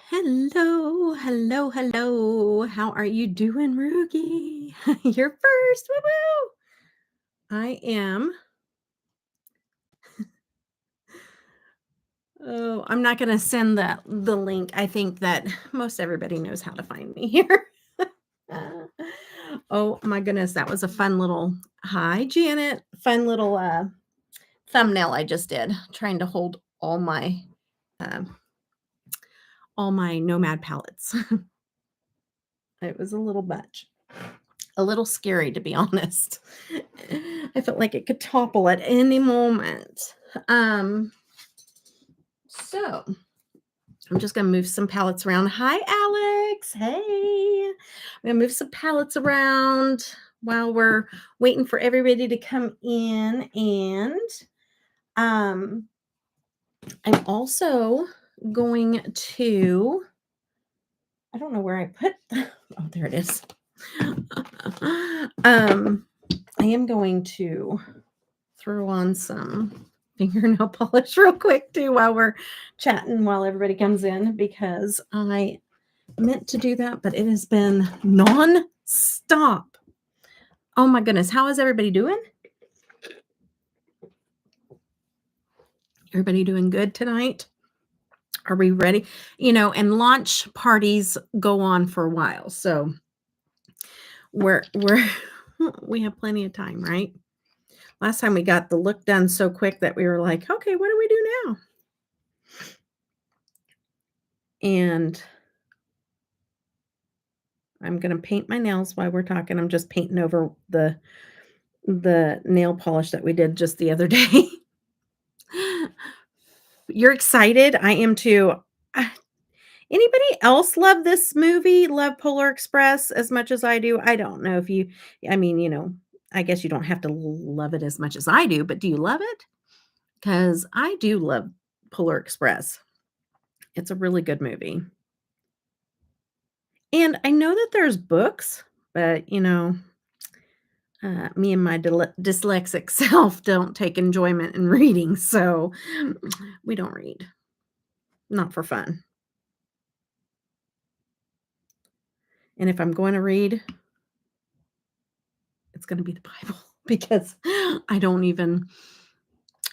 Hello, hello, hello. How are you doing, Rugi? You're first. Woo woo. I am. Oh, I'm not going to send the link. I think that most everybody knows how to find me here. Uh, oh my goodness, that was a fun little hi, Janet. Fun little thumbnail I just did, trying to hold uh, all my Nomad palettes. It was a little much. A little scary, to be honest. I felt like it could topple at any moment. Um, so I'm just gonna move some palettes around. Hi, Alex. Hey. I'm gonna move some palettes around while we're waiting for everybody to come in. And I'm also going to, I don't know where I put oh, there it is. I am going to throw on some fingernail polish real quick too while we're chatting while everybody comes in, because I meant to do that, but it has been non-stop. Oh my goodness. How is everybody doing? Everybody doing good tonight? Are we ready? And launch parties go on for a while. So we're we have plenty of time, right? Last time we got the look done so quick that we were like, okay, what do we do now? And I'm going to paint my nails while we're talking. I'm just painting over the nail polish that we did just the other day. You're excited? I am too. Uh, Anybody else love this movie? Love Polar Express as much as I do? I don't know if you, I mean, I guess you don't have to love it as much as I do, but do you love it? Because I do love Polar Express. It's a really good movie. And I know that there's books, but me and my dyslexic self don't take enjoyment in reading, so we don't read. Not for fun. And if I'm going to read, it's going to be the Bible because I don't even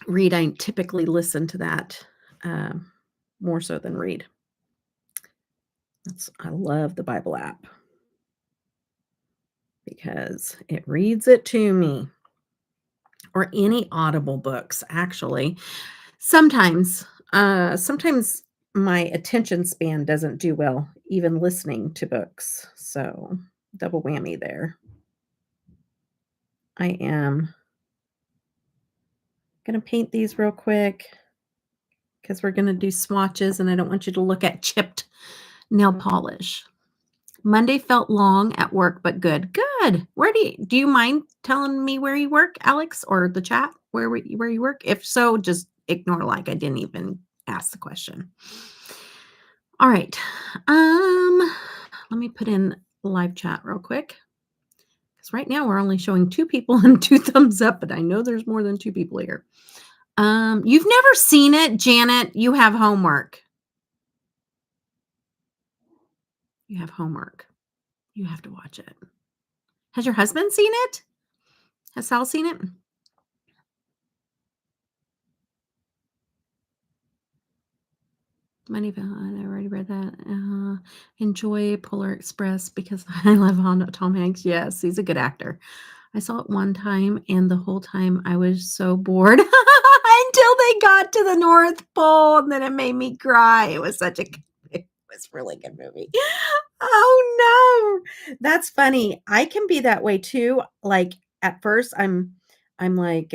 read. I typically listen to that more so than read. I love the Bible app because it reads it to me, or any Audible books, actually. Sometimes my attention span doesn't do well even listening to books, so double whammy there. I am gonna paint these real quick because we're gonna do swatches, and I don't want you to look at chipped nail polish. Monday felt long at work, but good. Good. Where do you mind telling me where you work, Alex, or the chat where you work? If so, just ignore like I didn't even ask the question. All right. Let me put in live chat real quick. Because right now we're only showing 2 people and 2 thumbs up, but I know there's more than 2 people here. You've never seen it, Janet. You have homework. You have homework. You have to watch it. Has your husband seen it? Has Sal seen it? I already read that. Enjoy Polar Express because I love Tom Hanks. Yes, he's a good actor. I saw it one time, and the whole time I was so bored until they got to the North Pole, and then it made me cry. It was really good movie. Oh no, that's funny. I can be that way too. Like at first, I'm like,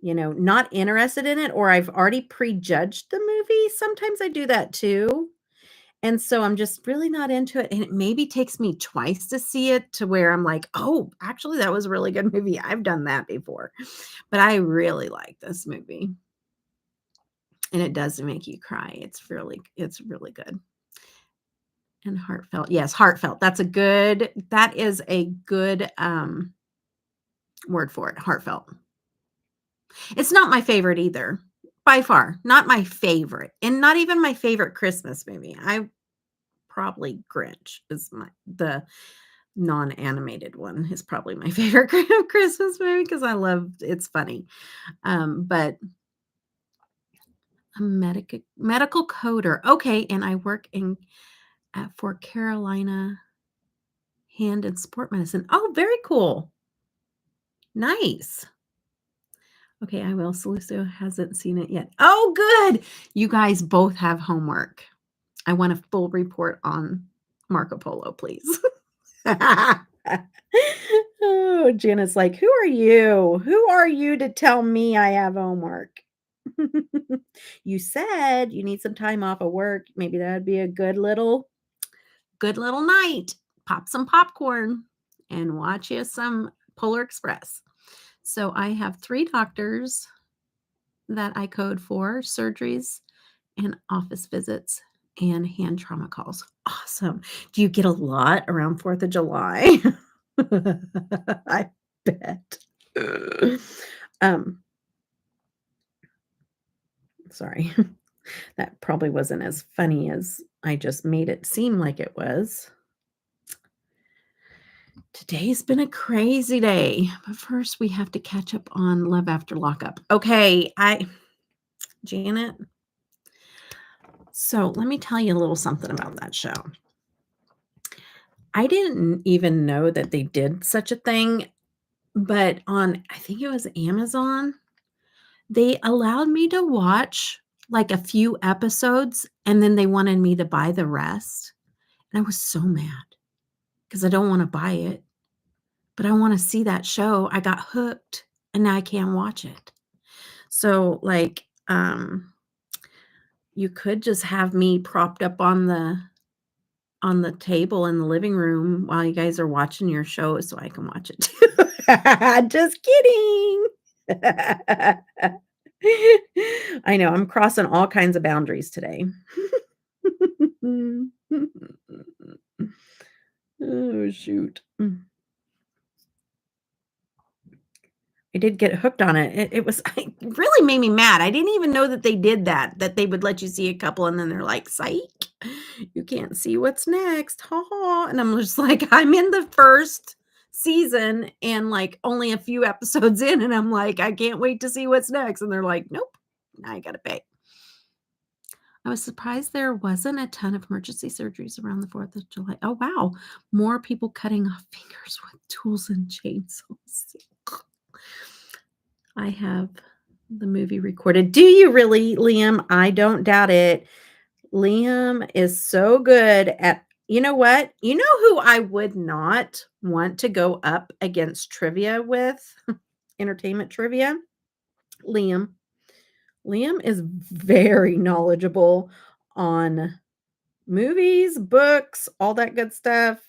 not interested in it, or I've already prejudged the movie. Sometimes I do that too. And so I'm just really not into it. And it maybe takes me twice to see it to where I'm like, oh, actually, that was a really good movie. I've done that before. But I really like this movie. And it does make you cry. It's really good. And heartfelt. Yes, heartfelt. That is a good word for it. Heartfelt. It's not my favorite either, by far, not my favorite, and not even my favorite Christmas movie. I probably Grinch is the non-animated one is probably my favorite Christmas movie because I love it's funny. But a medical coder. Okay, and I work for Carolina Hand and Sport Medicine. Oh, very cool. Nice. Okay, I will. Saliso hasn't seen it yet. Oh, good. You guys both have homework. I want a full report on Marco Polo, please. Oh, Janet's like, who are you? Who are you to tell me I have homework? You said you need some time off of work. Maybe that'd be a good little night. Pop some popcorn and watch you some Polar Express. So I have 3 doctors that I code for surgeries and office visits and hand trauma calls. Awesome. Do you get a lot around 4th of July? I bet. Um, sorry. That probably wasn't as funny as I just made it seem like it was. Today's been a crazy day, but first we have to catch up on Love After Lockup. Okay, Janet. So let me tell you a little something about that show. I didn't even know that they did such a thing, but on, I think it was Amazon, they allowed me to watch like a few episodes and then they wanted me to buy the rest. And I was so mad because I don't want to buy it, but I want to see that show. I got hooked and now I can't watch it. So like you could just have me propped up on the table in the living room while you guys are watching your show so I can watch it too. Just kidding. I know I'm crossing all kinds of boundaries today. Oh, shoot. I did get hooked on it. It was it really made me mad. I didn't even know that they did that they would let you see a couple and then they're like, "Psych, you can't see what's next." Ha ha. And I'm just like, I'm in the first season and like only a few episodes in, and I'm like, I can't wait to see what's next. And they're like, "Nope, now you gotta pay." I was surprised there wasn't a ton of emergency surgeries around the 4th of July. Oh, wow. More people cutting off fingers with tools and chainsaws. I have the movie recorded. Do you really, Liam? I don't doubt it. Liam is so good at, you know what? You know who I would not want to go up against trivia with? Entertainment trivia? Liam. Liam is very knowledgeable on movies, books, all that good stuff.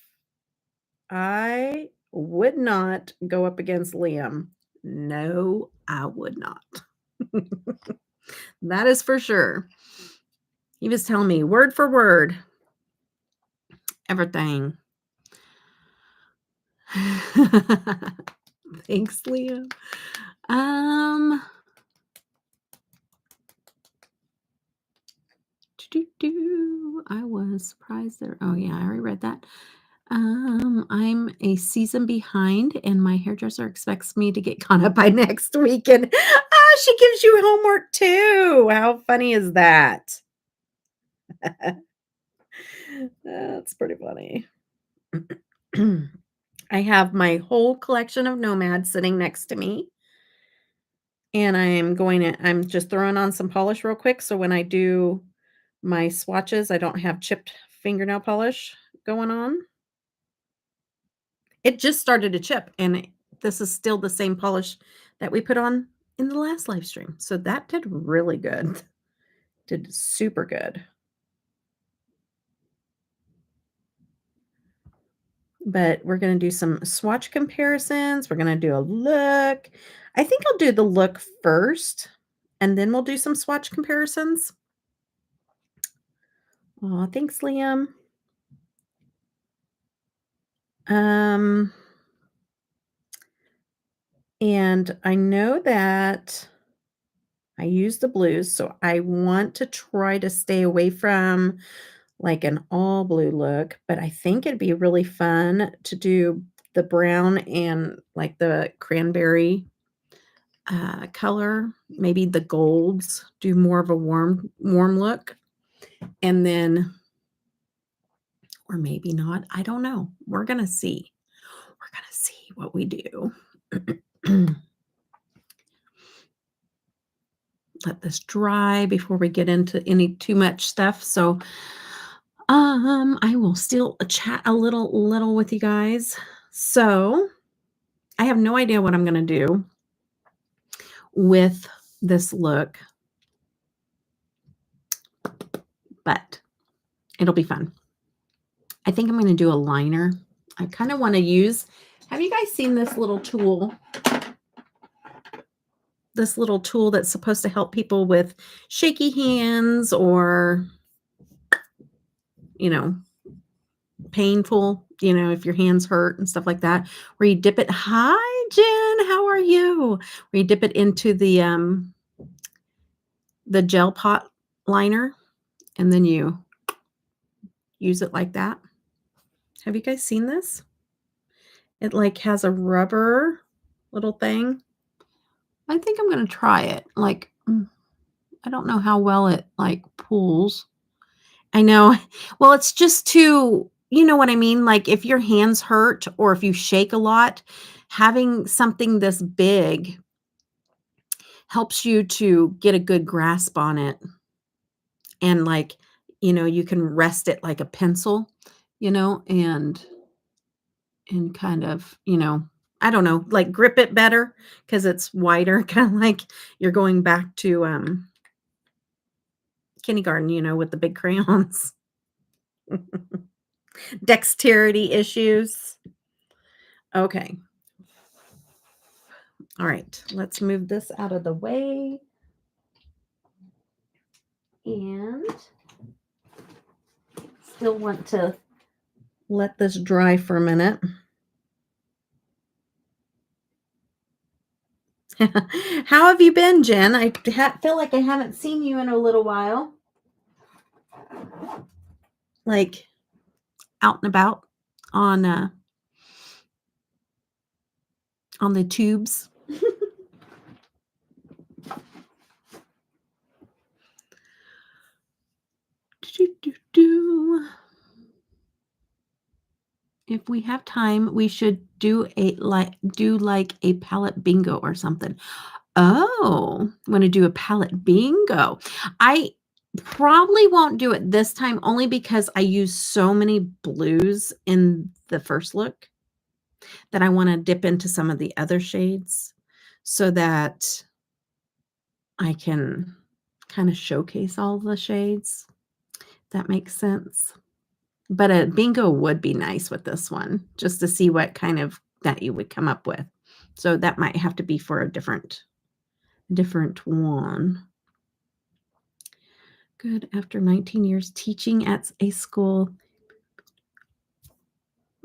I would not go up against Liam. No, I would not. That is for sure. He was telling me word for word everything. Thanks, Liam. I was surprised there. Oh yeah, I already read that. I'm a season behind, and my hairdresser expects me to get caught up by next week. And she gives you homework too. How funny is that? That's pretty funny. I have my whole collection of Nomad sitting next to me. And I'm just throwing on some polish real quick. So when I do my swatches, I don't have chipped fingernail polish going on. It just started to chip, and this is still the same polish that we put on in the last live stream. So that did really good. Did super good. But we're going to do some swatch comparisons. We're going to do a look. I think I'll do the look first, and then we'll do some swatch comparisons. Oh, thanks, Liam. And I know that I use the blues, so I want to try to stay away from, like, an all blue look, but I think it'd be really fun to do the brown and, like, the cranberry, color, maybe the golds, do more of a warm look, and then or maybe not, I don't know. We're gonna see. We're gonna see what we do. Let this dry before we get into any too much stuff. So, I will still chat a little with you guys. So, I have no idea what I'm gonna do with this look, but it'll be fun. I think I'm gonna do a liner. I kind of want to use. Have you guys seen this little tool? This little tool that's supposed to help people with shaky hands or, you know, painful, if your hands hurt and stuff like that, where you dip it. Hi, Jen, how are you? Where you dip it into the gel pot liner and then you use it like that. Have you guys seen this? It like has a rubber little thing. I think I'm going to try it. Like, I don't know how well it like pulls. I know. Well, it's just too, you know what I mean? Like if your hands hurt or if you shake a lot, having something this big helps you to get a good grasp on it. And like, you can rest it like a pencil, and kind of, I don't know, like grip it better because it's wider, kind of like you're going back to kindergarten, with the big crayons. Dexterity issues. Okay. All right. Let's move this out of the way. And still want to let this dry for a minute. How have you been, Jen? I feel like I haven't seen you in a little while. Like out and about on the tubes. If we have time, we should do like a palette bingo or something. Oh, want to do a palette bingo. I probably won't do it this time only because I use so many blues in the first look that I want to dip into some of the other shades so that I can kind of showcase all the shades. If that makes sense. But a bingo would be nice with this one, just to see what kind of that you would come up with. So that might have to be for a different one. Good. After 19 years teaching at a school.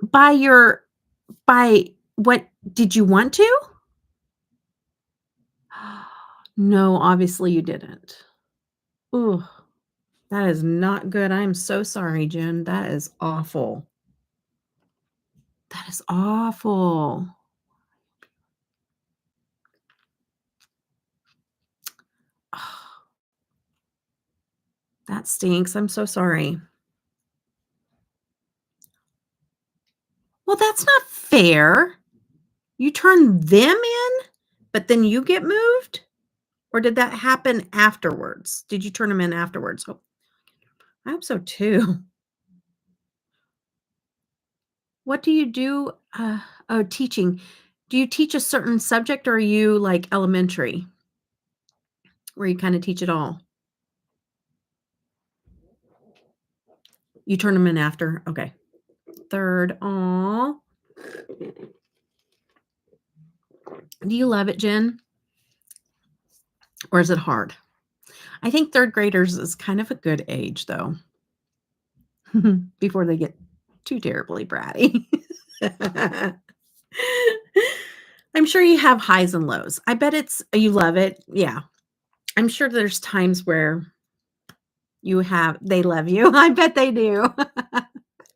By what did you want to? No, obviously you didn't. Ooh, that is not good. I'm so sorry, Jen. That is awful. That is awful. That stinks. I'm so sorry. Well, that's not fair. You turn them in, but then you get moved? Or did that happen afterwards? Did you turn them in afterwards? Oh, I hope so too. What do you do? Oh, teaching. Do you teach a certain subject or are you like elementary where you kind of teach it all? You turn them in after? Okay. Third. Aw. Do you love it, Jen? Or is it hard? I think third graders is kind of a good age, though, before they get too terribly bratty. I'm sure you have highs and lows. I bet you love it. Yeah. I'm sure there's times where they love you. I bet they do.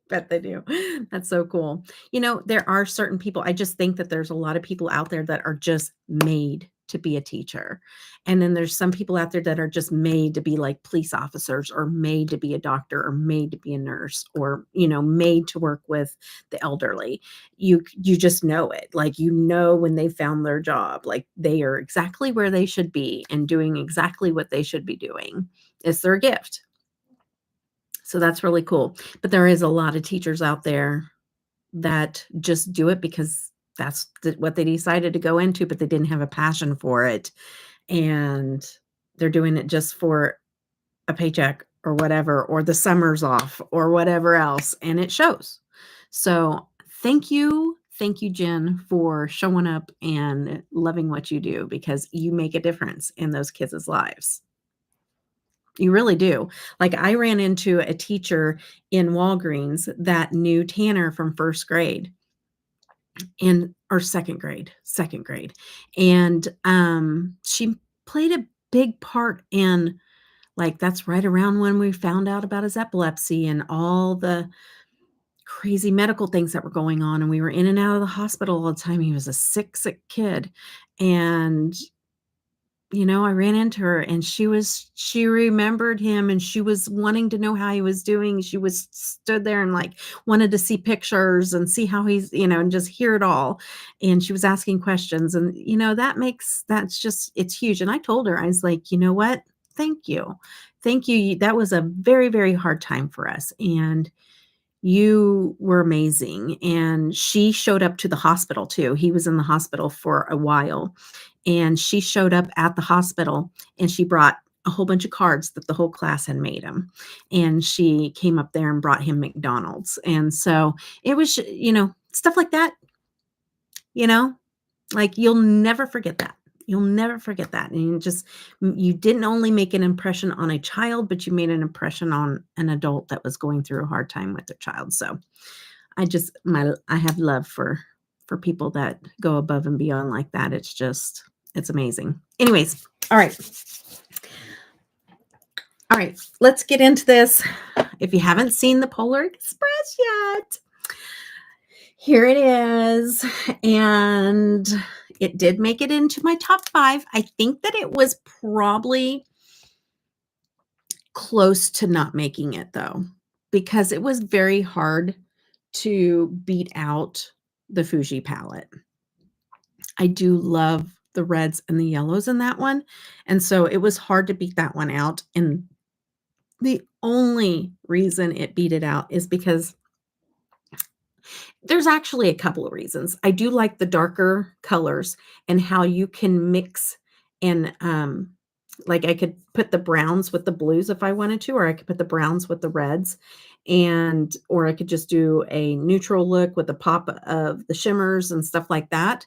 Bet they do. That's so cool. There are certain people, I just think that there's a lot of people out there that are just made to be a teacher. And then there's some people out there that are just made to be like police officers or made to be a doctor or made to be a nurse or, made to work with the elderly. You just know it. Like, when they found their job, like they are exactly where they should be and doing exactly what they should be doing. It's their gift. So that's really cool. But there is a lot of teachers out there that just do it because that's what they decided to go into, but they didn't have a passion for it. And they're doing it just for a paycheck or whatever, or the summers off or whatever else. And it shows. So thank you. Thank you, Jen, for showing up and loving what you do because you make a difference in those kids' lives. You really do. Like, I ran into a teacher in Walgreens that knew Tanner from 1st grade or 2nd grade. And, she played a big part in, like, that's right around when we found out about his epilepsy and all the crazy medical things that were going on, and we were in and out of the hospital all the time. He was a sick, sick kid, and I ran into her and she remembered him and she was wanting to know how he was doing. She was stood there and like wanted to see pictures and see how he's, and just hear it all. And she was asking questions and, it's huge. And I told her, I was like, you know what? Thank you. Thank you. That was a very, very hard time for us. And you were amazing. And she showed up to the hospital too. He was in the hospital for a while. And she showed up at the hospital and she brought a whole bunch of cards that the whole class had made him. And she came up there and brought him McDonald's. And so it was, stuff like that, like you'll never forget that. You'll never forget that. And you didn't only make an impression on a child, but you made an impression on an adult that was going through a hard time with their child. So I have love for people that go above and beyond like that. It's amazing. Anyways, all right. All right, let's get into this. If you haven't seen the Polar Express yet, here it is. And it did make it into my top 5. I think that it was probably close to not making it though, because it was very hard to beat out the Fuji palette. I do love the reds and the yellows in that one. And so it was hard to beat that one out. And the only reason it beat it out is because there's actually a couple of reasons. I do like the darker colors and how you can mix and, like I could put the browns with the blues if I wanted to, or I could put the browns with the reds or I could just do a neutral look with a pop of the shimmers and stuff like that.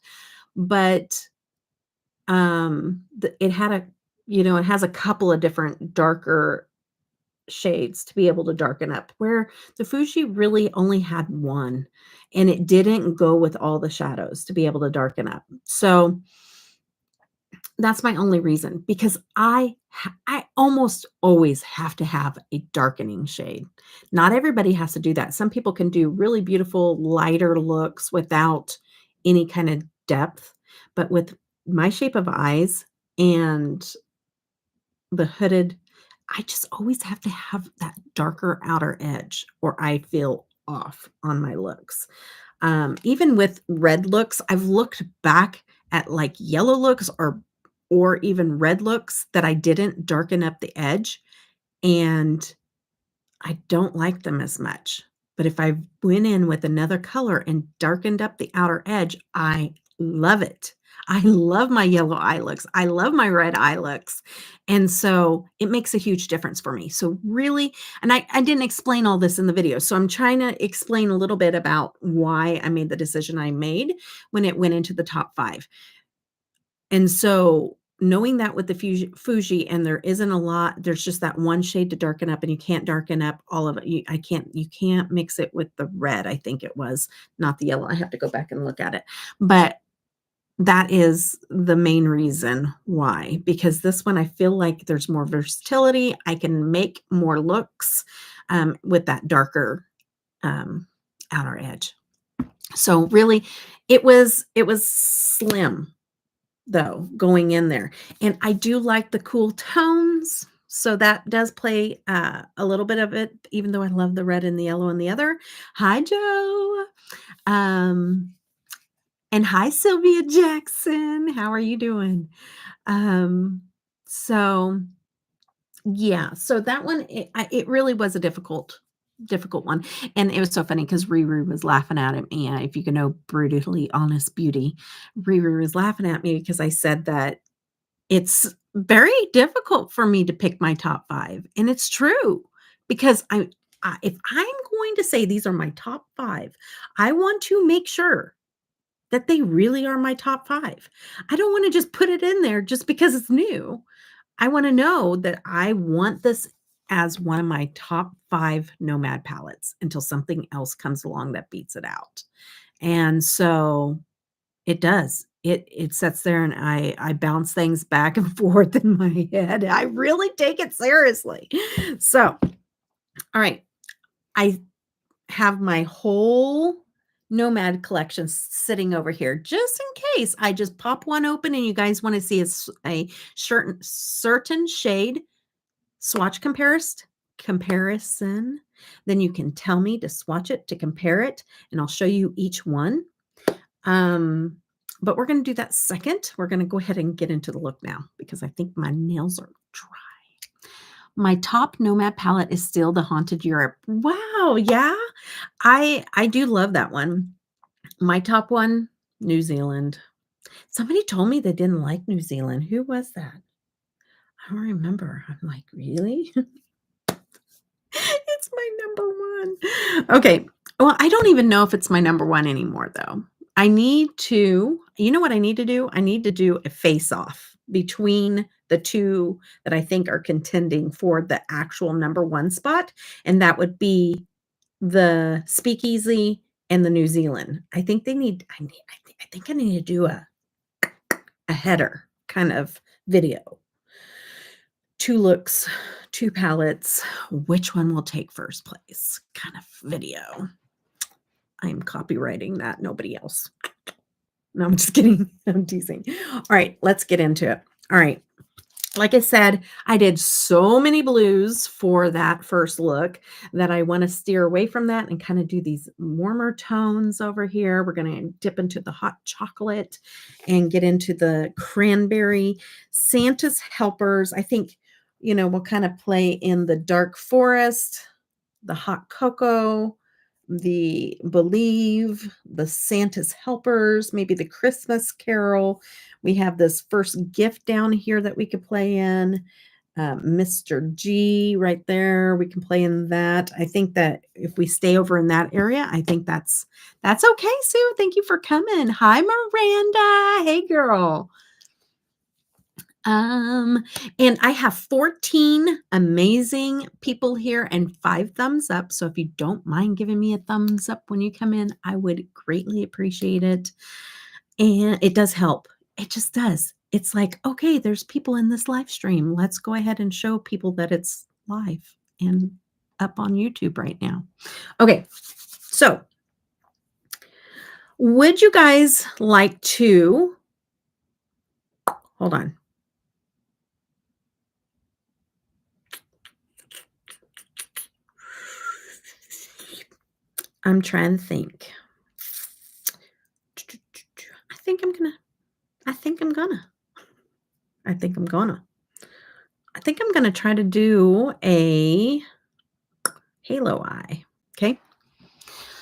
But, it has a couple of different darker shades to be able to darken up, where the Fuji really only had one, and it didn't go with all the shadows to be able to darken up. So that's my only reason, because I almost always have to have a darkening shade. Not everybody has to do that. Some people can do really beautiful lighter looks without any kind of depth, but with my shape of eyes and the hooded, I just always have to have that darker outer edge or I feel off on my looks. Even with red looks, I've looked back at like yellow looks or even red looks that I didn't darken up the edge, and I don't like them as much. But if I went in with another color and darkened up the outer edge, I love it. I love my yellow eye looks. I love my red eye looks. And so it makes a huge difference for me. So really, and I didn't explain all this in the video. So I'm trying to explain a little bit about why I made the decision I made when it went into the top 5. And so knowing that with the Fuji and there isn't a lot, there's just that one shade to darken up and you can't darken up all of it. You can't mix it with the red, I think it was, not the yellow. I have to go back and look at it. But that is the main reason why, because this one I feel like there's more versatility. I can make more looks, with that darker, um, outer edge. So really, it was slim though going in there, and I do like the cool tones, so that does play, a little bit of it, even though I love the red and the yellow and the other. Hi, Joe. Um, and hi, Sylvia Jackson. How are you doing? Um, so yeah, so that one, it really was a difficult one, and it was so funny because Riri was laughing at it, and if you can know Brutally Honest Beauty, Riri was laughing at me because I said that it's very difficult for me to pick my top 5, and it's true, because if I'm going to say these are my top 5, I want to make sure that they really are my top 5. I don't wanna just put it in there just because it's new. I wanna know that I want this as one of my top 5 Nomad palettes until something else comes along that beats it out. And so it does. It sits there and I bounce things back and forth in my head. I really take it seriously. So, all right. I have my whole Nomad collection sitting over here just in case I just pop one open and you guys want to see a certain shade swatch comparison, then you can tell me to swatch it, to compare it, and I'll show you each one. But we're going to do that second. We're going to go ahead and get into the look now because I think my nails are dry. My top Nomad palette is still the Haunted Europe. Wow, yeah. I do love that one. My top one, New Zealand. Somebody told me they didn't like New Zealand. Who was that? I don't remember. I'm like, really? It's my number one. Okay. Well, I don't even know if it's my number one anymore, though. I need to, you know what I need to do? I need to do a face off between the two that I think are contending for the actual number one spot. And that would be the Speakeasy and the New Zealand. I think I think I need to do a header kind of video. 2 looks, 2 palettes, which one will take first place kind of video. I'm copywriting that, nobody else. No, I'm just kidding. I'm teasing. All right, let's get into it. All right. Like I said, I did so many blues for that first look that I want to steer away from that and kind of do these warmer tones over here. We're going to dip into the hot chocolate and get into the cranberry. Santa's Helpers, I think, we'll kind of play in the dark forest, the hot cocoa, the Believe, the Santa's Helpers, maybe the Christmas Carol. We have this first gift down here that we could play in. Mr. G right there. We can play in that. I think that if we stay over in that area, I think that's okay, Sue. Thank you for coming. Hi, Miranda. Hey, girl. And I have 14 amazing people here and 5 thumbs up. So if you don't mind giving me a thumbs up when you come in, I would greatly appreciate it. And it does help. It just does. It's like, okay, there's people in this live stream. Let's go ahead and show people that it's live and up on YouTube right now. Okay. So would you guys like to, hold on. I'm trying to think. I think I'm gonna try to do a halo eye. Okay.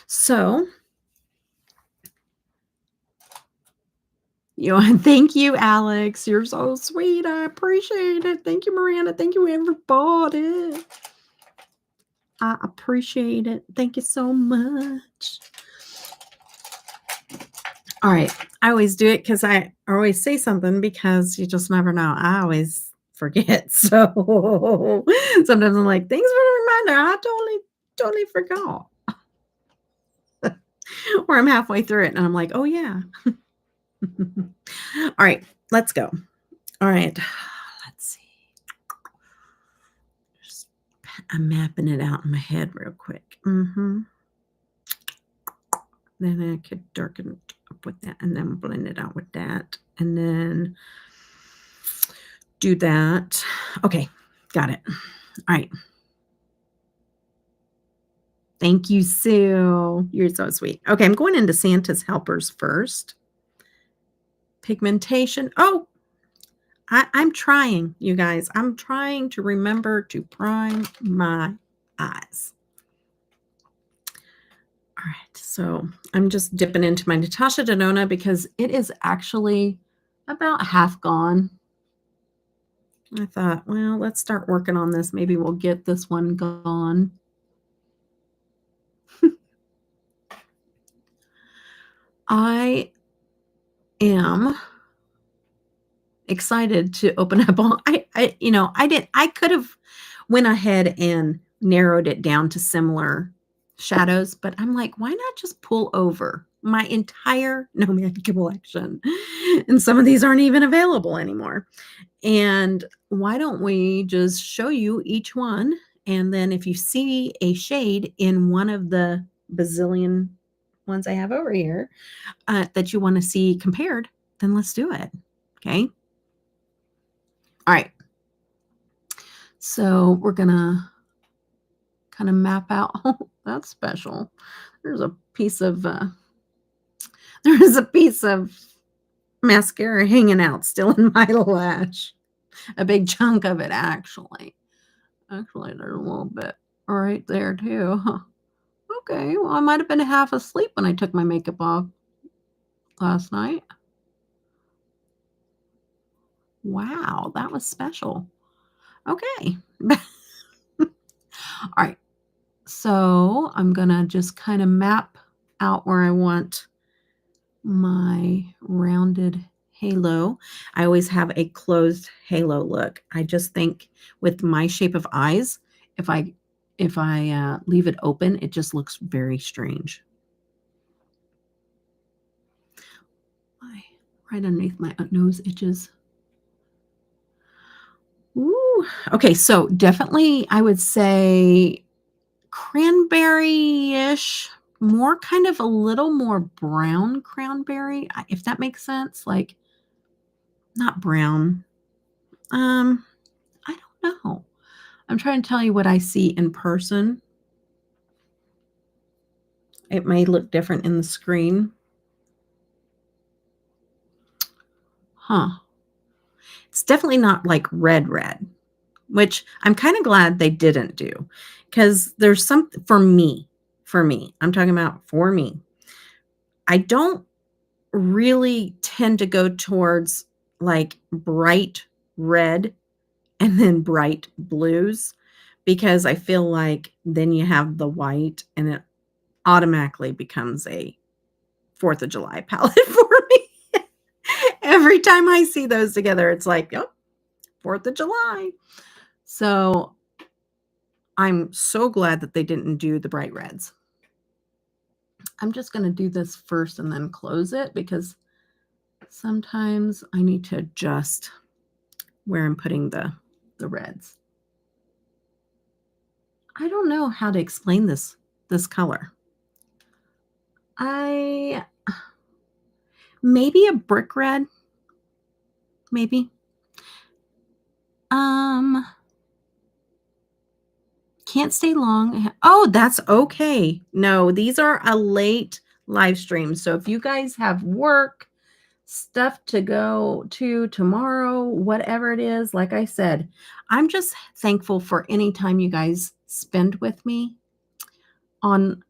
So, thank you, Alex. You're so sweet. I appreciate it. Thank you, Miranda. Thank you, everybody. I appreciate it. Thank you so much. All right. I always do it because I always say something because you just never know. I always forget. So sometimes I'm like, thanks for the reminder. I totally forgot. Or I'm halfway through it and I'm like, oh yeah. All right, let's go. All right, let's see. Just, I'm mapping it out in my head real quick. Then I could darken it up with that and then blend it out with that. And then do that. Okay, got it. All right. Thank you, Sue. You're so sweet. Okay, I'm going into Santa's Helpers first. Pigmentation. Oh, I'm trying, you guys. I'm trying to remember to prime my eyes. All right, so I'm just dipping into my NATASHA Denona because it is actually about half gone. I thought, well, let's start working on this. Maybe we'll get this one gone. I am excited to open up all I could have went ahead and narrowed it down to similar shadows, but I'm like, why not just pull over my entire Nomad collection? And some of these aren't even available anymore. And why don't we just show you each one? And then if you see a shade in one of the bazillion ones I have over here that you want to see compared, then let's do it. Okay. All right. So we're going to kind of map out. Oh, that's special. There's a piece of mascara hanging out still in my lash. A big chunk of it, actually. Actually, there's a little bit right there, too. Huh. Okay, well, I might have been half asleep when I took my makeup off last night. Wow, that was special. Okay. All right. So I'm going to just kind of map out where I want my rounded halo. I always have a closed halo look. I just think with my shape of eyes, if I leave it open, it just looks very strange. Right underneath my nose itches. Ooh. Okay, so definitely I would say cranberry-ish, more kind of a little more brown cranberry, if that makes sense. Like, not brown. I don't know. I'm trying to tell you what I see in person. It may look different in the screen. Huh. It's definitely not like red, which I'm kind of glad they didn't do, because there's something for me, I'm talking about for me. I don't really tend to go towards like bright red and then bright blues, because I feel like then you have the white and it automatically becomes a 4th of July palette for me. Every time I see those together, it's like, oh, 4th of July. So I'm so glad that they didn't do the bright reds. I'm just going to do this first and then close it, because sometimes I need to adjust where I'm putting the reds. I don't know how to explain this color. Maybe a brick red, maybe. Can't stay long. Oh, that's okay. No, these are a late live stream. So if you guys have work, stuff to go to tomorrow, whatever it is, like I said, I'm just thankful for any time you guys spend with me on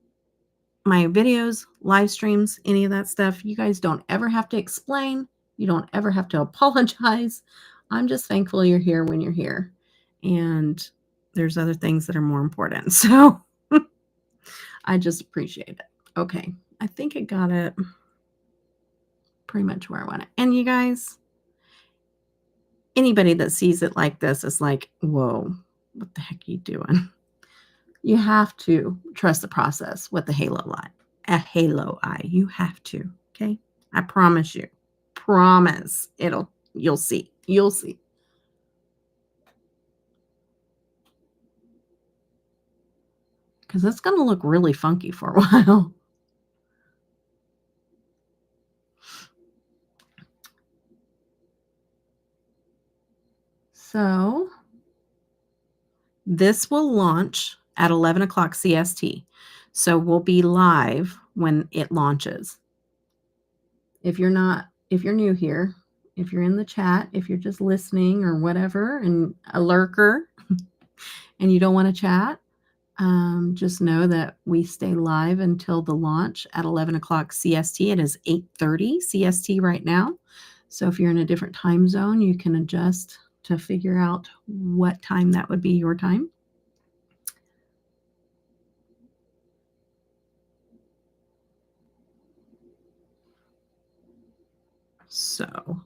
my videos, live streams, any of that stuff. You guys don't ever have to explain. You don't ever have to apologize. I'm just thankful you're here when you're here. And there's other things that are more important. So I just appreciate it. Okay. I think I got it pretty much where I want it. And you guys, anybody that sees it like this is like, whoa, what the heck are you doing? You have to trust the process with the halo eye. A halo eye. You have to. Okay. I promise you. promise you'll see. You'll see. Because it's going to look really funky for a while. So this will launch at 11 o'clock CST. So we'll be live when it launches. If you're new here, if you're in the chat, if you're just listening or whatever, and a lurker, and you don't want to chat, just know that we stay live until the launch at 11 o'clock CST. It is 8:30 CST right now. So if you're in a different time zone, you can adjust to figure out what time that would be your time. So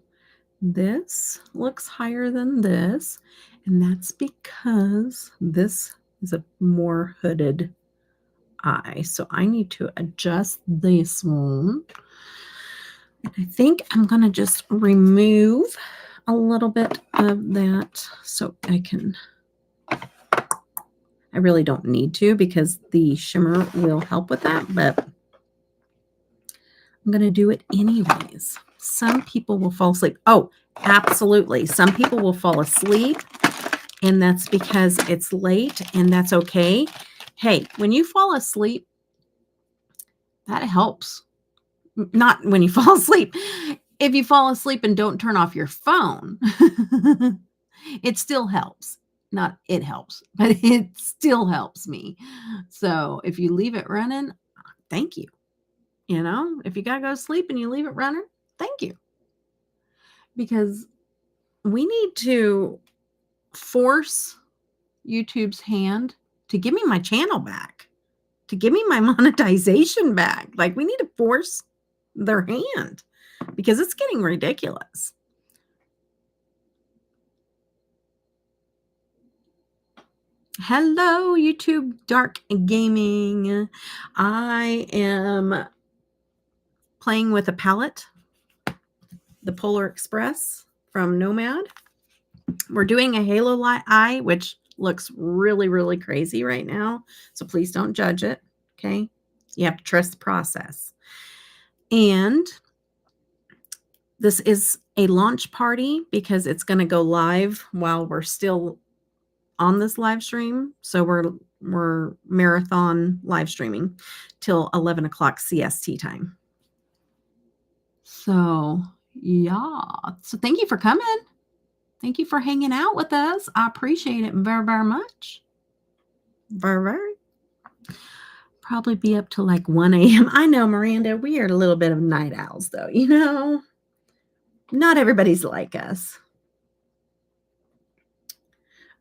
this looks higher than this, and that's because this is a more hooded eye. So I need to adjust this one. And I think I'm going to just remove a little bit of that so I really don't need to because the shimmer will help with that, but I'm going to do it anyways. Some people will fall asleep. Oh, absolutely. Some people will fall asleep, and that's because it's late, and that's okay. Hey, when you fall asleep, that helps. Not when you fall asleep. If you fall asleep and don't turn off your phone, it still helps. Not it helps, but it still helps me. So if you leave it running, thank you. You know, if you got to go to sleep and you leave it running, thank you. Because we need to force YouTube's hand to give me my channel back, to give me my monetization back. Like, we need to force their hand because it's getting ridiculous. Hello, YouTube Dark Gaming. I am playing with a palette, the Polar Express from Nomad. We're doing a halo eye, which looks really, really crazy right now. So please don't judge it, okay? You have to trust the process. And this is a launch party because it's going to go live while we're still on this live stream. So we're marathon live streaming till 11 o'clock CST time. So yeah. So thank you for coming. Thank you for hanging out with us. I appreciate it very, very much. Very, very. Probably be up to like 1 a.m. I know, Miranda, we are a little bit of night owls, though. You know, not everybody's like us.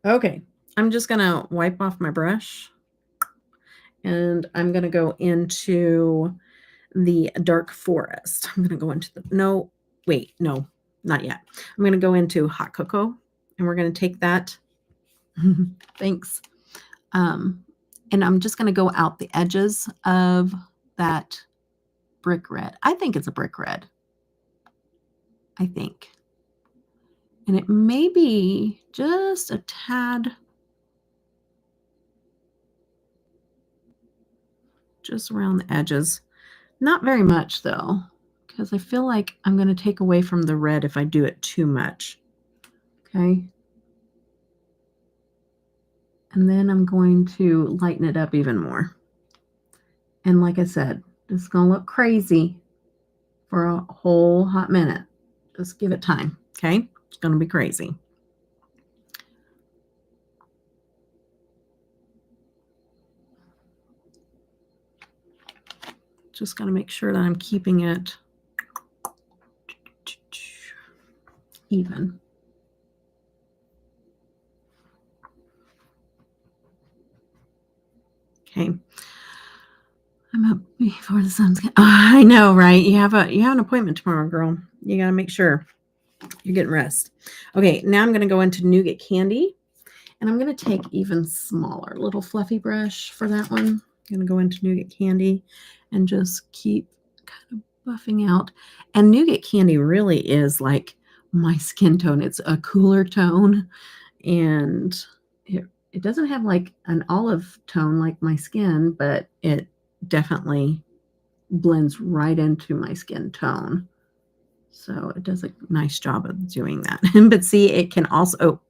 Okay, I'm just going to wipe off my brush. And I'm going to go into the dark forest. I'm going to go into the, no, not yet. I'm going to go into hot cocoa, and we're going to take that. Thanks. And I'm just going to go out the edges of that brick red. I think it's a brick red. I think. And it may be just a tad, just around the edges. Not very much, though, because I feel like I'm going to take away from the red if I do it too much. Okay. And then I'm going to lighten it up even more. And like I said, it's going to look crazy for a whole hot minute. Just give it time, okay? It's going to be crazy. Just got to make sure that I'm keeping it even. Okay. I'm up before the sun's getting. Oh, I know, right? You have an appointment tomorrow, girl. You got to make sure you're getting rest. Okay, now I'm going to go into nougat candy, and I'm going to take even smaller, little fluffy brush for that one. I'm going to go into nougat candy and just keep kind of buffing out. And nougat candy really is like my skin tone. It's a cooler tone, and it doesn't have like an olive tone like my skin, but it definitely blends right into my skin tone. So it does a nice job of doing that. But see, it can also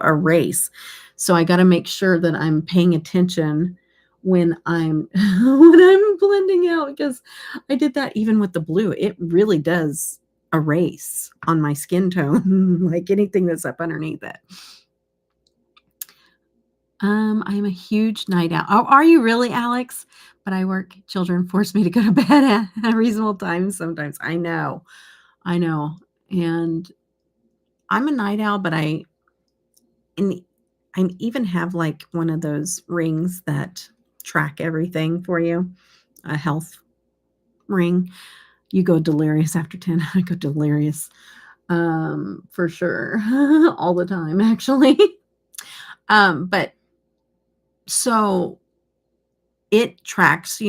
erase. So I got to make sure that I'm paying attention when I'm when I'm blending out, because I did that even with the blue. It really does erase on my skin tone, like anything that's up underneath it. I'm a huge night owl. Oh, are you really, Alex? But I work. Children force me to go to bed at a reasonable time sometimes. I know. And I'm a night owl, but I even have like one of those rings that track everything for you, a health ring. You go delirious after 10. I go delirious, for sure, all the time, actually. But so it tracks,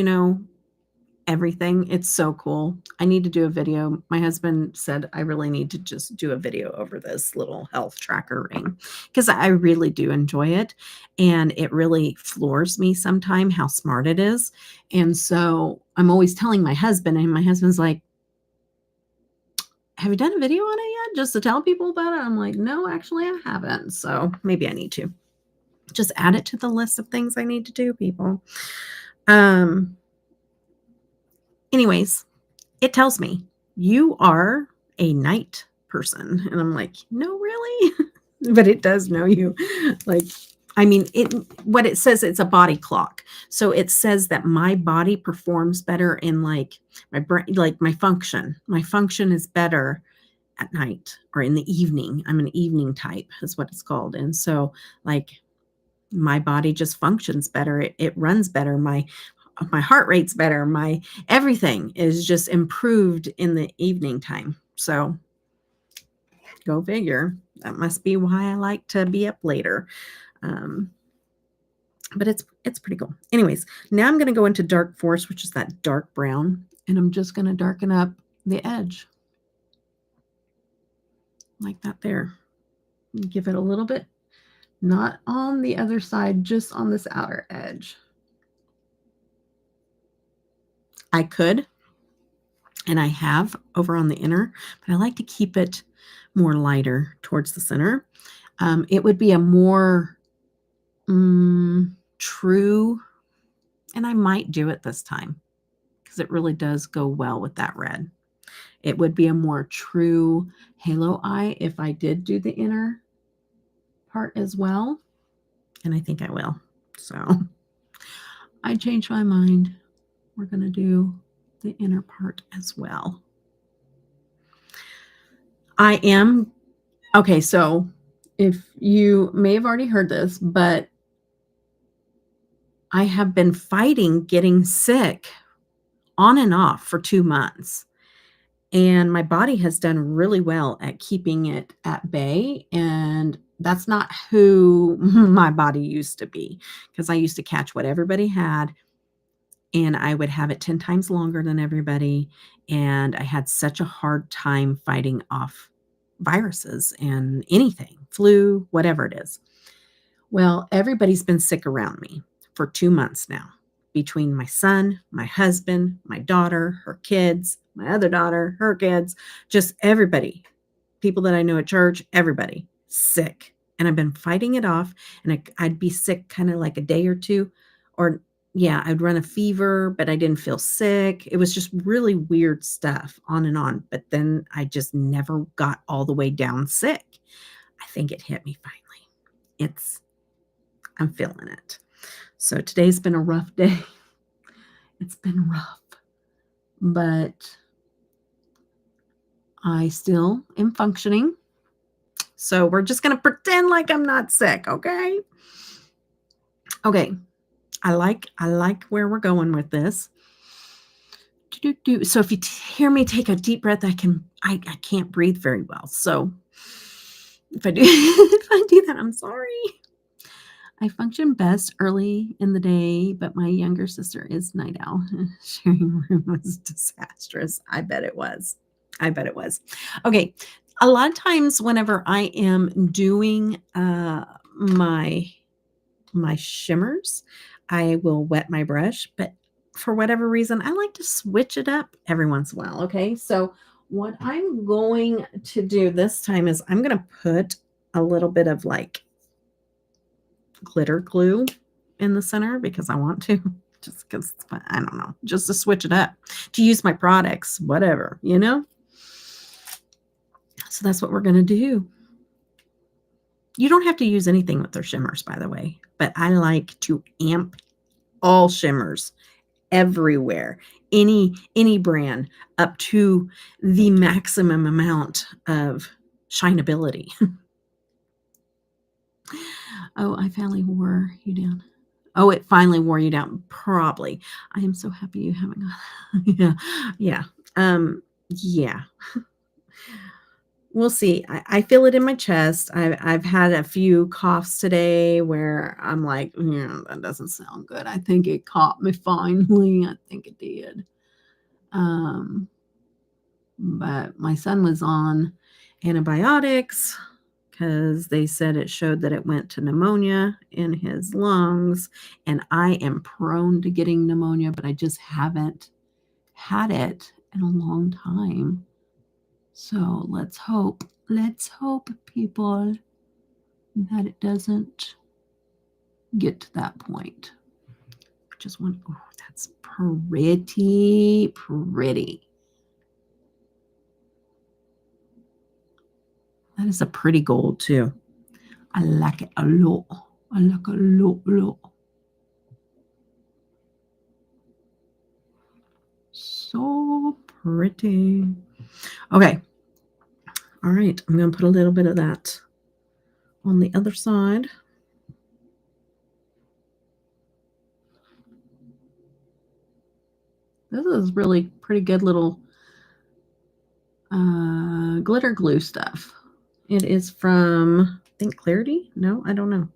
everything. It's so cool. I need to do a video. My husband said I really need to just do a video over this little health tracker ring, because I really do enjoy it. And it really floors me sometime how smart it is. And so I'm always telling my husband, and my husband's like, have you done a video on it yet? Just to tell people about it? I'm like, no, actually I haven't. So maybe I need to just add it to the list of things I need to do, people. Anyways, it tells me you are a night person. And I'm like, no, really? But it does know you. Like, I mean, what it says, it's a body clock. So it says that my body performs better in like my brain, like my function. My function is better at night or in the evening. I'm an evening type is what it's called. And so like my body just functions better. It runs better. My heart rate's better. My everything is just improved in the evening time. So go figure. That must be why I like to be up later. But it's pretty cool. Anyways, now I'm going to go into Dark Forest, which is that dark brown, and I'm just going to darken up the edge like that there. Give it a little bit, not on the other side, just on this outer edge. I could, and I have over on the inner, but I like to keep it more lighter towards the center. It would be a more true, and I might do it this time because it really does go well with that red. It would be a more true halo eye if I did do the inner part as well, and I think I will. So I changed my mind. We're going to do the inner part as well. Okay, so if you may have already heard this, but I have been fighting getting sick on and off for 2 months. And my body has done really well at keeping it at bay. And that's not who my body used to be, because I used to catch what everybody had and I would have it 10 times longer than everybody. And I had such a hard time fighting off viruses and anything, flu, whatever it is. Well, everybody's been sick around me for 2 months now, between my son, my husband, my daughter, her kids, my other daughter, her kids, just everybody, people that I know at church, everybody sick. And I've been fighting it off, and I'd be sick kind of like a day or two, or yeah, I'd run a fever, but I didn't feel sick. It was just really weird stuff on and on. But then I just never got all the way down sick. I think it hit me finally. I'm feeling it. So today's been a rough day. It's been rough, but I still am functioning. So we're just going to pretend like I'm not sick. Okay. Okay. I like where we're going with this. So if you hear me take a deep breath, I can't breathe very well. So if I do, if I do that, I'm sorry. I function best early in the day, but my younger sister is night owl. Sharing room was disastrous. I bet it was. I bet it was. Okay. A lot of times whenever I am doing my shimmers, I will wet my brush, but for whatever reason, I like to switch it up every once in a while. Okay. So what I'm going to do this time is I'm going to put a little bit of like glitter glue in the center because I want to, just because I don't know, just to switch it up, to use my products, whatever, you know? So that's what we're going to do. You don't have to use anything with their shimmers, by the way, but I like to amp all shimmers everywhere, any brand, up to the maximum amount of shineability. Oh, I finally wore you down. Oh, it finally wore you down. Probably. I am so happy you haven't got. Yeah. Yeah. Yeah. We'll see. I feel it in my chest. I've had a few coughs today where I'm like, yeah, that doesn't sound good. I think it caught me finally. I think it did. But my son was on antibiotics because they said it showed that it went to pneumonia in his lungs. And I am prone to getting pneumonia, but I just haven't had it in a long time. So let's hope, people, that it doesn't get to that point. Just one, oh, that's pretty. That is a pretty gold too. I like it a lot. I like it a lot. So pretty. Okay. All right. I'm going to put a little bit of that on the other side. This is really pretty good little glitter glue stuff. It is from, I think, Clarity. No, I don't know.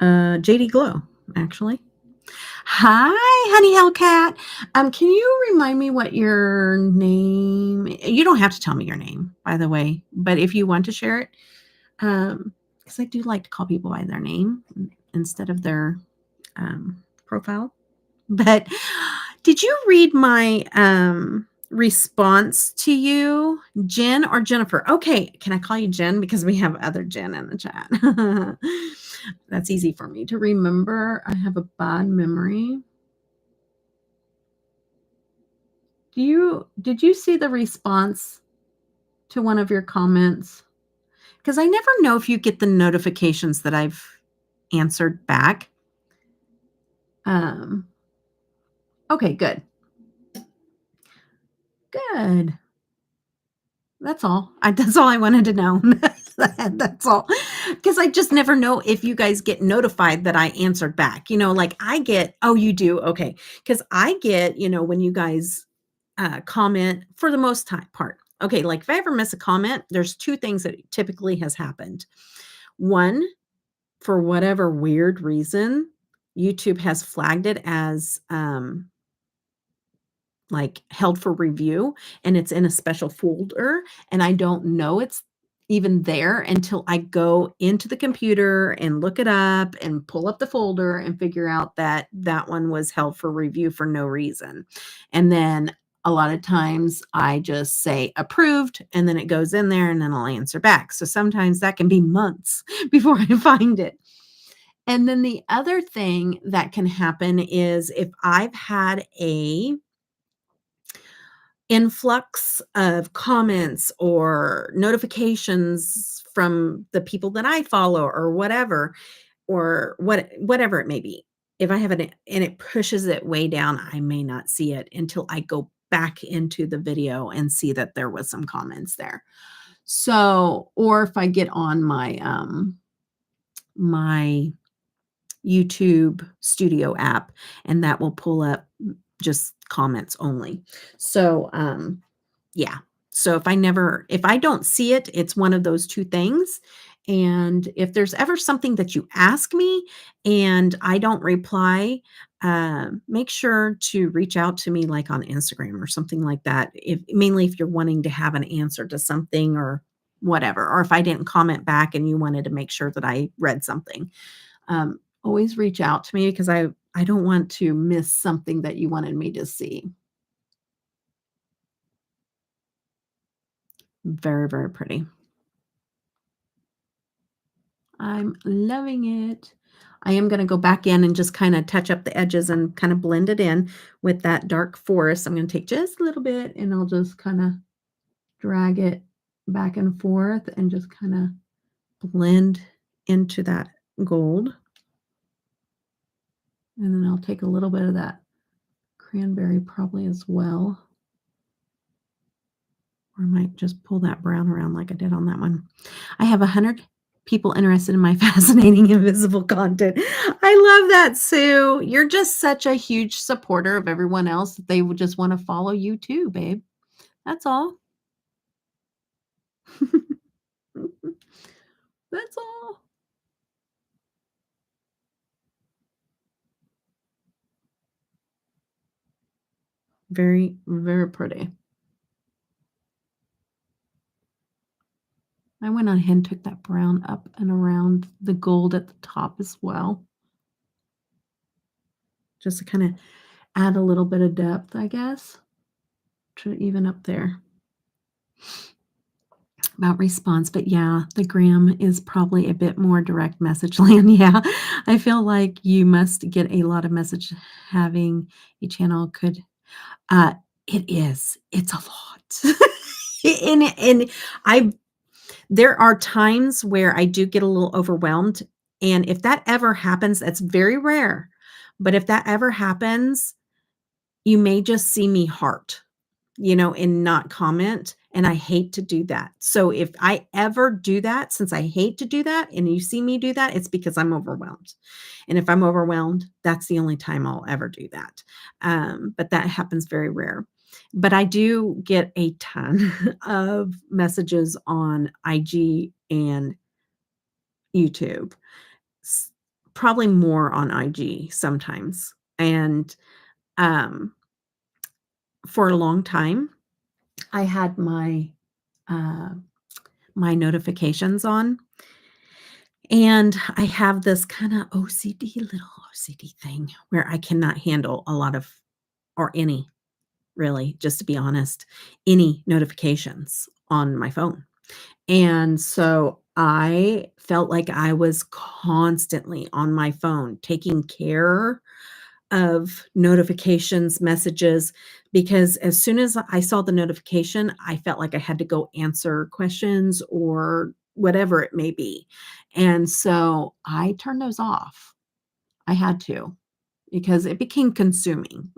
JD Glow, actually. Hi, Honey Hellcat. Can you remind me what your name? You don't have to tell me your name, by the way, but if you want to share it, because I do like to call people by their name instead of their profile. But did you read my response to you, Jen or Jennifer? Okay, can I call you Jen because we have other Jen in the chat? That's easy for me to remember. I have a bad memory. Did you see the response to one of your comments? Because I never know if you get the notifications that I've answered back. Okay, good. Good. That's all. That's all I wanted to know. That's all. Because I just never know if you guys get notified that I answered back. You know, like I get, oh, you do? Okay. Because I get, you know, when you guys comment for the most part. Okay, like if I ever miss a comment, there's two things that typically has happened. One, for whatever weird reason, YouTube has flagged it as like held for review, and it's in a special folder, and I don't know it's even there until I go into the computer and look it up and pull up the folder and figure out that that one was held for review for no reason. And then a lot of times I just say approved, and then it goes in there, and then I'll answer back. So sometimes that can be months before I find it. And then the other thing that can happen is if I've had a influx of comments or notifications from the people that I follow or whatever, or whatever it may be. If I have it and it pushes it way down, I may not see it until I go back into the video and see that there was some comments there. So, or if I get on my YouTube Studio app, and that will pull up just comments only. So, yeah. So if I don't see it, it's one of those two things. And if there's ever something that you ask me and I don't reply, make sure to reach out to me like on Instagram or something like that. If mainly if you're wanting to have an answer to something or whatever, or if I didn't comment back and you wanted to make sure that I read something, always reach out to me because I don't want to miss something that you wanted me to see. Very, very pretty. I'm loving it. I am gonna go back in and just kinda touch up the edges and kinda blend it in with that dark forest. I'm gonna take just a little bit and I'll just kinda drag it back and forth and just kinda blend into that gold. And then I'll take a little bit of that cranberry probably as well. Or I might just pull that brown around like I did on that one. I have 100 people interested in my fascinating invisible content. I love that, Sue. You're just such a huge supporter of everyone else that they would just want to follow you too, babe. That's all. That's all. Very, very pretty. I went ahead and took that brown up and around the gold at the top as well, just to kind of add a little bit of depth, I guess, to even up there. About response, but yeah, the gram is probably a bit more direct message land. Yeah, I feel like you must get a lot of message having a channel could uh it is. It's a lot. And I there are times where I do get a little overwhelmed, and if that ever happens, that's very rare. But if that ever happens, you may just see me heart, and not comment, and I hate to do that. So if I ever do that, since I hate to do that and you see me do that, it's because I'm overwhelmed. And if I'm overwhelmed, that's the only time I'll ever do that. But that happens very rare. But I do get a ton of messages on IG and YouTube, s probably more on IG sometimes. And, um, for a long time, I had uh, my notifications on, and I have this kinda little OCD thing where I cannot handle a lot of or any, really, just to be honest, any notifications on my phone. And so I felt like I was constantly on my phone taking care of notifications, messages, because as soon as I saw the notification, I felt like I had to go answer questions or whatever it may be. And so I turned those off. I had to because it became consuming.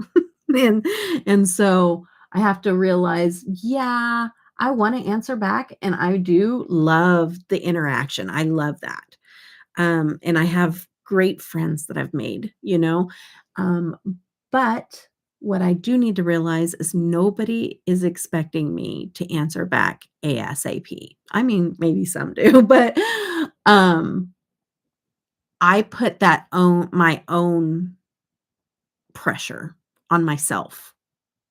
and and so I have to realize, yeah, I want to answer back and I do love the interaction. I love that. And I have great friends that I've made, um, but what I do need to realize is nobody is expecting me to answer back ASAP. I mean, maybe some do, but um, I put that own my own pressure on myself,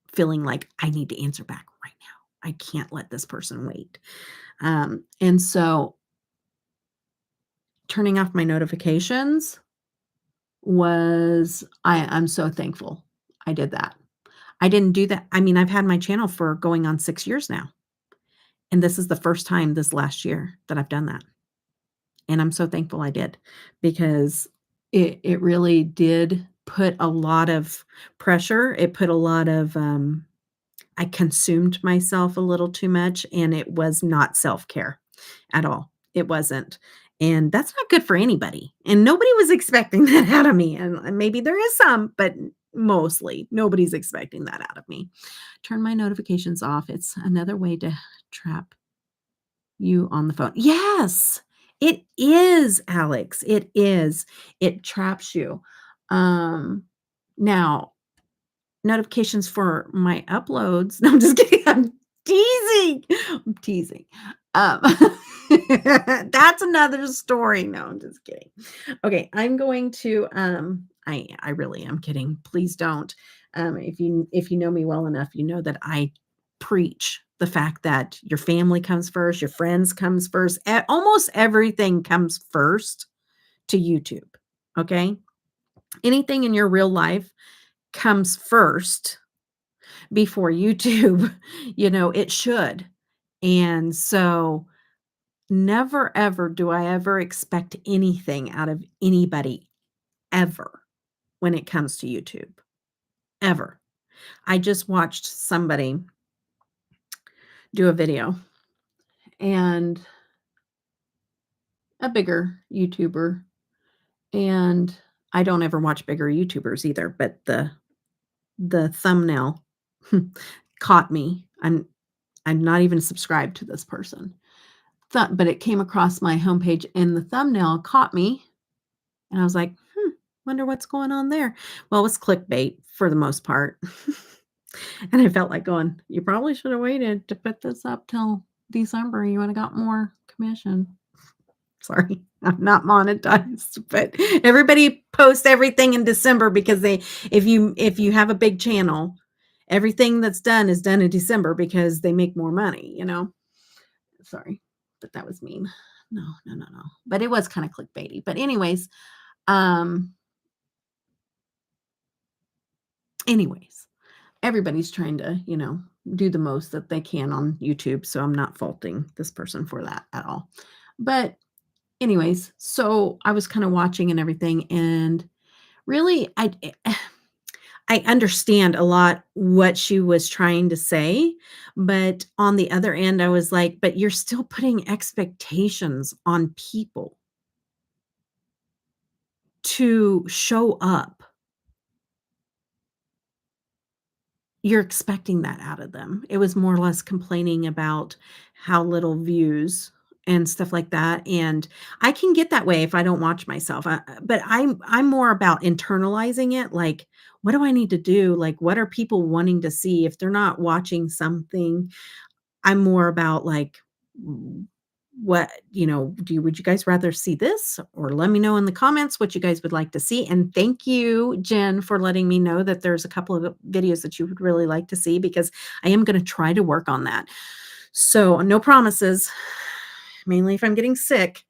feeling like I need to answer back right now. I can't let this person wait. And so turning off my notifications I'm so thankful I did that. I didn't do that. I mean, I've had my channel for going on 6 years now, and this is the first time this last year that I've done that, and I'm so thankful I did because it really did put a lot of pressure. It put a lot of, I consumed myself a little too much, and it was not self-care at all. It wasn't, and that's not good for anybody, and nobody was expecting that out of me, and maybe there is some, but mostly nobody's expecting that out of me. Turn my notifications off. It's another way to trap you on the phone. Yes, it is, Alex. It is. It traps you. Um, Now notifications for my uploads. No, I'm just kidding. I'm teasing. I'm teasing. Um, that's another story. No, I'm just kidding. Okay, I'm going to I really am kidding. Please don't. If you know me well enough, you know that I preach the fact that your family comes first, your friends comes first, almost everything comes first to YouTube. Okay? Anything in your real life comes first before YouTube. It should. And so never ever do I ever expect anything out of anybody ever when it comes to YouTube, ever. I just watched somebody do a video, and a bigger YouTuber, and I don't ever watch bigger YouTubers either, but the thumbnail caught me. I'm not even subscribed to this person. But it came across my homepage and the thumbnail caught me, and I was like, wonder what's going on there. Well, it was clickbait for the most part. And I felt like going, you probably should have waited to put this up till December. You would have got more commission. Sorry, I'm not monetized, but everybody posts everything in December because if you have a big channel, everything that's done is done in December because they make more money. Sorry, but that was mean. No, no, no, no. But it was kind of clickbaity. But um, anyways, everybody's trying to, do the most that they can on YouTube. So I'm not faulting this person for that at all. But anyways, so I was kind of watching and everything, and really I understand a lot what she was trying to say, but on the other end, I was like, but you're still putting expectations on people to show up. You're expecting that out of them. It was more or less complaining about how little views and stuff like that, and I can get that way if I don't watch myself, but I'm more about internalizing it, like, what do I need to do? Like, what are people wanting to see? If they're not watching something, I'm more about, like, w would you guys rather see this? Or let me know in the comments what you guys would like to see, and thank you, Jen, for letting me know that there's a couple of videos that you would really like to see, because I am gonna try to work on that. So, no promises, mainly if I'm getting sick,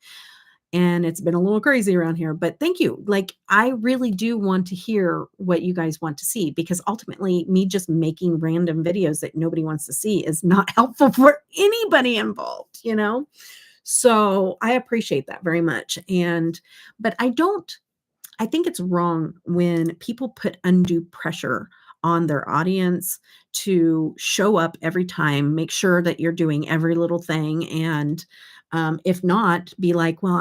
and it's been a little crazy around here, but thank you. Like, I really do want to hear what you guys want to see, because ultimately me just making random videos that nobody wants to see is not helpful for anybody involved. So I appreciate that very much. But I think it's wrong when people put undue pressure on their audience to show up every time, make sure that you're doing every little thing. And if not, be like, well,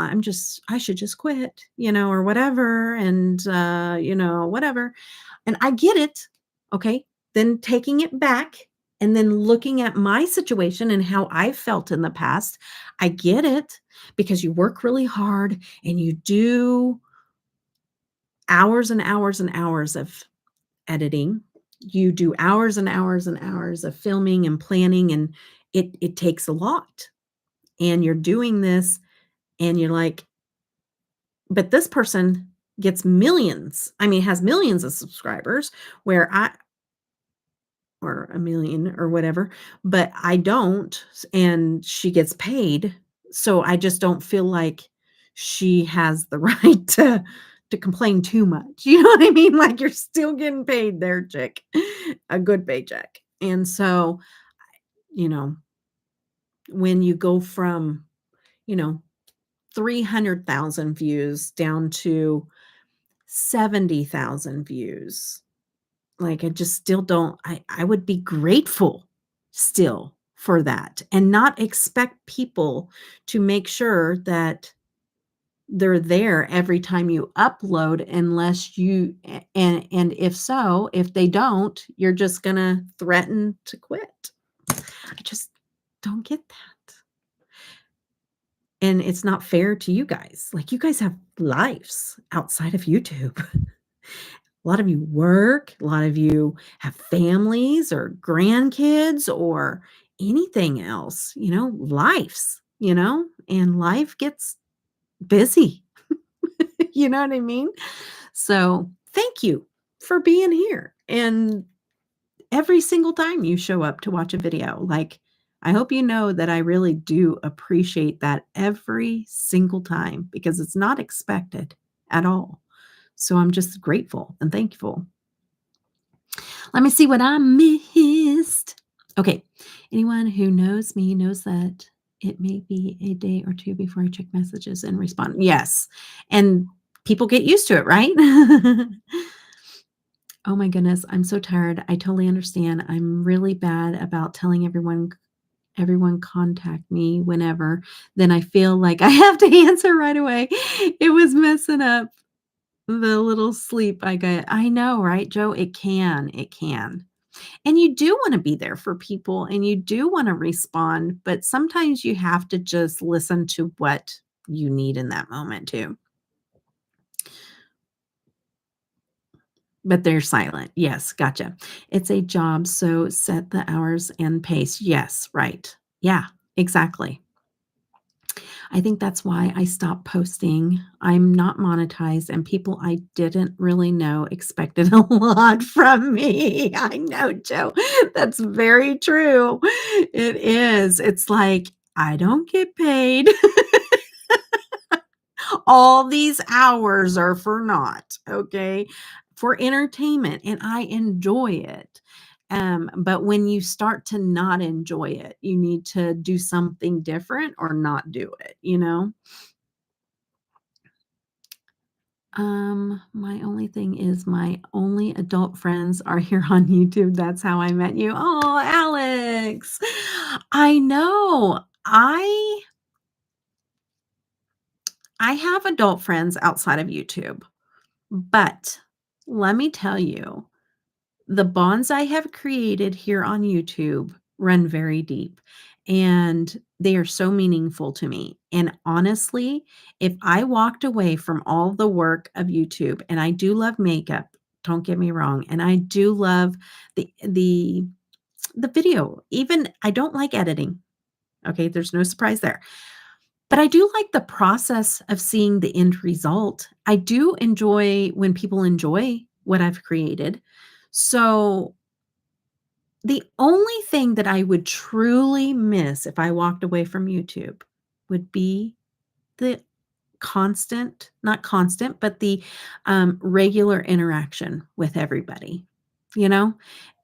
I should just quit, or whatever. And, whatever. And I get it. Okay. Then taking it back and then looking at my situation and how I felt in the past, I get it, because you work really hard and you do hours and hours and hours of editing. You do hours and hours and hours of filming and planning, and it takes a lot. And you're doing this, and you're like, but this person gets millions. I mean, has millions of subscribers, where I or a million or whatever, but I don't, and she gets paid. So I just don't feel like she has the right to complain too much. You know what I mean? Like, you're still getting paid there, chick, a good paycheck. And so, you know, when you go from, you know, 300,000 views down to 70,000 views, like, I just still don't, I would be grateful still for that, and not expect people to make sure that they're there every time you upload, unless you and if so, if they don't, you're just gonna threaten to quit. I just don't get that. And it's not fair to you guys. Like, you guys have lives outside of YouTube. A lot of you work, a lot of you have families or grandkids or anything else, and life gets busy. You know what I mean? So, thank you for being here. And every single time you show up to watch a video, like, I hope you know that I really do appreciate that every single time because it's not expected at all. So I'm just grateful and thankful. Let me see what I missed. Okay. Anyone who knows me knows that it may be a day or two before I check messages and respond. Yes. And people get used to it, right? Oh my goodness, I'm so tired. I totally understand. I'm really bad about telling everyone contact me whenever. Then I feel like I have to answer right away. It was messing up the little sleep I got. I know, right, Joe? It can. It can. And you do want to be there for people and you do want to respond, but sometimes you have to just listen to what you need in that moment too. But they're silent. Yes, gotcha. It's a job, so set the hours and pace. Yes, right. Yeah, exactly. I think that's why I stopped posting. I'm not monetized, and people I didn't really know expected a lot from me. I know, Joe. That's very true. It is. It's like, I don't get paid. All these hours are for naught, okay? For entertainment, and I enjoy it. But when you start to not enjoy it, you need to do something different or not do it? My only thing is my only adult friends are here on YouTube. That's how I met you. Oh, Alex. I know. I have adult friends outside of YouTube, but let me tell you, the bonds I have created here on YouTube run very deep and they are so meaningful to me. And honestly, if I walked away from all the work of YouTube, and I do love makeup, don't get me wrong, and I do love the video. Even I don't like editing. Okay, there's no surprise there. But I do like the process of seeing the end result. I do enjoy when people enjoy what I've created. So the only thing that I would truly miss if I walked away from YouTube would be the constant, not constant, but the regular interaction with everybody, you know?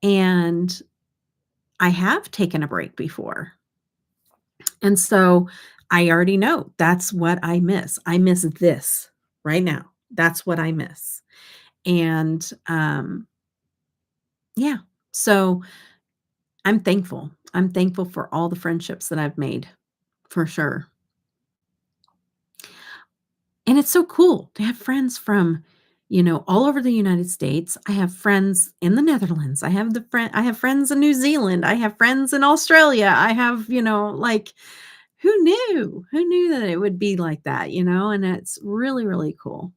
And I have taken a break before. And so I already know that's what I miss. I miss this right now. That's what I miss. And yeah, so I'm thankful. I'm thankful for all the friendships that I've made for sure. And it's so cool to have friends from, all over the United States. I have friends in the Netherlands. I have friends in New Zealand. I have friends in Australia. I have, like who knew? Who knew that it would be like that? And it's really, really cool.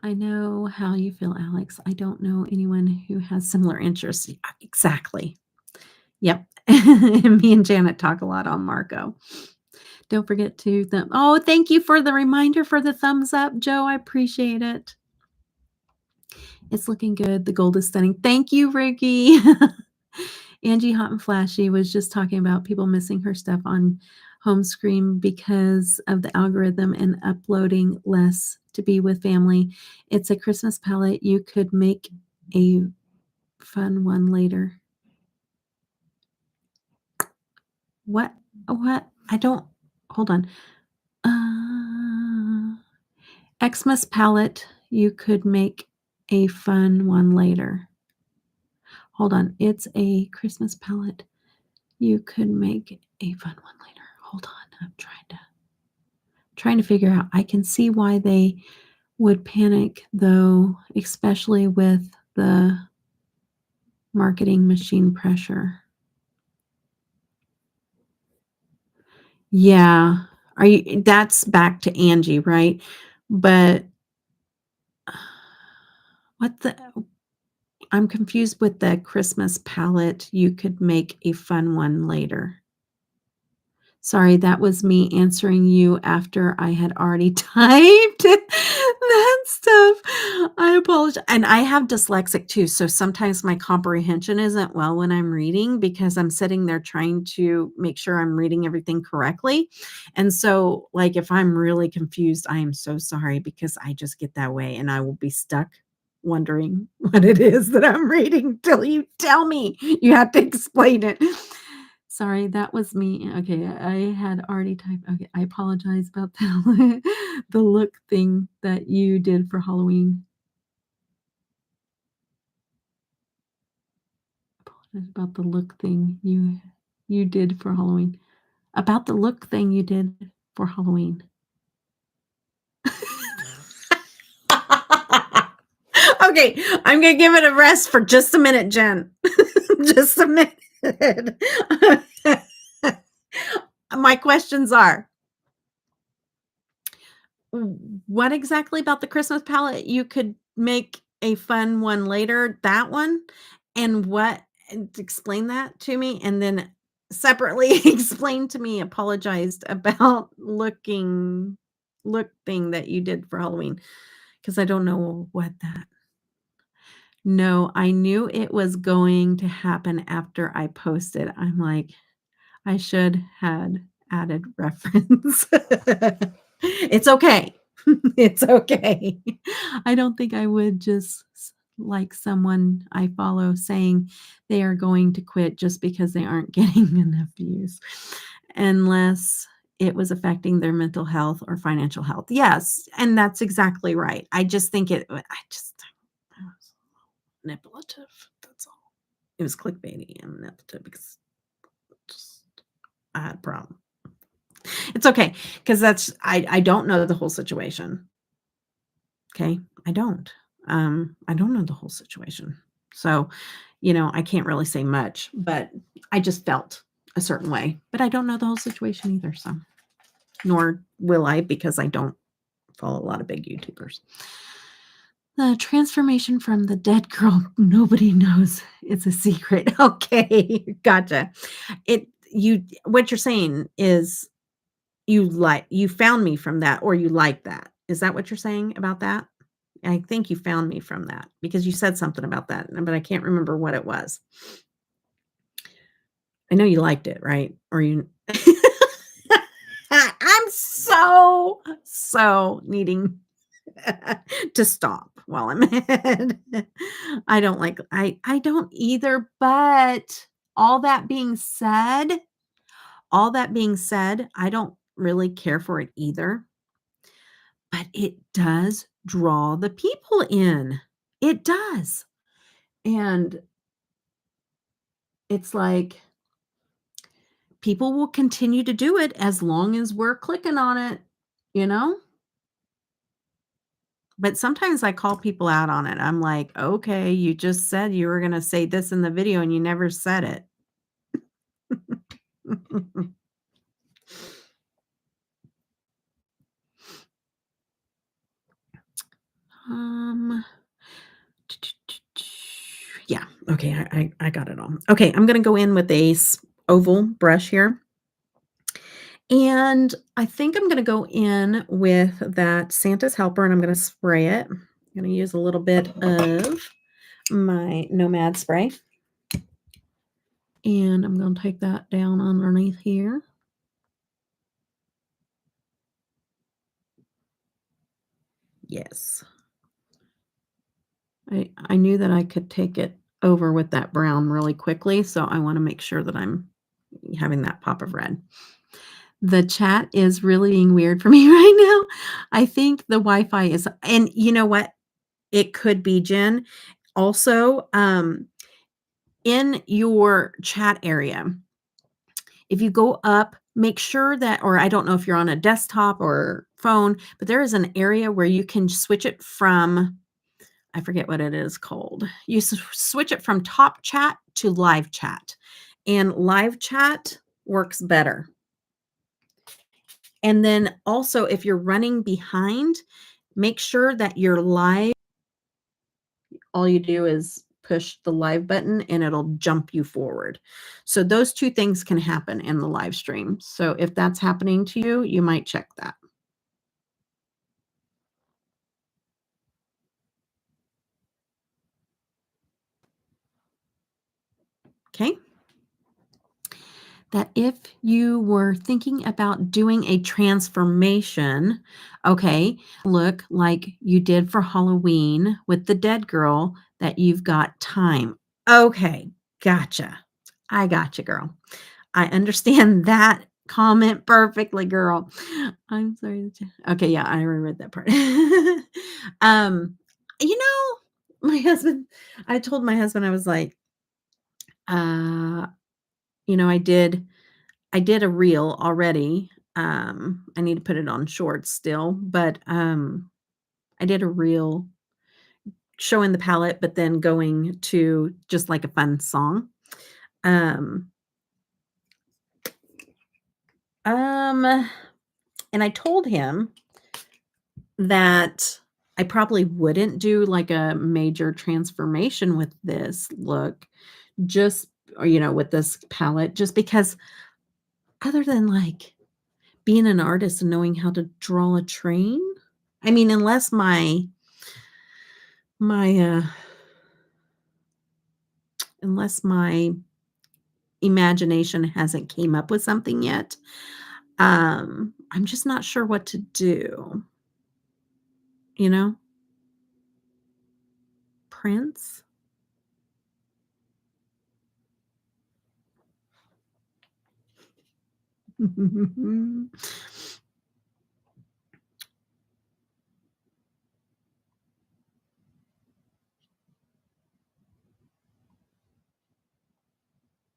I know how you feel, Alex. I don't know anyone who has similar interests. Yeah, exactly. Yep. Me and Janet talk a lot on Marco. Don't forget to oh, thank you for the reminder for the thumbs up, Joe. I appreciate it. It's looking good. The gold is stunning. Thank you, Ricky. Angie Hot and Flashy was just talking about people missing her stuff on home screen because of the algorithm and uploading less to be with family. It's a Christmas palette. You could make a fun one later. What? What? I don't. Hold on. Xmas palette. You could make a fun one later. Hold on. It's a Christmas palette. You could make a fun one later. Hold on. I'm trying to figure out. I can see why they would panic though, especially with the marketing machine pressure. Yeah. That's back to Angie, right? But what the I'm confused with the Christmas palette. You could make a fun one later. Sorry, that was me answering you after I had already typed that stuff. I apologize. And I have dyslexic too, so sometimes my comprehension isn't well when I'm reading because I'm sitting there trying to make sure I'm reading everything correctly. And so, like, if I'm really confused, I am so sorry because I just get that way and I will be stuck wondering what it is that I'm reading till you tell me. You have to explain it. Sorry, that was me. Okay, I had already typed. Okay, I apologize about the the look thing that you did for Halloween. Apologize about the look thing you did for Halloween. About the look thing you did for Halloween. Okay, I'm gonna give it a rest for just a minute, Jen. Just a minute. My questions are, what exactly about the Christmas palette you could make a fun one later, that one? And what and explain that to me, and then separately explain to me, apologized about look thing that you did for Halloween, because I don't know what that. No, I knew it was going to happen after I posted. I'm like, I should had added reference. It's okay. It's okay. I don't think I would just like someone I follow saying they are going to quit just because they aren't getting enough views, unless it was affecting their mental health or financial health. Yes, and that's exactly right. I just think I just it was manipulative. That's all. It was clickbaity and manipulative because just I had a problem. It's okay, because I don't know the whole situation, okay? I don't know the whole situation. So, I can't really say much, but I just felt a certain way, but I don't know the whole situation either, so nor will I because I don't follow a lot of big YouTubers. The transformation from the dead girl nobody knows. It's a secret. Okay, gotcha. What you're saying is you found me from that or you like that. Is that what you're saying about that? I think you found me from that because you said something about that, but I can't remember what it was. I know you liked it, right? Or you I'm so needing to stop while I'm ahead. I don't either, but all that being said I don't really care for it either. But it does draw the people in. It does. And it's like people will continue to do it as long as we're clicking on it, you know? But sometimes I call people out on it. I'm like, "Okay, you just said you were gonna say this in the video and you never said it." Um, yeah, okay, I got it all. Okay, I'm gonna go in with a oval brush here. And I think I'm gonna go in with that Santa's Helper, and I'm gonna spray it. I'm gonna use a little bit of my Nomad spray. And I'm gonna take that down underneath here. Yes. I knew that I could take it over with that brown really quickly, so I wanna make sure that I'm having that pop of red. The chat is really being weird for me right now. I think the Wi-Fi is, and you know what? It could be, Jen. Also, in your chat area, if you go up, make sure that, or I don't know if you're on a desktop or phone, but there is an area where you can switch it from, I forget what it is called. You switch it from top chat to live chat, and live chat works better. And then also, if you're running behind, make sure that your live, all you do is push the live button and it'll jump you forward. So those two things can happen in the live stream. So if that's happening to you, you might check that. Okay. That if you were thinking about doing a transformation, okay, look like you did for Halloween with the dead girl, that you've got time. Okay, gotcha. I gotcha, girl. I understand that comment perfectly, girl. I'm sorry. Okay, yeah, I reread that part. um, you know, my husband, I told my husband, I was like, uh, I did a reel already. I need to put it on shorts still, but I did a reel showing the palette, but then going to just like a fun song. Um, um, and I told him that I probably wouldn't do like a major transformation with this look, just or with this palette, just because other than like being an artist and knowing how to draw a train, I mean, unless my unless my imagination hasn't came up with something yet, I'm just not sure what to do, you know? Prince?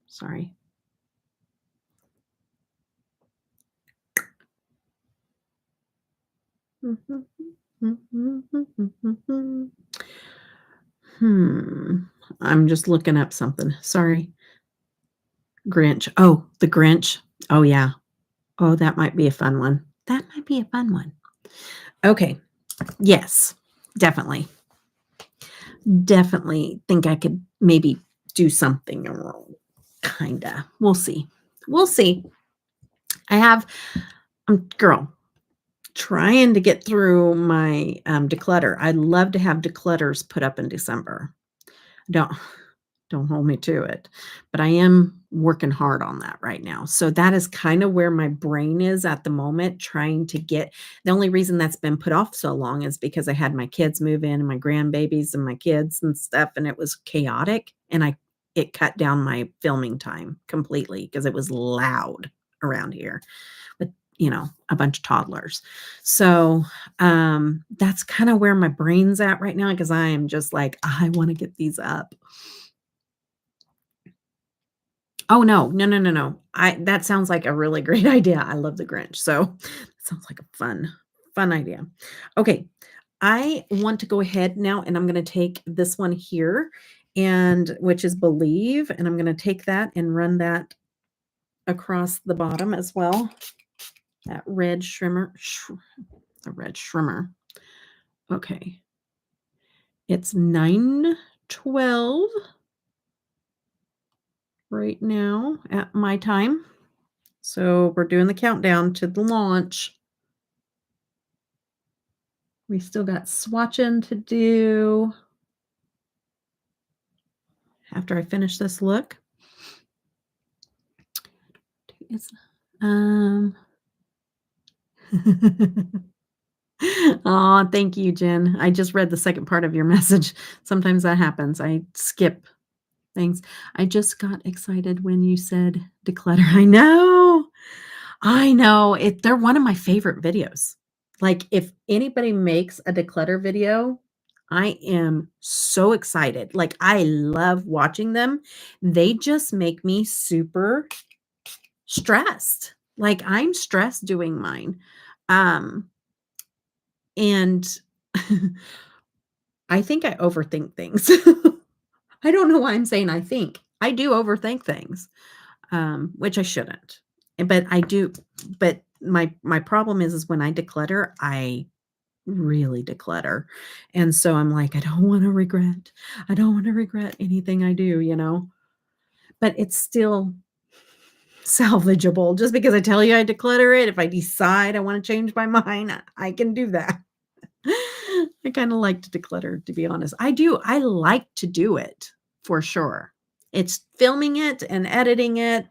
Sorry. Hmm. I'm just looking up something. Sorry. Grinch. Oh, the Grinch. Oh, yeah. Oh, that might be a fun one. That might be a fun one. Okay. Yes, definitely. Definitely think I could maybe do something kinda. We'll see. We'll see. I have girl, trying to get through my, declutter. I'd love to have declutters put up in December. Don't don't hold me to it, but I am working hard on that right now. So that is kind of where my brain is at the moment, trying to get the only reason that's been put off so long is because I had my kids move in and my grandbabies and my kids and stuff, and it was chaotic, and it cut down my filming time completely because it was loud around here with, a bunch of toddlers. So, that's kind of where my brain's at right now because I am just like, I want to get these up. Oh, no. No, no, no, no. That sounds like a really great idea. I love the Grinch. So, it sounds like a fun idea. Okay. I want to go ahead now and I'm going to take this one here and which is Believe, and I'm going to take that and run that across the bottom as well. That red shimmer, the red shimmer. Okay. It's 9:12 right now at my time. So we're doing the countdown to the launch. We still got swatching to do after I finish this look. It's, um, oh, thank you, Jen. I just read the second part of your message. Sometimes that happens. I skip things. I just got excited when you said declutter. I know. I know. They're one of my favorite videos. Like, if anybody makes a declutter video, I am so excited. Like, I love watching them. They just make me super stressed. Like, I'm stressed doing mine. Um, and I think I overthink things. I don't know why I'm saying I think. I do overthink things, which I shouldn't. But I do. But my problem is when I declutter, I really declutter. And so I'm like, I don't want to regret. I don't want to regret anything I do, you know? But it's still salvageable. Just because I tell you I declutter it, if I decide I want to change my mind, I can do that. I kind of like to declutter, to be honest. I do. I like to do it for sure. It's filming it and editing it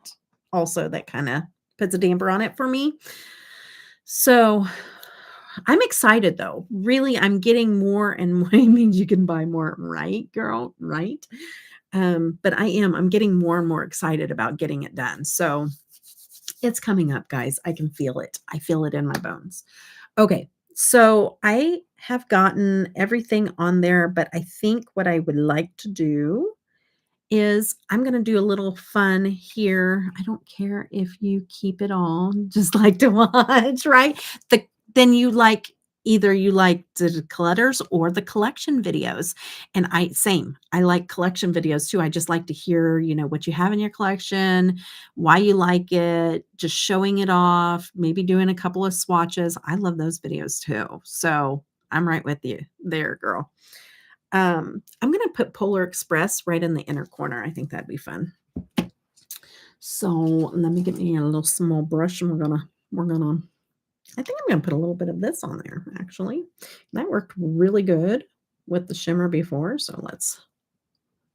also that kind of puts a damper on it for me. So I'm excited though. Really, I'm getting more and more. It means you can buy more, right, girl? Right. But I'm getting more and more excited about getting it done. So it's coming up, guys. I can feel it. I feel it in my bones. Okay. So I have gotten everything on there, but I think what I would like to do is I'm gonna do a little fun here. I don't care if you keep it all, just like to watch, right? The then you like either you like the declutters or the collection videos. And I like collection videos too. I just like to hear, what you have in your collection, why you like it, just showing it off, maybe doing a couple of swatches. I love those videos too. So I'm right with you there, girl. I'm gonna put Polar Express right in the inner corner. I think that'd be fun. So let me get me a little small brush, and we're gonna. I think I'm gonna put a little bit of this on there. Actually, that worked really good with the shimmer before. So let's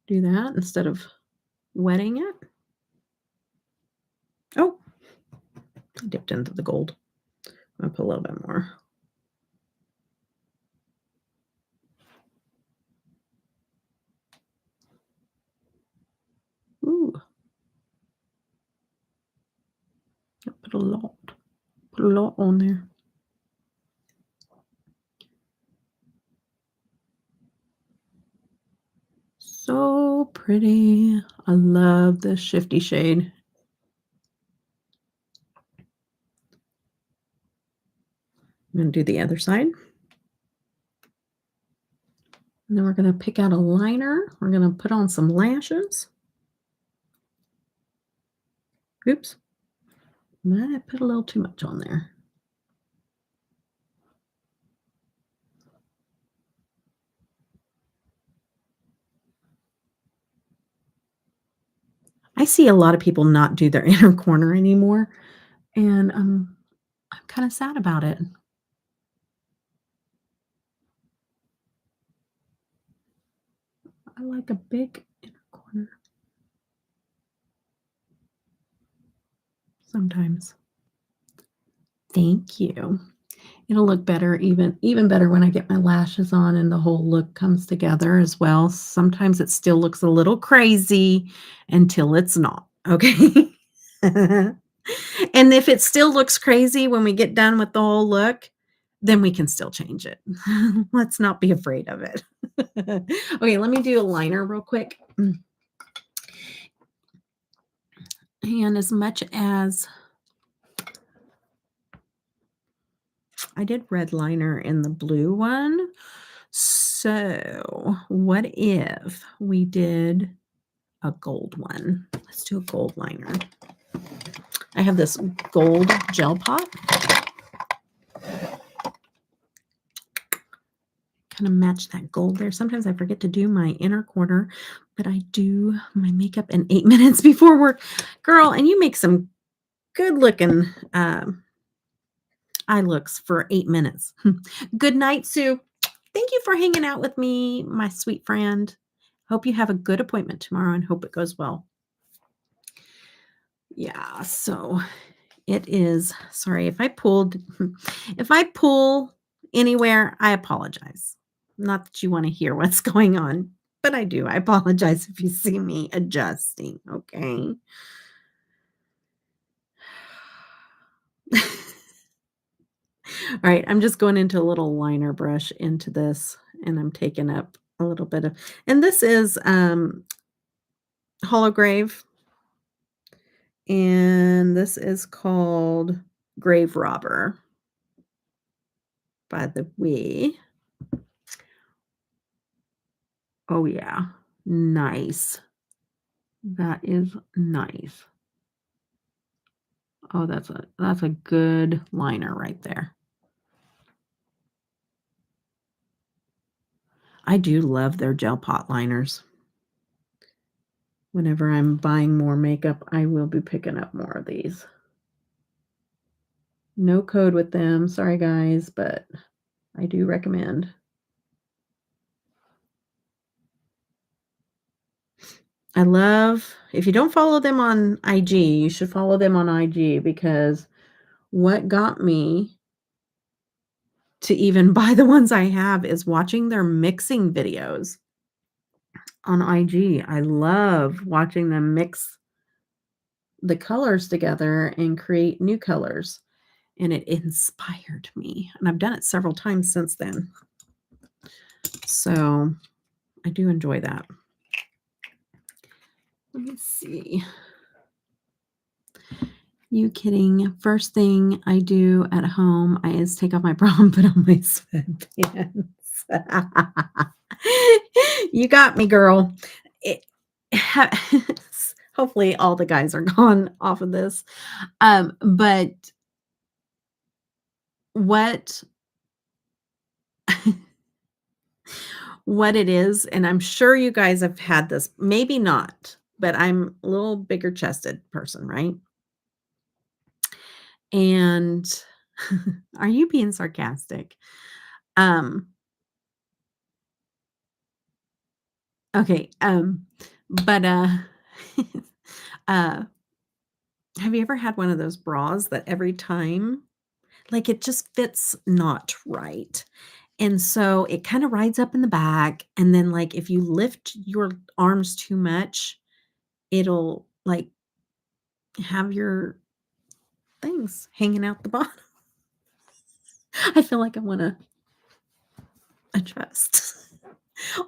do that instead of wetting it. Oh, I dipped into the gold. I'll put a little bit more. Ooh, I put a lot. Put a lot on there. So pretty. I love this shifty shade. I'm going to do the other side. And then we're going to pick out a liner. We're going to put on some lashes. Oops. I put a little too much on there. I see a lot of people not do their inner corner anymore, and I'm kind of sad about it. I like a big inner corner sometimes. Thank you. It'll look better, even better when I get my lashes on and the whole look comes together as well. Sometimes it still looks a little crazy until it's not, okay? And if it still looks crazy when we get done with the whole look, then we can still change it. Let's not be afraid of it. Okay, let me do a liner real quick. And as much as I did red liner in the blue one, so what if we did a gold one? Let's do a gold liner. I have this gold gel pot. Kind of match that gold there. Sometimes I forget to do my inner corner, but I do my makeup in 8 minutes before work. Girl, and you make some good looking eye looks for 8 minutes. Good night, Sue. Thank you for hanging out with me, my sweet friend. Hope you have a good appointment tomorrow and hope it goes well. Yeah, so it is. Sorry if I pulled. If I pull anywhere, I apologize. Not that you want to hear what's going on, but I do. I apologize if you see me adjusting, okay? All right, I'm just going into a little liner brush into this, and I'm taking up a little bit of, and this is Holograve, and this is called Grave Robber, by the way. Oh yeah, nice. That is nice. Oh, that's a good liner right there. I do love their gel pot liners. Whenever I'm buying more makeup, I will be picking up more of these. No code with them, sorry guys, but I do recommend. I love if you don't follow them on IG, you should follow them on IG because what got me to even buy the ones I have is watching their mixing videos on IG. I love watching them mix the colors together and create new colors, and it inspired me, and I've done it several times since then. So, I do enjoy that. Let me see. You kidding. First thing I do at home is take off my bra and put on my sweatpants. You got me, girl. It hopefully all the guys are gone off of this. But what what it is, and I'm sure you guys have had this, maybe not, but I'm a little bigger chested person, right? And are you being sarcastic? Um, okay, but, uh, have you ever had one of those bras that every time, like, it just fits not right? And so it kinda rides up in the back, and then, like, if you lift your arms too much, it'll, like, have your things hanging out the bottom. I feel like I wanna adjust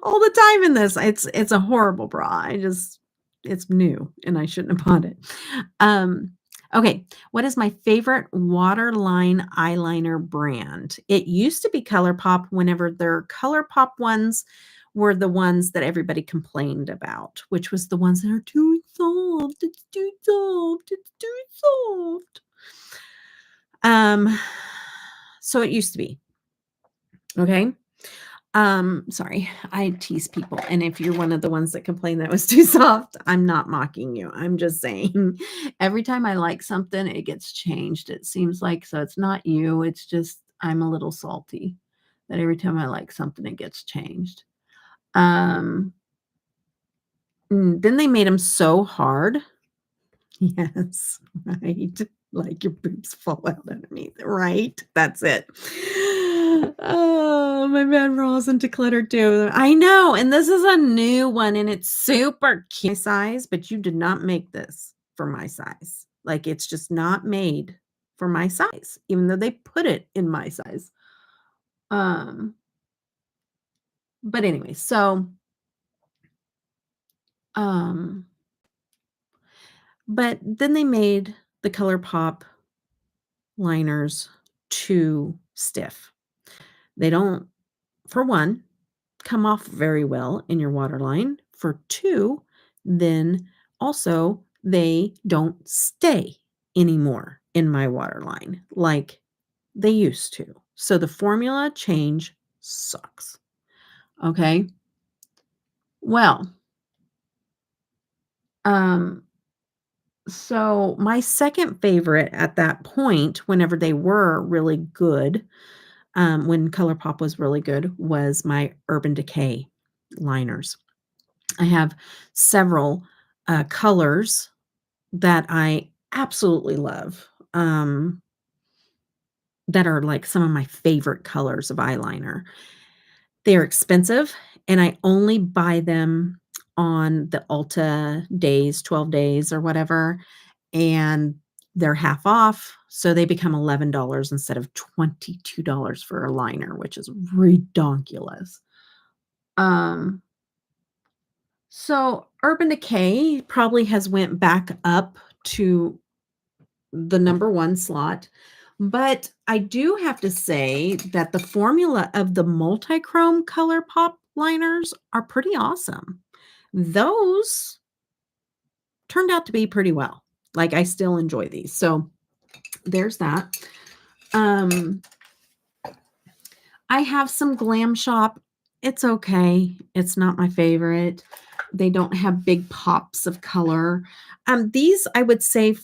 all the time in this. It's a horrible bra. It's new and I shouldn't have bought it. Um, okay, what is my favorite waterline eyeliner brand? It used to be ColourPop whenever their ColourPop ones were the ones that everybody complained about, which was the ones that are too soft. It's too soft. It's too soft. Um, so it used to be. Okay. Sorry, I tease people, and if you're one of the ones that complain that was too soft, I'm not mocking you. I'm just saying every time I like something, it gets changed. It seems like so it's not you, it's just I'm a little salty that every time I like something, it gets changed. Um, then they made them so hard. Yes, right. Like your boobs fall out underneath, right? That's it. Oh, my bad bras and decluttered too. I know, and this is a new one, and it's super cute. My size, but you did not make this for my size. Like it's just not made for my size, even though they put it in my size. Um, but anyway, so um, but then they made the ColourPop liners too stiff. They don't, for one, come off very well in your waterline. For two, then also they don't stay anymore in my waterline like they used to. So the formula change sucks. Okay. Well, um, so my second favorite at that point, whenever they were really good, when ColourPop was really good, was my Urban Decay liners. I have several, colors that I absolutely love, that are, like, some of my favorite colors of eyeliner. They're expensive, and I only buy them on the Ulta days, 12 days or whatever, and they're half off, so they become $11 instead of $22 for a liner, which is redonkulous. Um, so Urban Decay probably has went back up to the number 1 slot, but I do have to say that the formula of the multi-chrome ColourPop liners are pretty awesome. Those turned out to be pretty well. Like, I still enjoy these. So, there's that. Um, I have some Glam Shop. It's okay. It's not my favorite. They don't have big pops of color. These I would say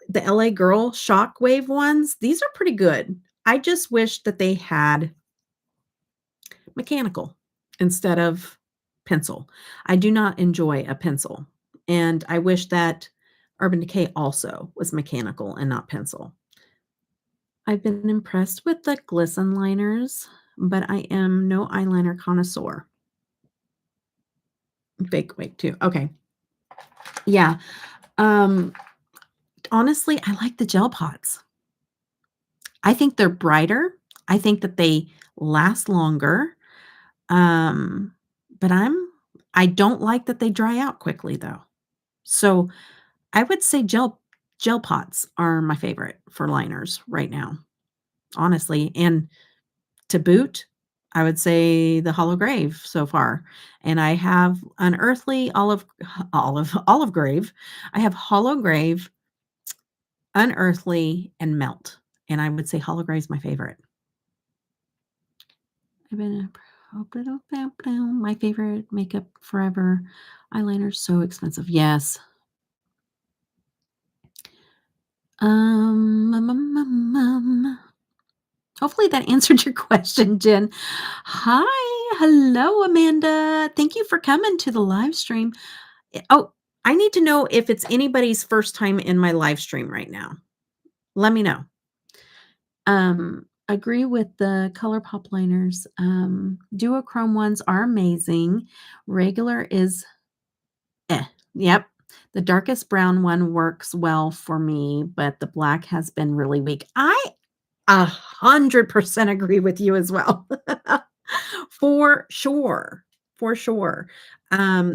the LA Girl Shockwave ones, these are pretty good. I just wish that they had mechanical instead of pencil. I do not enjoy a pencil, and I wish that Urban Decay also was mechanical and not pencil. I've been impressed with the glisten liners, but I am no eyeliner connoisseur. Big wig too. Okay. Yeah. Um, honestly, I like the gel pots. I think they're brighter. I think that they last longer. Um, but I don't like that they dry out quickly though. So I would say gel pots are my favorite for liners right now, honestly. And to boot, I would say the Hollow Grave so far. And I have Unearthly Olive Grave. I have Hollow Grave, Unearthly, and Melt. And I would say Hollow Grave is my favorite. I've been my favorite makeup forever. Eyeliner so expensive. Yes. Hopefully that answered your question, Jen. Hi. Hello, Amanda. Thank you for coming to the live stream. Oh, I need to know if it's anybody's first time in my live stream right now. Let me know. Agree with the ColourPop liners. Duochrome ones are amazing. Regular is yep. The darkest brown one works well for me, but the black has been really weak. I 100% agree with you as well. For sure. For sure. Are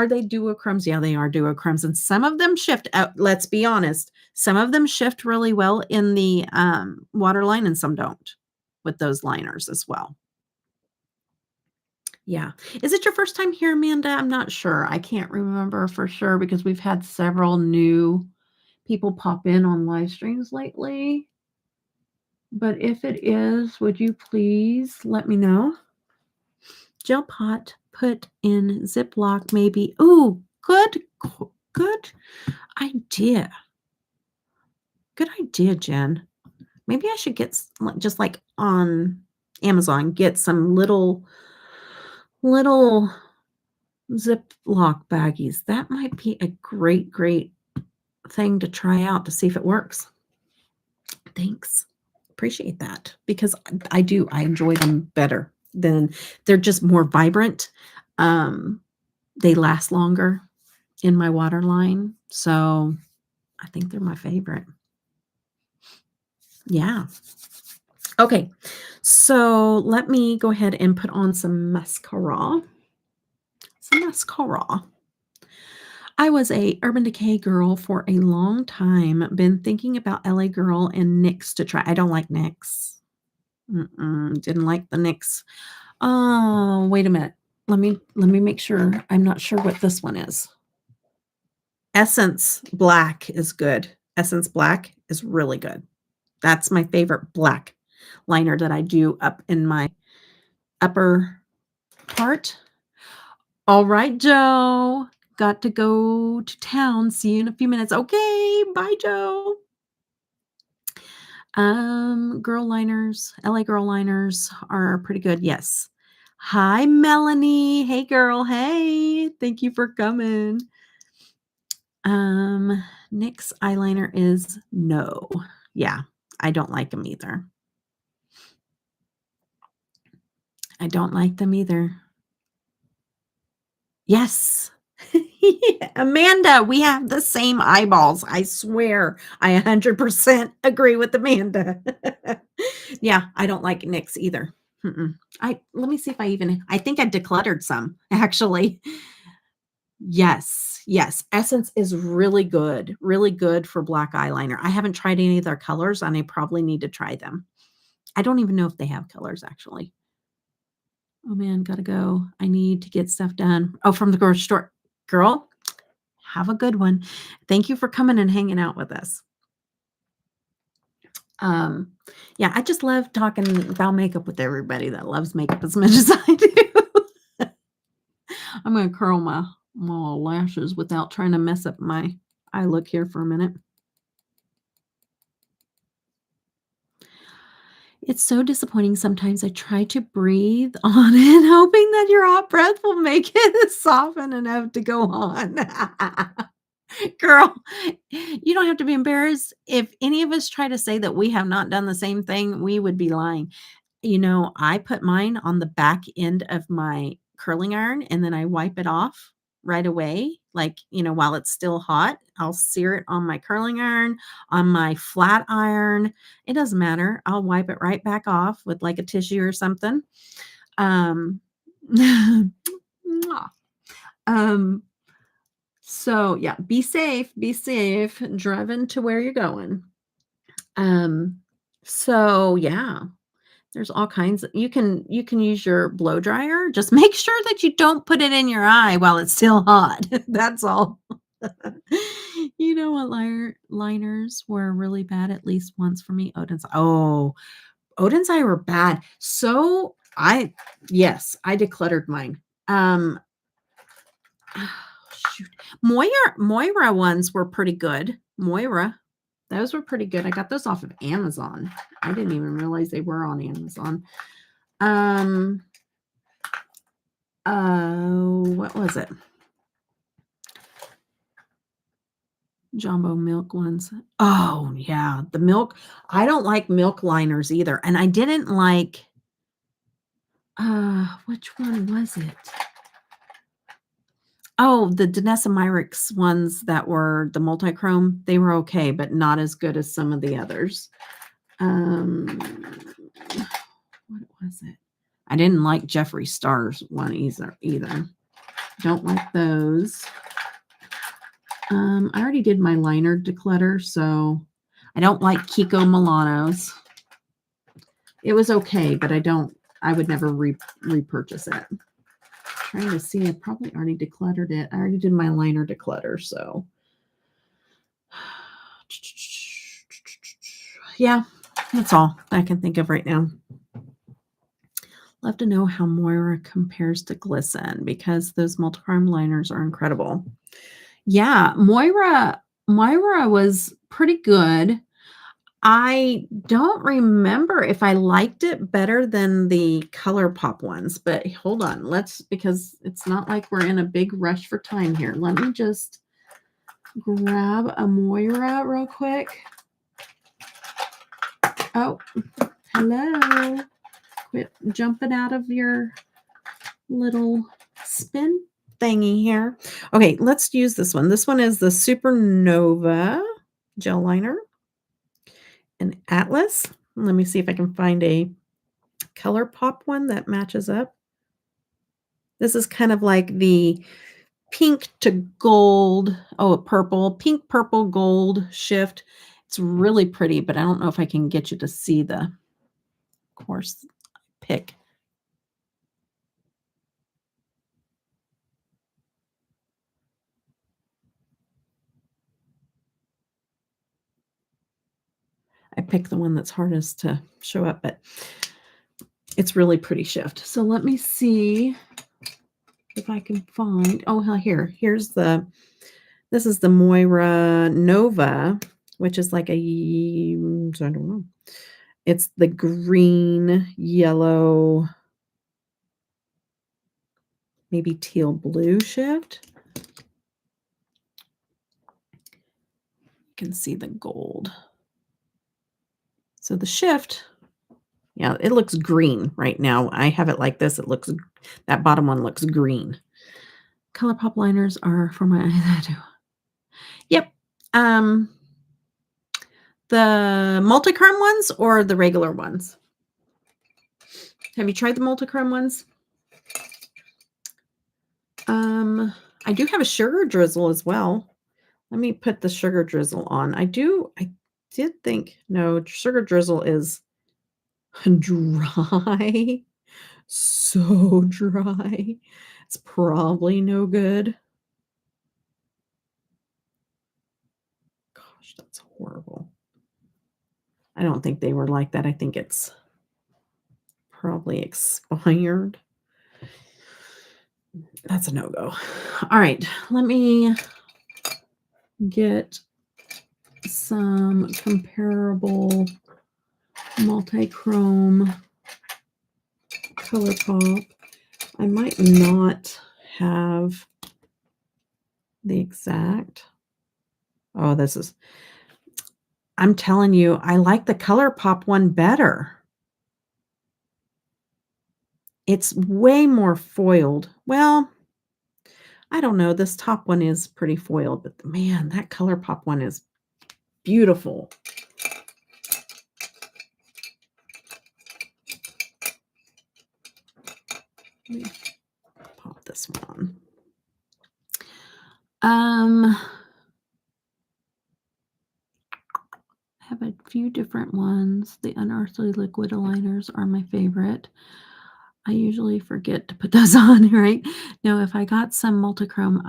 they duochromes? Yeah, they are duochromes, and some of them shift out. Let's be honest. Some of them shift really well in the waterline, and some don't with those liners as well. Yeah. Is it your first time here, Amanda? I'm not sure. I can't remember for sure because we've had several new people pop in on live streams lately. But if it is, would you please let me know? Gel pot put in Ziploc maybe. Ooh, good idea. Good idea, Jen. Maybe I should get just like on Amazon, get some little Ziploc baggies. That might be a great thing to try out to see if it works. Thanks. Appreciate that because I do. I enjoy them better than they're just more vibrant. They last longer in my waterline. So I think they're my favorite. Yeah. Okay. So let me go ahead and put on some mascara. I was a Urban Decay girl for a long time. Been thinking about LA Girl and NYX to try. I don't like NYX. Didn't like the NYX. Oh, wait a minute. Let me make sure. I'm not sure what this one is. Essence Black is good. Essence Black is really good. That's my favorite black liner that I do up in my upper part. All right, Joe. Got to go to town. See you in a few minutes. Okay, bye, Joe. Girl liners, LA girl liners are pretty good. Yes. Hi, Melanie. Hey, girl. Hey, thank you for coming. NYX eyeliner is no. Yeah, I don't like them either. I don't like them either. Yes. Amanda, we have the same eyeballs. I swear. I 100% agree with Amanda. Yeah, I don't like NYX either. Let me see if I think I decluttered some actually. Yes. Essence is really good for black eyeliner. I haven't tried any of their colors and I probably need to try them. I don't even know if they have colors actually. Oh man, gotta go. I need to get stuff done. Oh, from the grocery store. Girl, have a good one. Thank you for coming and hanging out with us. Um, yeah, I just love talking about makeup with everybody that loves makeup as much as I do. I'm gonna curl my little lashes without trying to mess up my eye look here for a minute. It's so disappointing sometimes I try to breathe on it, hoping that your hot breath will make it soften enough to go on. Girl, you don't have to be embarrassed. If any of us try to say that we have not done the same thing, we would be lying. You know, I put mine on the back end of my curling iron and then I wipe it off right away. Like, while it's still hot, I'll sear it on my curling iron, on my flat iron. It doesn't matter. I'll wipe it right back off with like a tissue or something. Um, mwah. um, so yeah, be safe, driving to where you're going. Um, so yeah, there's all kinds of you can use your blow dryer. Just make sure that you don't put it in your eye while it's still hot. That's all. You know what liners were really bad at least once for me? Odin's. Oh, Odin's eye were bad. So yes, I decluttered mine. Oh, shoot. Moira ones were pretty good. Moira, those were pretty good. I got those off of Amazon. I didn't even realize they were on Amazon. What was it? Jumbo milk ones. Oh, yeah, the milk. I don't like milk liners either, and I didn't like which one was it? Oh, the Devinah ones that were the multi-chrome, they were okay, but not as good as some of the others. What was it? I didn't like Jeffree Star's one either. Don't like those. I already did my liner declutter, so I don't like Kiko Milano's. It was okay, but I would never repurchase it. Trying to see, I probably already decluttered it. I already did my liner declutter, so yeah, that's all I can think of right now. Love to know how Moira compares to Glisten because those multi-chrome liners are incredible. Yeah, Moira was pretty good. I don't remember if I liked it better than the ColourPop ones, but hold on. Because it's not like we're in a big rush for time here. Let me just grab a Moira real quick. Oh, hello. Quit jumping out of your little spin thingy here. Okay, let's use this one. This one is the Supernova gel liner in Atlas. Let me see if I can find a ColourPop one that matches up. This is kind of like the pink to gold, pink, purple, gold shift. It's really pretty, but I don't know if I can get you to see the course pick. I picked the one that's hardest to show up, but it's really pretty shift. So let me see if I can find, this is the Moira Nova, which is like I don't know. It's the green, yellow, maybe teal blue shift. You can see the gold. So the shift, yeah, it looks green right now. I have it like this. That bottom one looks green. ColourPop liners are for my eye. Yep. The multi-chrome ones or the regular ones? Have you tried the multi-chrome ones? I do have a sugar drizzle as well. Let me put the sugar drizzle on. I did think, no, sugar drizzle is dry. So dry. It's probably no good. Gosh, that's horrible. I don't think they were like that. I think it's probably expired. That's a no-go. All right, let me get some comparable multi-chrome ColourPop. I might not have the exact. Oh, this is. I'm telling you, I like the ColourPop one better. It's way more foiled. Well, I don't know. This top one is pretty foiled, but man, that ColourPop one is beautiful. Let me pop this one. I have a few different ones. The Unearthly liquid aligners are my favorite. I usually forget to put those on, right? No, if I got some multichrome,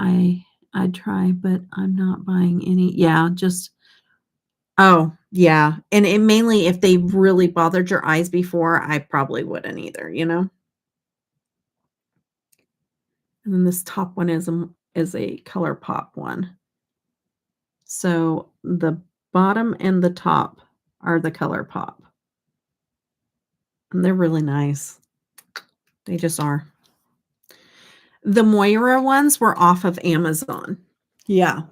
I'd try, but I'm not buying any. Yeah, just oh, yeah. And it mainly if they really bothered your eyes before, I probably wouldn't either, you know? And then this top one is a ColourPop one. So the bottom and the top are the ColourPop. And they're really nice. They just are. The Moira ones were off of Amazon. Yeah.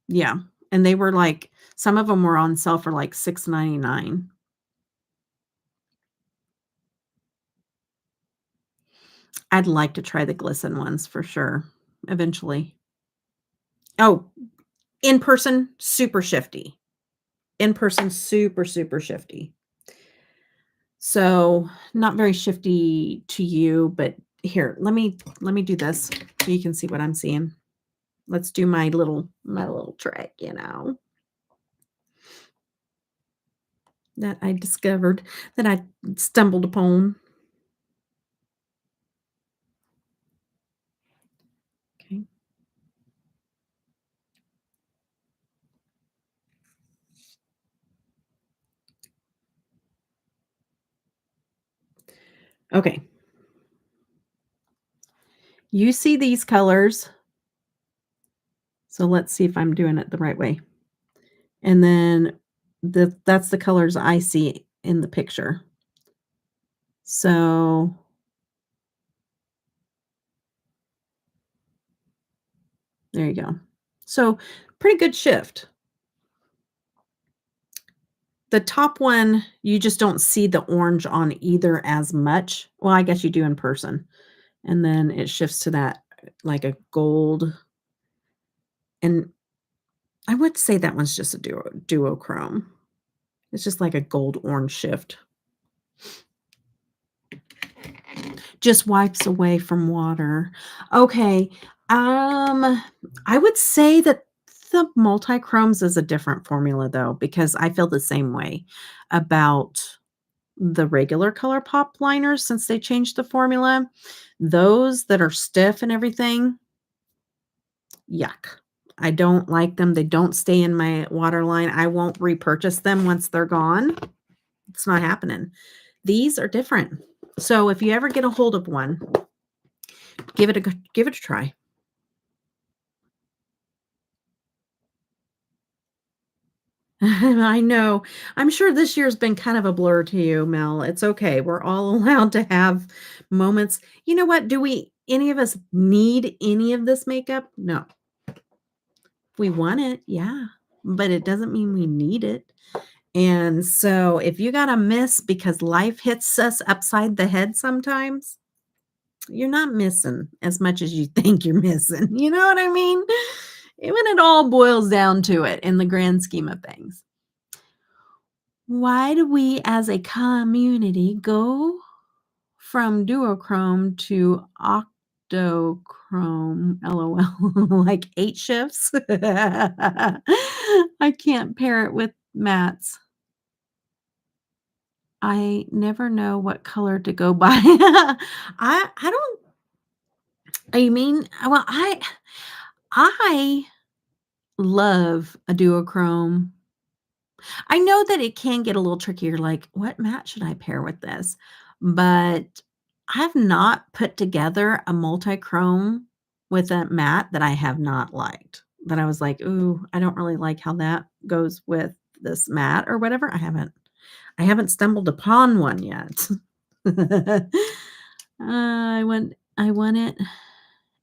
Yeah. And they were like some of them were on sale for like $6.99. I'd like to try the Glisten ones for sure eventually. Oh, in person, super shifty. In person, super, super shifty. So, not very shifty to you, but here, let me do this so you can see what I'm seeing. Let's do my little trick, that I discovered, that I stumbled upon. Okay. Okay. You see these colors. So let's see if I'm doing it the right way. And then that's the colors I see in the picture. So there you go. So pretty good shift. The top one, you just don't see the orange on either as much. Well, I guess you do in person. And then it shifts to that like a gold. And I would say that one's just a duochrome. It's just like a gold orange shift. Just wipes away from water. Okay. I would say that the multi-chromes is a different formula though, because I feel the same way about the regular ColourPop liners since they changed the formula. Those that are stiff and everything, yuck. I don't like them. They don't stay in my waterline. I won't repurchase them once they're gone. It's not happening. These are different. So if you ever get a hold of one, give it a try. I know. I'm sure this year's been kind of a blur to you, Mel. It's okay. We're all allowed to have moments. You know what? Do we any of us need any of this makeup? No. We want it, yeah, but it doesn't mean we need it. And so if you got a miss because life hits us upside the head sometimes, you're not missing as much as you think you're missing. You know what I mean? When it all boils down to it in the grand scheme of things. Why do we as a community go from duochrome to octochrome? LOL. Like 8 shifts? I can't pair it with mattes. I never know what color to go by. I don't I mean, well, I love a duochrome. I know that it can get a little trickier, like, what matte should I pair with this? But I've not put together a multi-chrome with a matte that I have not liked. That I was like, "Ooh, I don't really like how that goes with this matte," or whatever. I haven't stumbled upon one yet. I want it,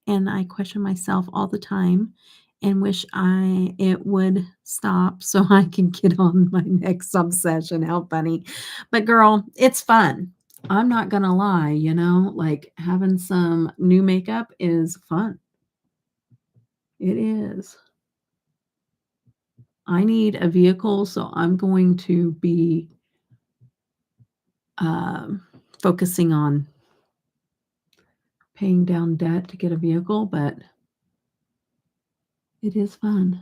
and I question myself all the time and wish it would stop so I can get on my next obsession. How funny. But girl, it's fun. I'm not gonna lie, like having some new makeup is fun. It is. I need a vehicle, so I'm going to be um, focusing on paying down debt to get a vehicle, but it is fun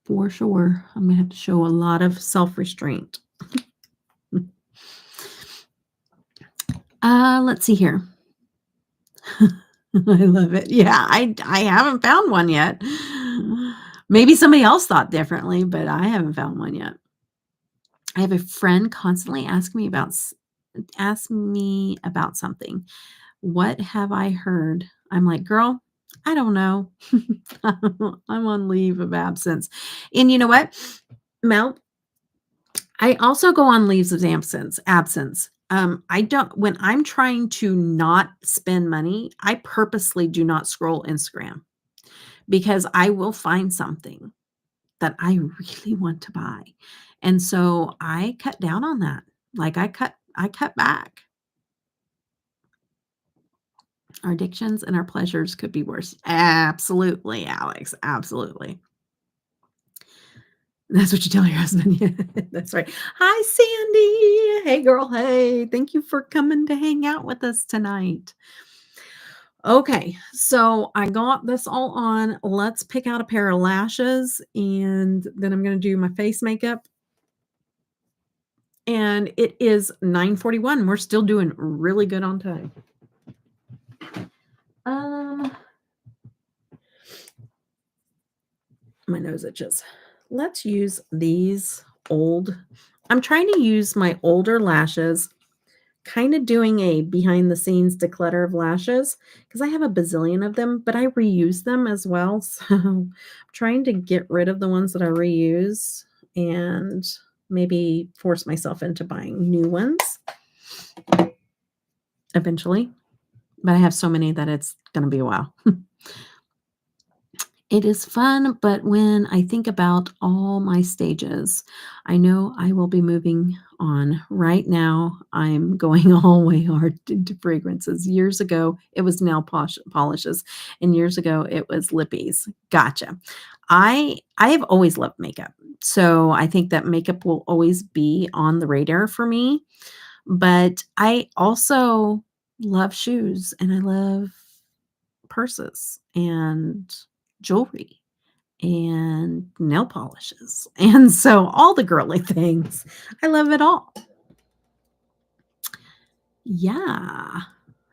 for sure. I'm gonna have to show a lot of self-restraint. Let's see here. I love it. Yeah, I haven't found one yet. Maybe somebody else thought differently, but I haven't found one yet. I have a friend constantly ask me about something. What have I heard? I'm like, "Girl, I don't know. I'm on leave of absence." And you know what, Mel? I also go on leaves of absence. I don't when I'm trying to not spend money, I purposely do not scroll Instagram because I will find something that I really want to buy. And so I cut down on that. Like I cut back. Our addictions and our pleasures could be worse. Absolutely, Alex. Absolutely. That's what you tell your husband. Yeah, that's right. Hi, Sandy. Hey, girl. Hey, thank you for coming to hang out with us tonight. Okay, so I got this all on. Let's pick out a pair of lashes, and then I'm going to do my face makeup. And it is 9:41. We're still doing really good on time. Um, my nose itches. Let's use these old. I'm trying to use my older lashes, kind of doing a behind the scenes declutter of lashes because I have a bazillion of them, but I reuse them as well. So I'm trying to get rid of the ones that I reuse and maybe force myself into buying new ones eventually. But I have so many that it's going to be a while. It is fun, but when I think about all my stages, I know I will be moving on. Right now, I'm going all the way hard into fragrances. Years ago, it was nail polishes, and years ago, it was lippies. Gotcha. I have always loved makeup, so I think that makeup will always be on the radar for me. But I also love shoes, and I love purses and jewelry and nail polishes. And so all the girly things. I love it all. Yeah.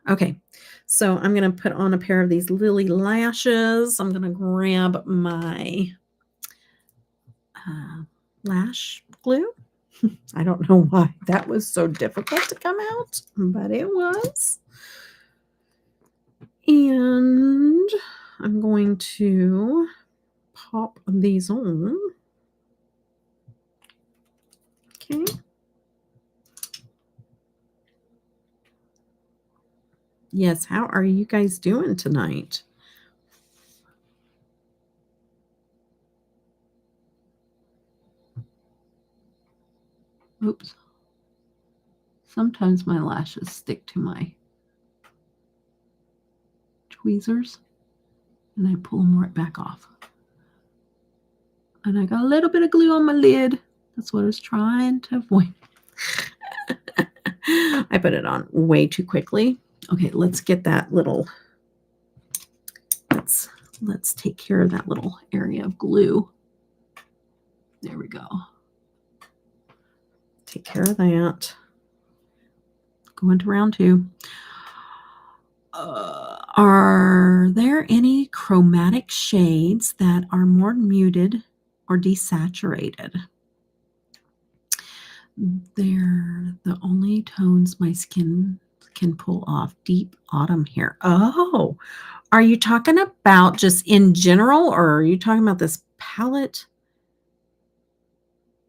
Okay. So I'm going to put on a pair of these Lily lashes. I'm going to grab my lash glue. I don't know why that was so difficult to come out, but it was. And I'm going to pop these on. Okay. Yes, how are you guys doing tonight? Oops. Sometimes my lashes stick to my tweezers and I pull them right back off. And I got a little bit of glue on my lid. That's what I was trying to avoid. I put it on way too quickly. Okay, let's get that little, let's take care of that little area of glue. There we go. Take care of that. Go into round two. Are there any chromatic shades that are more muted or desaturated? They're the only tones my skin can pull off. Deep autumn hair. Oh, are you talking about just in general, or are you talking about this palette?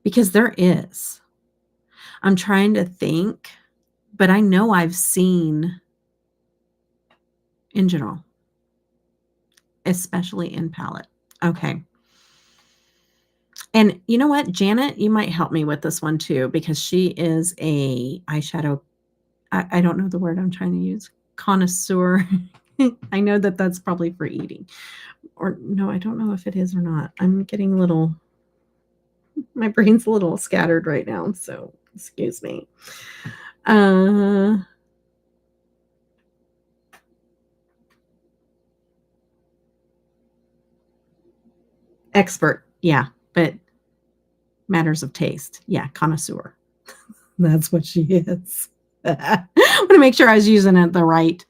Because there is. I'm trying to think, but I know I've seen in general, especially in palette. Okay. And you know what, Janet, you might help me with this one too, because she is a eyeshadow. I don't know the word I'm trying to use. Connoisseur. I know that that's probably for eating. Or no, I don't know if it is or not. I'm getting a little, my brain's a little scattered right now, so excuse me. Expert, yeah, but matters of taste. Yeah, connoisseur. That's what she is. I want to make sure I was using it the right,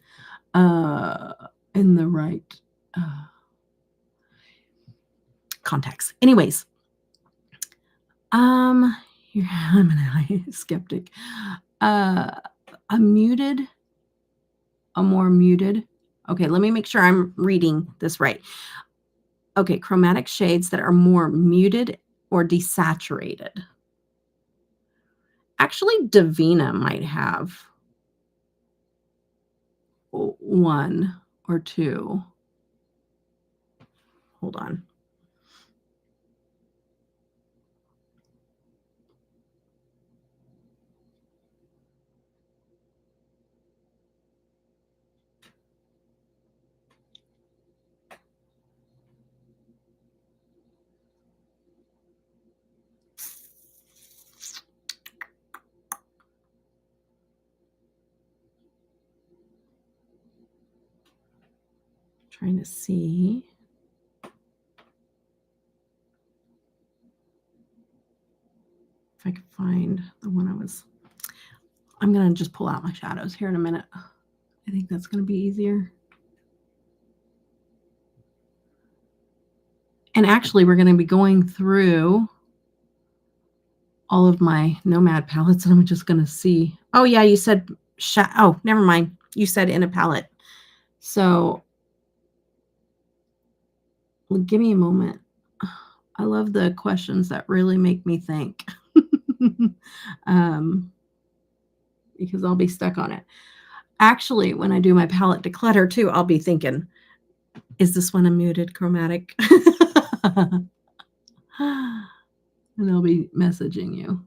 in the right context. Anyways, here I'm an eye skeptic. A more muted. Okay, let me make sure I'm reading this right. Okay, chromatic shades that are more muted or desaturated. Actually, Devinah might have one or two. Hold on. Trying to see. If I can find the one I'm going to just pull out my shadows here in a minute. I think that's going to be easier. And actually, we're going to be going through all of my Nomad palettes, and I'm just going to see. Oh, yeah, you said, oh, never mind. You said in a palette. So give me a moment. I love the questions that really make me think. Because I'll be stuck on it. Actually, when I do my palette declutter too, I'll be thinking, is this one a muted chromatic? And I'll be messaging you.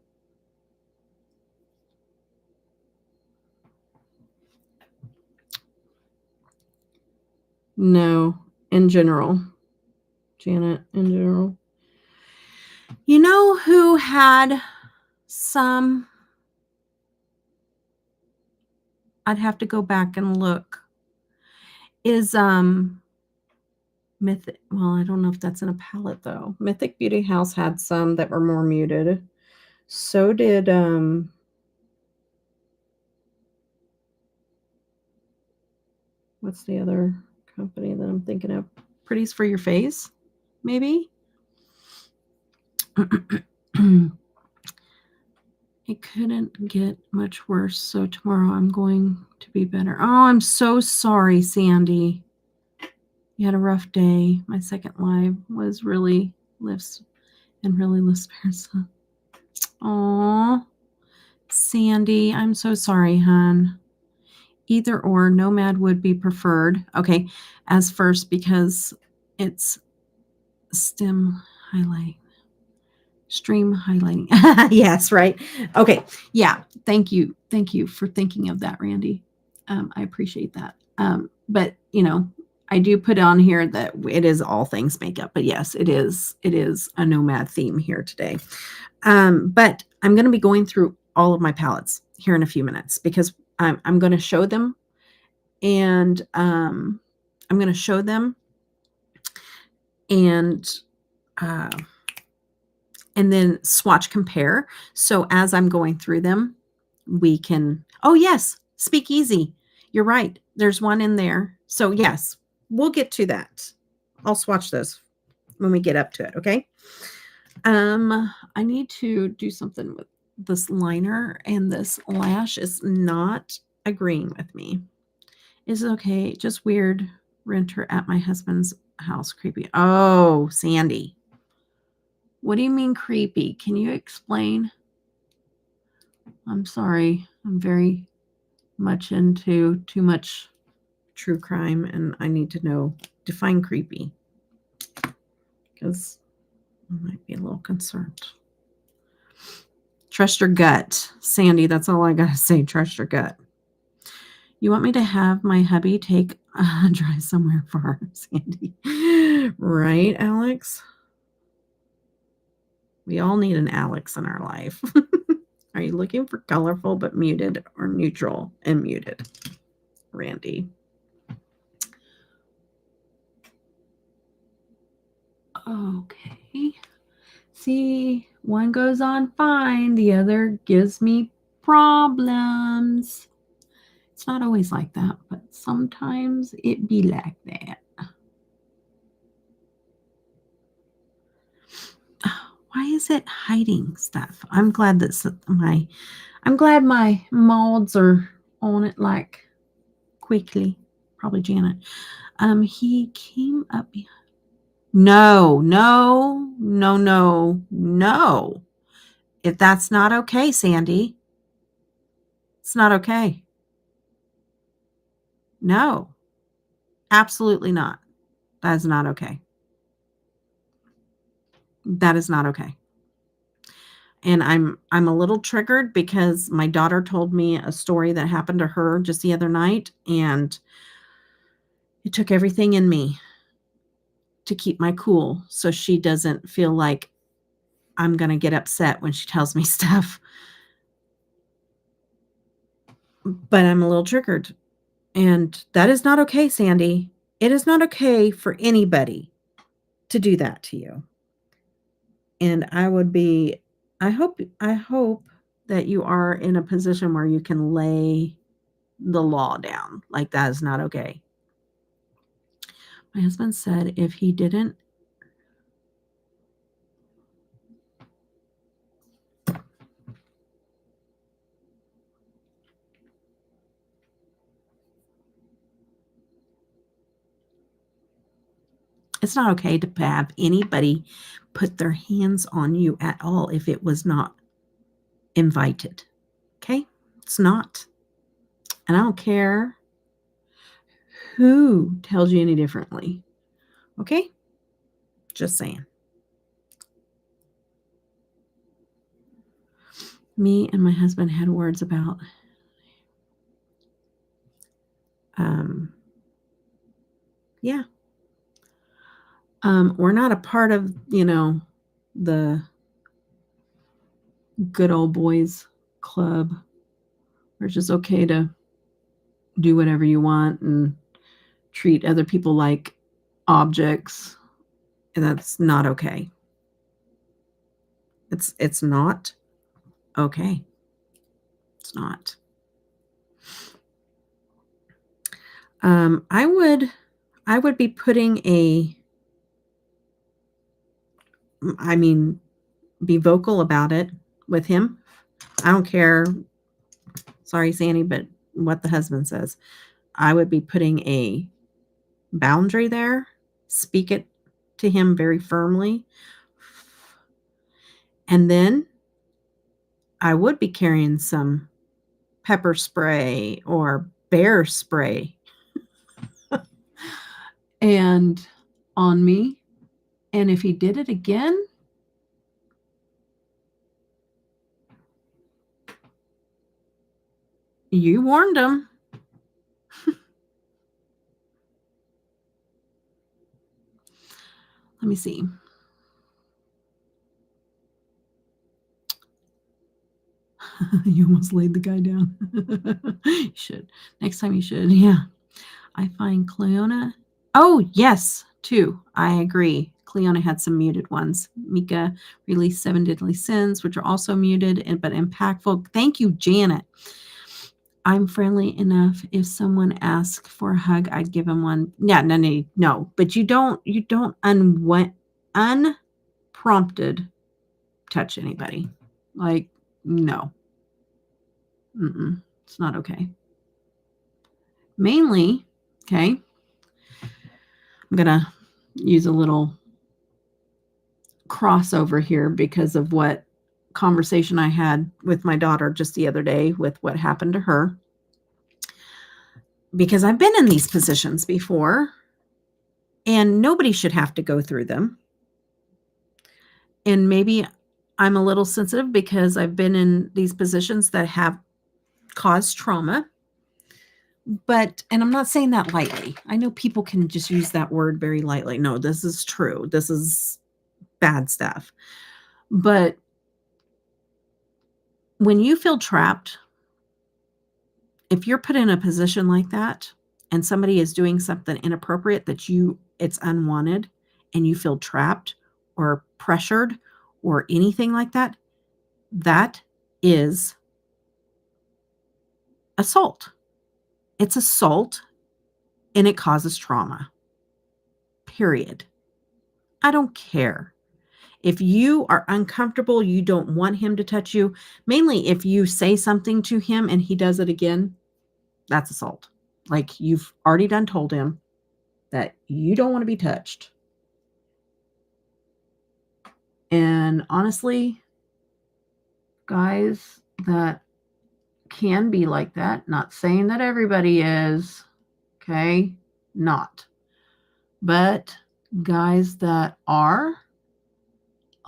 No, in general. Janet, in general. You know who had some? I'd have to go back and look. Is Mythic, well, I don't know if that's in a palette though. Mythic Beauty House had some that were more muted. So did what's the other company that I'm thinking of? Pretties for Your Face, maybe? It couldn't get much worse, so tomorrow I'm going to be better. Oh, I'm so sorry, Sandy. You had a rough day. My second live was really lifts and really lifts spirits. Aw, Sandy, I'm so sorry, hon. Either or, Nomad would be preferred. Okay, as first because it's stem highlight. Stream highlighting. Yes, right. Okay. Yeah. Thank you. Thank you for thinking of that, Randy. I appreciate that. But you know, I do put on here that it is all things makeup, but yes, it is a Nomad theme here today. But I'm going to be going through all of my palettes here in a few minutes because I'm going to show them, and I'm going to show them, and then swatch compare. So as I'm going through them, we can, oh yes, Speak Easy. You're right. There's one in there. So yes, we'll get to that. I'll swatch those when we get up to it. Okay. I need to do something with this liner and this lash is not agreeing with me. Is it okay? Just weird. Renter at my husband's house. Creepy. Oh, Sandy. What do you mean creepy? Can you explain? I'm sorry. I'm very much into too much true crime, and I need to know. Define creepy. Because I might be a little concerned. Trust your gut. Sandy, that's all I got to say. Trust your gut. You want me to have my hubby take a drive somewhere far, Sandy? Right, Alex? We all need an Alex in our life. Are you looking for colorful but muted or neutral and muted? Randy. Okay. See, one goes on fine, the other gives me problems. It's not always like that, but sometimes it be like that. Why is it hiding stuff? I'm glad that my molds are on it like quickly. Probably Janet. He came up behind. No. If that's not okay, Sandy. It's not okay. No. Absolutely not. That is not okay. That is not okay. And I'm a little triggered because my daughter told me a story that happened to her just the other night, and it took everything in me to keep my cool so she doesn't feel like I'm going to get upset when she tells me stuff. But I'm a little triggered. And that is not okay, Sandy. It is not okay for anybody to do that to you. And I hope that you are in a position where you can lay the law down. Like, that is not okay. My husband said if he didn't it's not okay to have anybody put their hands on you at all if it was not invited. Okay? It's not. And I don't care who tells you any differently. Okay? Just saying. Me and my husband had words about yeah. We're not a part of, the good old boys club where it's just okay to do whatever you want and treat other people like objects. And that's not okay. It's not okay. It's not. I would be putting be vocal about it with him. I don't care. Sorry, Sandy, but what the husband says. I would be putting a boundary there. Speak it to him very firmly. And then I would be carrying some pepper spray or bear spray and on me. And if he did it again, you warned him. Let me see. You almost laid the guy down. You should. Next time you should. Yeah. I find Cleona. Oh, yes, too. I agree. Cleona had some muted ones. Mika released 7 Deadly Sins, which are also muted but impactful. Thank you, Janet. I'm friendly enough. If someone asks for a hug, I'd give him one. Yeah, no. But you don't unprompted touch anybody. Like, No. It's not okay. Mainly, okay, I'm going to use a little crossover here because of what conversation I had with my daughter just the other day with what happened to her. Because I've been in these positions before, and nobody should have to go through them. And maybe I'm a little sensitive because I've been in these positions that have caused trauma. But, and I'm not saying that lightly. I know people can just use that word very lightly. No, this is true. This is bad stuff. But when you feel trapped, if you're put in a position like that and somebody is doing something inappropriate that it's unwanted and you feel trapped or pressured or anything like that, that is assault. It's assault and it causes trauma. Period. I don't care. If you are uncomfortable, you don't want him to touch you, mainly if you say something to him and he does it again, that's assault. Like you've already done told him that you don't want to be touched. And honestly, guys that can be like that, not saying that everybody is, okay, not. But guys that are,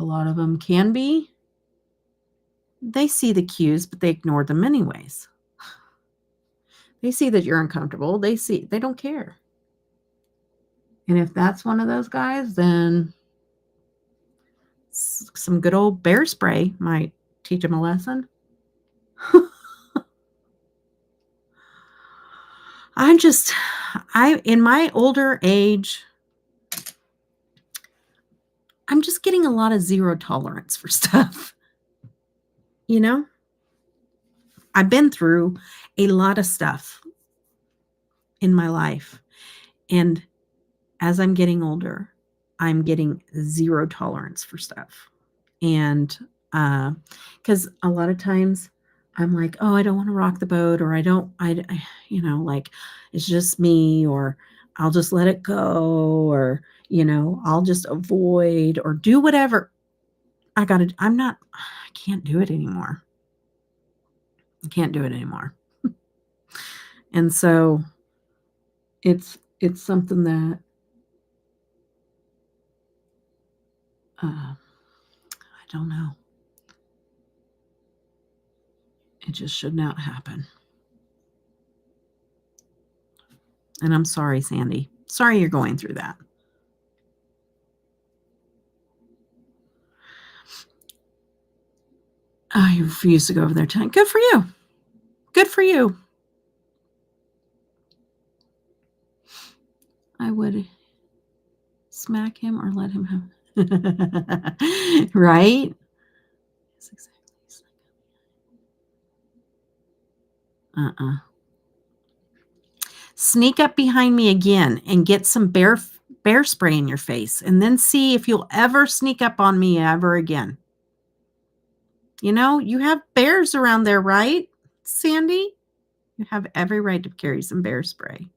a lot of them can be, they see the cues, but they ignore them anyways. They see that you're uncomfortable. They don't care. And if that's one of those guys, then some good old bear spray might teach them a lesson. In my older age, I'm just getting a lot of zero tolerance for stuff. You know, I've been through a lot of stuff in my life. And as I'm getting older, I'm getting zero tolerance for stuff. And because a lot of times I'm like, oh, I don't want to rock the boat, or like it's just me, or I'll just let it go, or, I'll just avoid or do whatever. I can't do it anymore. I can't do it anymore. And so it's something that I don't know. It just should not happen. And I'm sorry, Sandy. Sorry you're going through that. Oh, you refuse to go over there tonight. Good for you. Good for you. I would smack him or let him have. Right? Sneak up behind me again and get some bear spray in your face, and then see if you'll ever sneak up on me ever again. You have bears around there, right, Sandy? You have every right to carry some bear spray,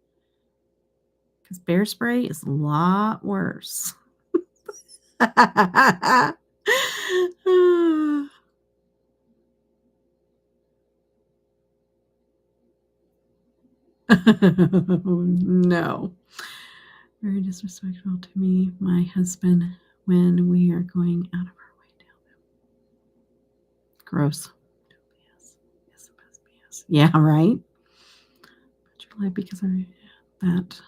because bear spray is a lot worse. No. Very disrespectful to me, my husband, when we are going out of our way to help him. Gross. Yes. Yeah, right? Because of that.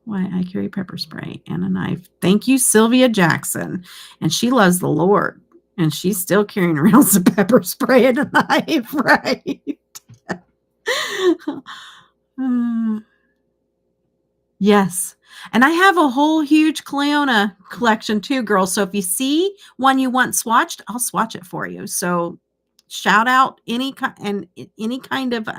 Why I carry pepper spray and a knife. Thank you, Sylvia Jackson. And she loves the Lord. And she's still carrying around some pepper spray and a knife, right? Yes. And I have a whole huge Cleona collection too, girls. So if you see one you want swatched, I'll swatch it for you. So shout out any kind of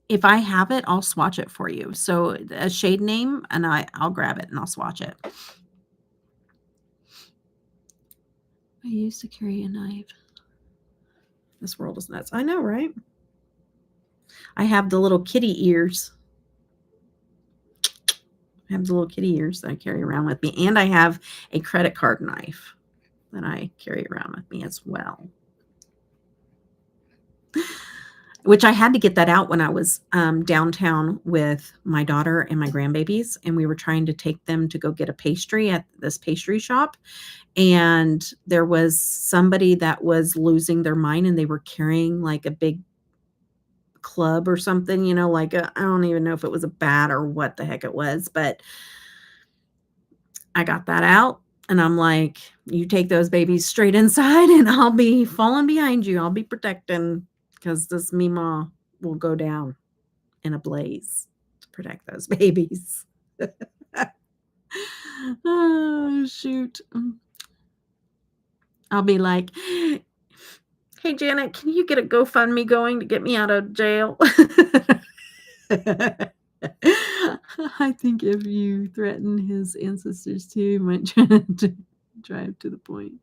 if I have it, I'll swatch it for you. So a shade name, and I'll grab it and I'll swatch it. I used to carry a knife. This world is nuts. I know, right? I have the little kitty ears. I have the little kitty ears that I carry around with me. And I have a credit card knife that I carry around with me as well. Which I had to get that out when I was downtown with my daughter and my grandbabies. And we were trying to take them to go get a pastry at this pastry shop. And there was somebody that was losing their mind, and they were carrying like a big club or something, you know, like I don't even know if it was a bat or what the heck it was, but I got that out and I'm like, you take those babies straight inside and I'll be falling behind you. I'll be protecting, because this Mima will go down in a blaze to protect those babies. Oh, shoot. I'll be like, hey, Janet, can you get a GoFundMe going to get me out of jail? I think if you threaten his ancestors too, he might try to drive to the point.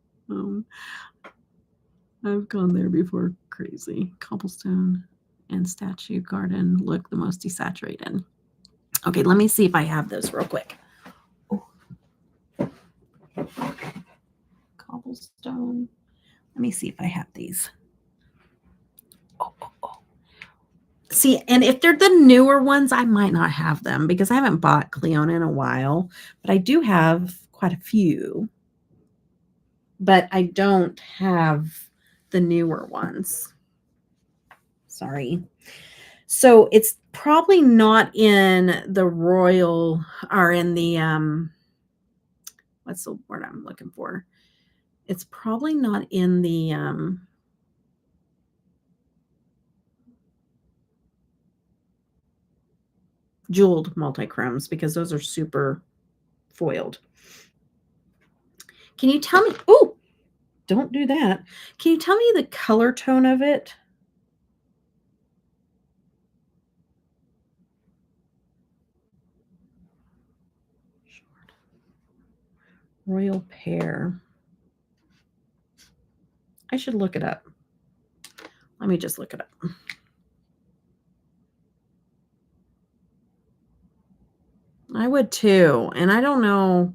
I've gone there before. Crazy. Cobblestone and statue garden look the most desaturated. Okay, let me see if I have those real quick. Oh. Cobblestone. Let me see if I have these. Oh. See, and if they're the newer ones, I might not have them because I haven't bought Cleona in a while, but I do have quite a few. But I don't have the newer ones. Sorry. So it's probably not in the royal or in the, what's the word I'm looking for? It's probably not in the, jeweled multi-chromes, because those are super foiled. Can you tell me? Oh, don't do that. Can you tell me the color tone of it? Royal Pear. I should look it up. Let me just look it up. I would too. And I don't know.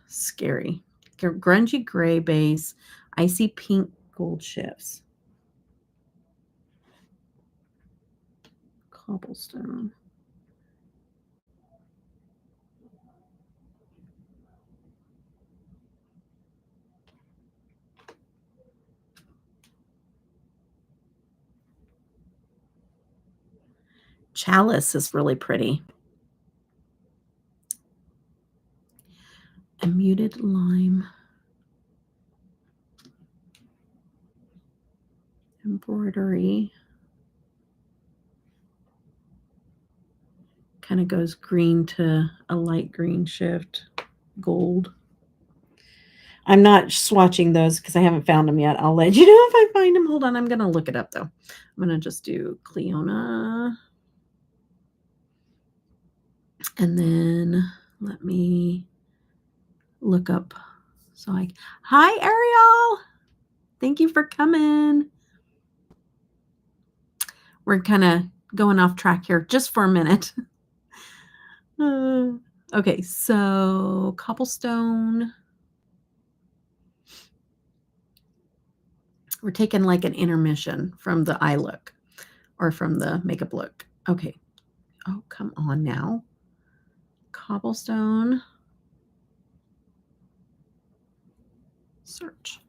Scary. Grungy gray base. Icy pink gold shifts. Cobblestone. Chalice is really pretty. A muted lime. Embroidery. Kind of goes green to a light green shift. Gold. I'm not swatching those because I haven't found them yet. I'll let you know if I find them. Hold on. I'm going to look it up, though. I'm going to just do Cleona. And then let me look up. Hi, Ariel. Thank you for coming. We're kind of going off track here just for a minute. Okay, so Cobblestone. We're taking like an intermission from the eye look or from the makeup look. Okay. Oh, come on now. Cobblestone. Search.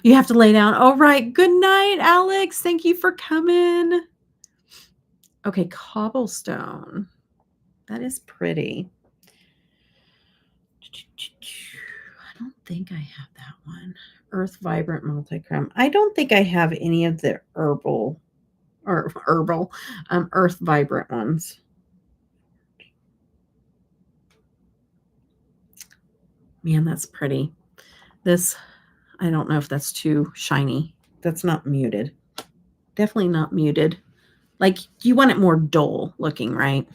You have to lay down. All right. Good night, Alex. Thank you for coming. Okay, Cobblestone. That is pretty. I don't think I have that one. Earth Vibrant Multichrome. I don't think I have any of the Earth Vibrant ones. Man, that's pretty. This, I don't know if that's too shiny. That's not muted. Definitely not muted. Like, you want it more dull looking, right?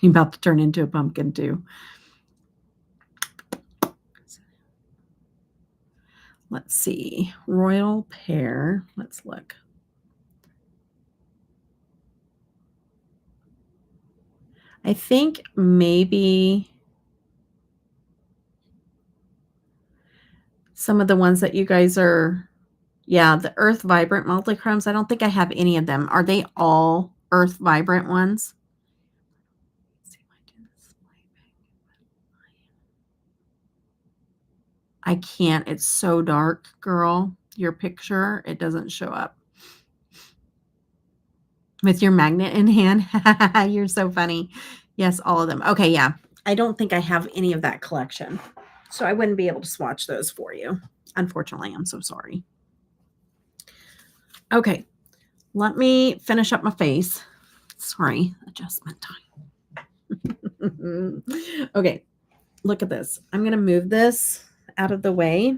You're about to turn into a pumpkin too. Let's see. Royal Pear. Let's look. I think maybe some of the ones that you guys are, yeah, the Earth Vibrant Multichromes. I don't think I have any of them. Are they all Earth Vibrant ones? I can't. It's so dark, girl. Your picture, it doesn't show up. With your magnet in hand. You're so funny. Yes, all of them. Okay, yeah. I don't think I have any of that collection. So I wouldn't be able to swatch those for you. Unfortunately, I'm so sorry. Okay, let me finish up my face. Sorry, adjustment time. Okay, look at this. I'm going to move this out of the way.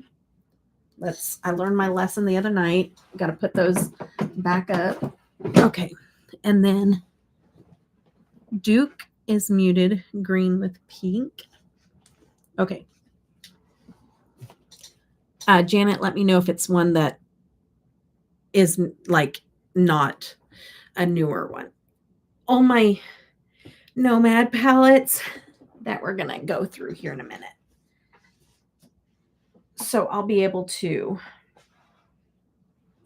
I learned my lesson the other night. Got to put those back up. Okay, and then Duke is muted green with pink. Okay. Janet, let me know if it's one that is like not a newer one. All my Nomad palettes that we're going to go through here in a minute. So I'll be able to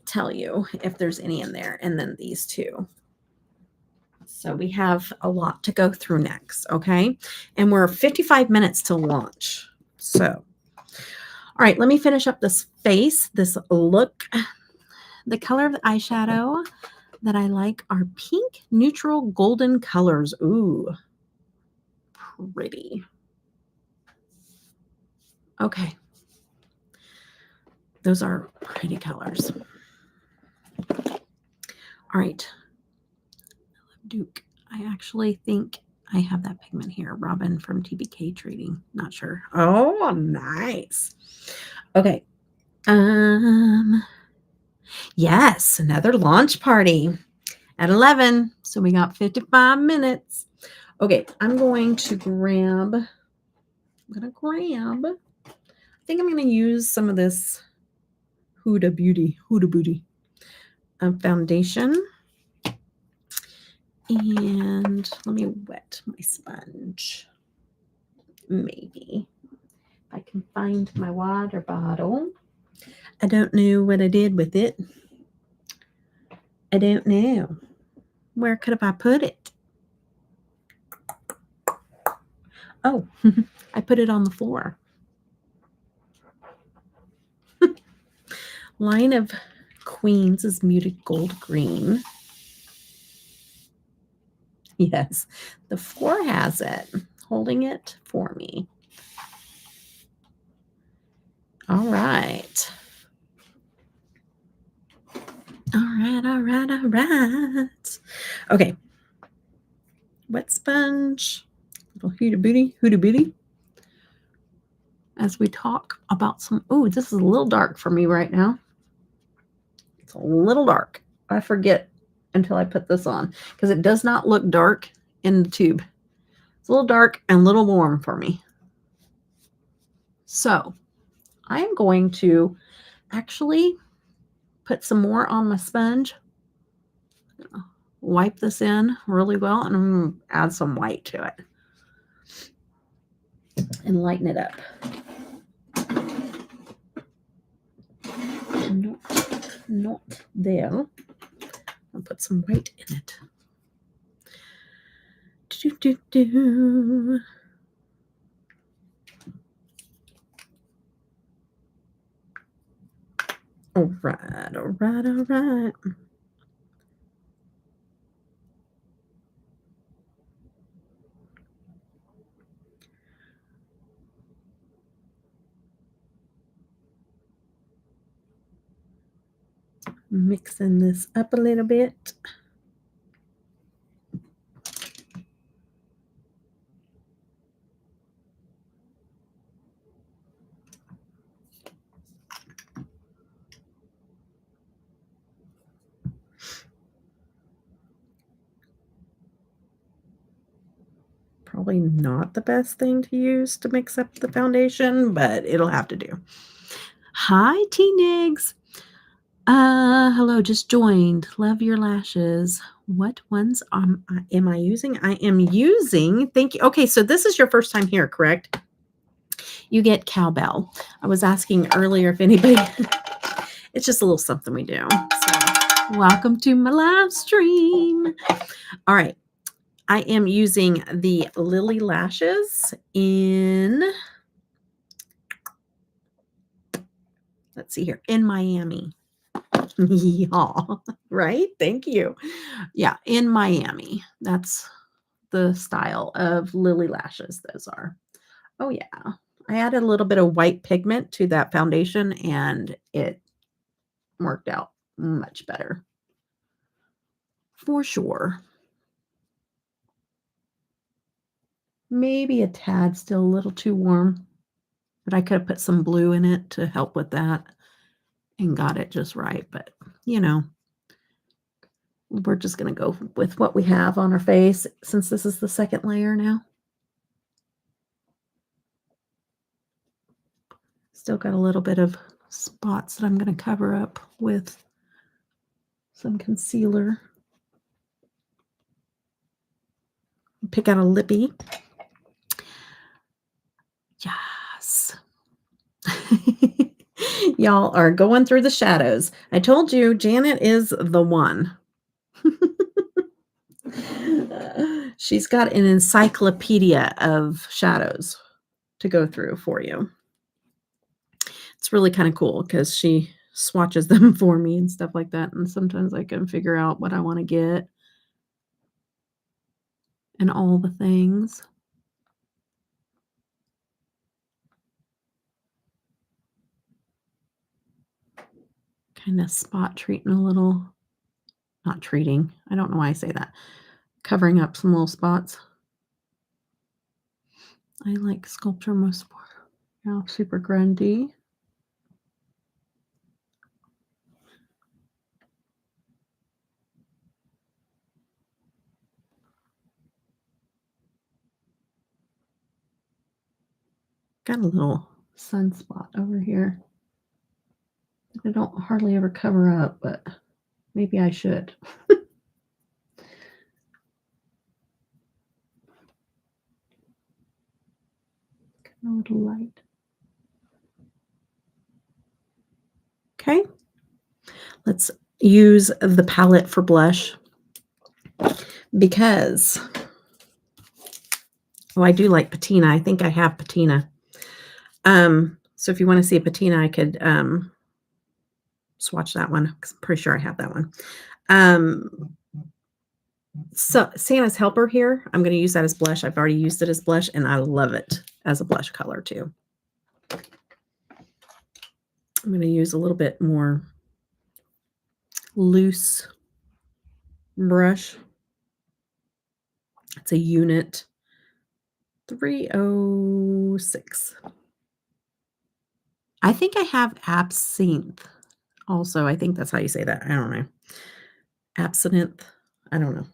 tell you if there's any in there. And then these two. So we have a lot to go through next. Okay. And we're 55 minutes till launch. So, all right, let me finish up this face, this look. The color of the eyeshadow that I like are pink, neutral, golden colors. Ooh, pretty. Okay. Those are pretty colors. All right. Duke. I actually think I have that pigment here. Robin from TBK Trading. Not sure. Oh, nice. Okay. Yes, another launch party at 11. So we got 55 minutes. Okay, I'm going to grab, I think I'm going to use some of this Huda Beauty foundation. And let me wet my sponge. Maybe. If I can find my water bottle. I don't know what I did with it. I don't know. Where could have I put it? Oh, I put it on the floor. Line of Queens is muted gold green. Yes, the floor has it. Holding it for me. All right. All right. Okay. Wet sponge. Little Huda Beauty. As we talk about some, oh, this is a little dark for me right now. It's a little dark. I forget until I put this on because it does not look dark in the tube. It's a little dark and a little warm for me. So I am going to actually put some more on my sponge. Wipe this in really well, and I'm going to add some white to it and lighten it up. Not there. I'll put some white in it. All right. Mixing this up a little bit. probably not the best thing to use to mix up the foundation, but it'll have to do. Hi, T-Nigs. Hello, just joined. Love your lashes. What ones am I using? I am using, thank you. Okay, so this is your first time here, correct? You get cowbell. I was asking earlier if anybody, it's just a little something we do. So, welcome to my live stream. All right. I am using the Lily Lashes in, let's see here, in Miami. Y'all, right? Thank you. Yeah, in Miami. That's the style of Lily Lashes those are. Oh, yeah. I added a little bit of white pigment to that foundation, and it worked out much better. For sure. Maybe a tad still a little too warm, but I could have put some blue in it to help with that and got it just right. But, you know, we're just going to go with what we have on our face since this is the second layer now. Still got a little bit of spots that I'm going to cover up with some concealer. Pick out a lippy. Yes. Y'all are going through the shadows. I told you Janet is the one. She's got an encyclopedia of shadows to go through for you. It's really kind of cool because she swatches them for me and stuff like that. And sometimes I can figure out what I want to get and all the things. Kind of spot treating a little, not treating. I don't know why I say that. Covering up some little spots. I like Sculpture most for now, Super Grundy. Got a little sunspot over here. I don't hardly ever cover up, but maybe I should. A little light. Okay. Let's use the palette for blush because, oh, I do like patina. I think I have patina. So if you want to see a patina, I could swatch that one because I'm pretty sure I have that one. So Santa's Helper here, I'm going to use that as blush. I've already used it as blush, and I love it as a blush color too. I'm going to use a little bit more loose brush. It's a unit 306. I think I have absinthe also. I think that's how you say that. I don't know. Absinthe. I don't know.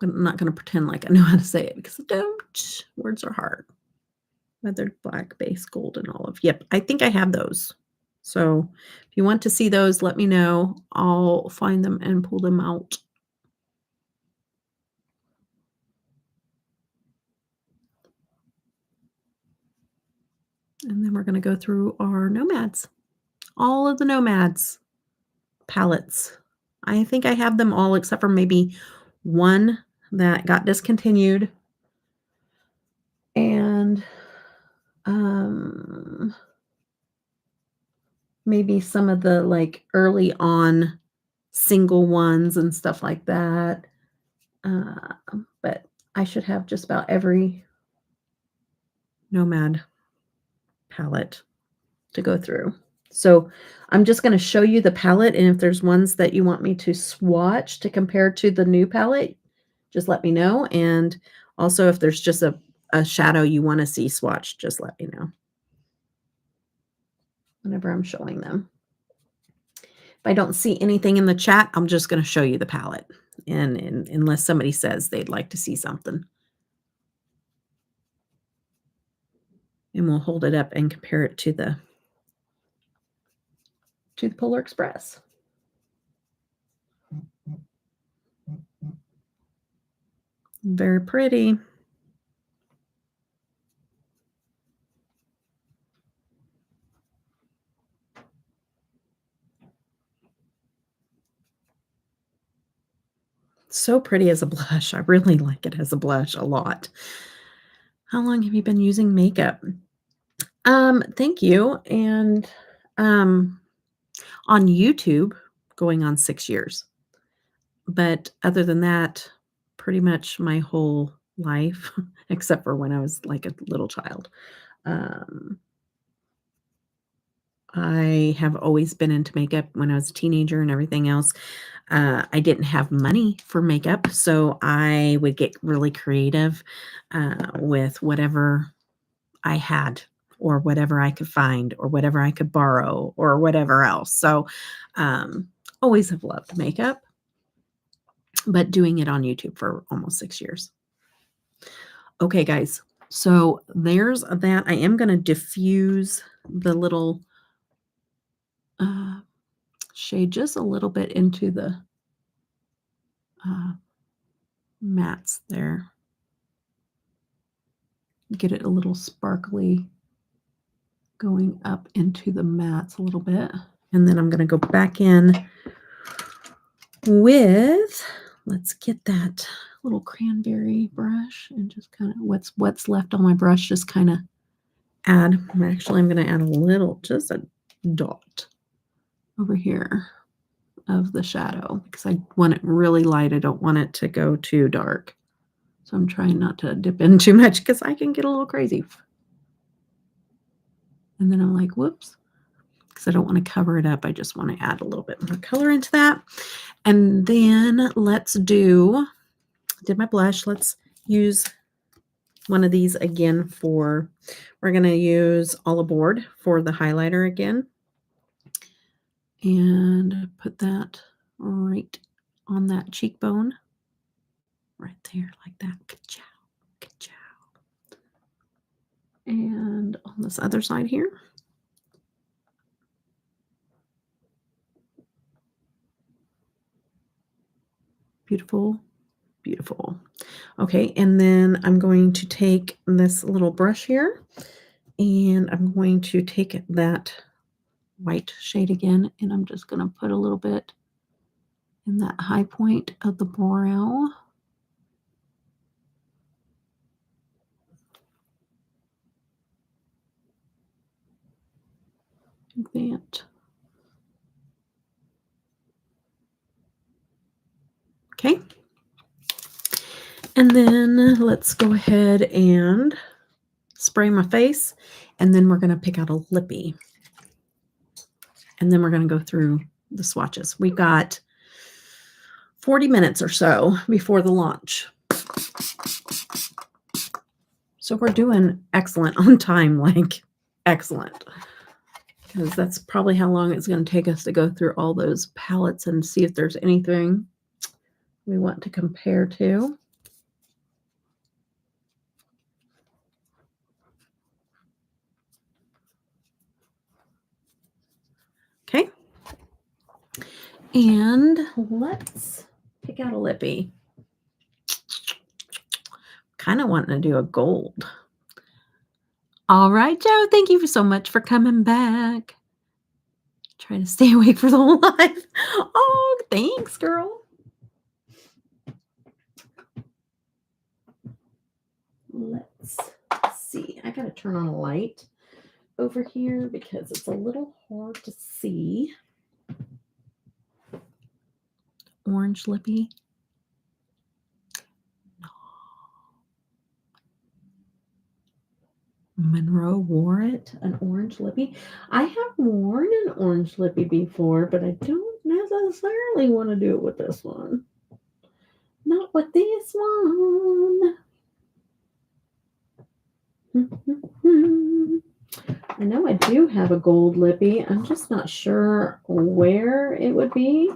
I'm not going to pretend like I know how to say it because I don't. Words are hard. Weathered black, base gold, and olive. Yep, I think I have those. So if you want to see those, let me know. I'll find them and pull them out. And then we're going to go through our Nomads. All of the Nomads palettes. I think I have them all except for maybe one that got discontinued. And maybe some of the like early on single ones and stuff like that. But I should have just about every Nomad palette to go through. So I'm just going to show you the palette, and if there's ones that you want me to swatch to compare to the new palette, just let me know. And also if there's just a shadow you want to see swatched, just let me know whenever I'm showing them. If I don't see anything in the chat, I'm just going to show you the palette, and unless somebody says they'd like to see something. And we'll hold it up and compare it to the Polar Express. Very pretty. So pretty as a blush. I really like it as a blush a lot. How long have you been using makeup? Thank you. And on YouTube, going on 6 years. But other than that, pretty much my whole life, except for when I was like a little child. Um, I have always been into makeup when I was a teenager and everything else. I didn't have money for makeup, so I would get really creative with whatever I had or whatever I could find or whatever I could borrow or whatever else. So always have loved makeup, but doing it on YouTube for almost 6 years. Okay, guys. So there's that. I am going to diffuse the little shade just a little bit into the mattes there. Get it a little sparkly going up into the mattes a little bit. And then I'm going to go back in with, let's get that little cranberry brush and just kind of what's left on my brush, just kind of add. Actually, I'm going to add a little, just a dot over here of the shadow because I want it really light. I don't want it to go too dark. So I'm trying not to dip in too much because I can get a little crazy. And then I'm like, whoops, because I don't want to cover it up. I just want to add a little bit more color into that. And then let's did my blush. Let's use one of these again we're going to use All Aboard for the highlighter again. And put that right on that cheekbone. Right there, like that. Ka-chow, ka-chow. And on this other side here. Beautiful, beautiful. Okay, and then I'm going to take this little brush here, and I'm going to take that white shade again, and I'm just going to put a little bit in that high point of the brow. That. Okay. And then let's go ahead and spray my face, and then we're going to pick out a lippy. And then we're going to go through the swatches. We've got 40 minutes or so before the launch. So we're doing excellent on time, like excellent. Because that's probably how long it's going to take us to go through all those palettes and see if there's anything we want to compare to. Okay. And let's pick out a lippy. Kind of wanting to do a gold. All right, Joe, thank you so much for coming back. Try to stay awake for the whole life. Oh, thanks, girl. Let's see. I got to turn on a light over here because it's a little hard to see. Orange lippy. Monroe wore it, an orange lippy. I have worn an orange lippy before, but I don't necessarily want to do it with this one. Not with this one. I know I do have a gold lippy. I'm just not sure where it would be.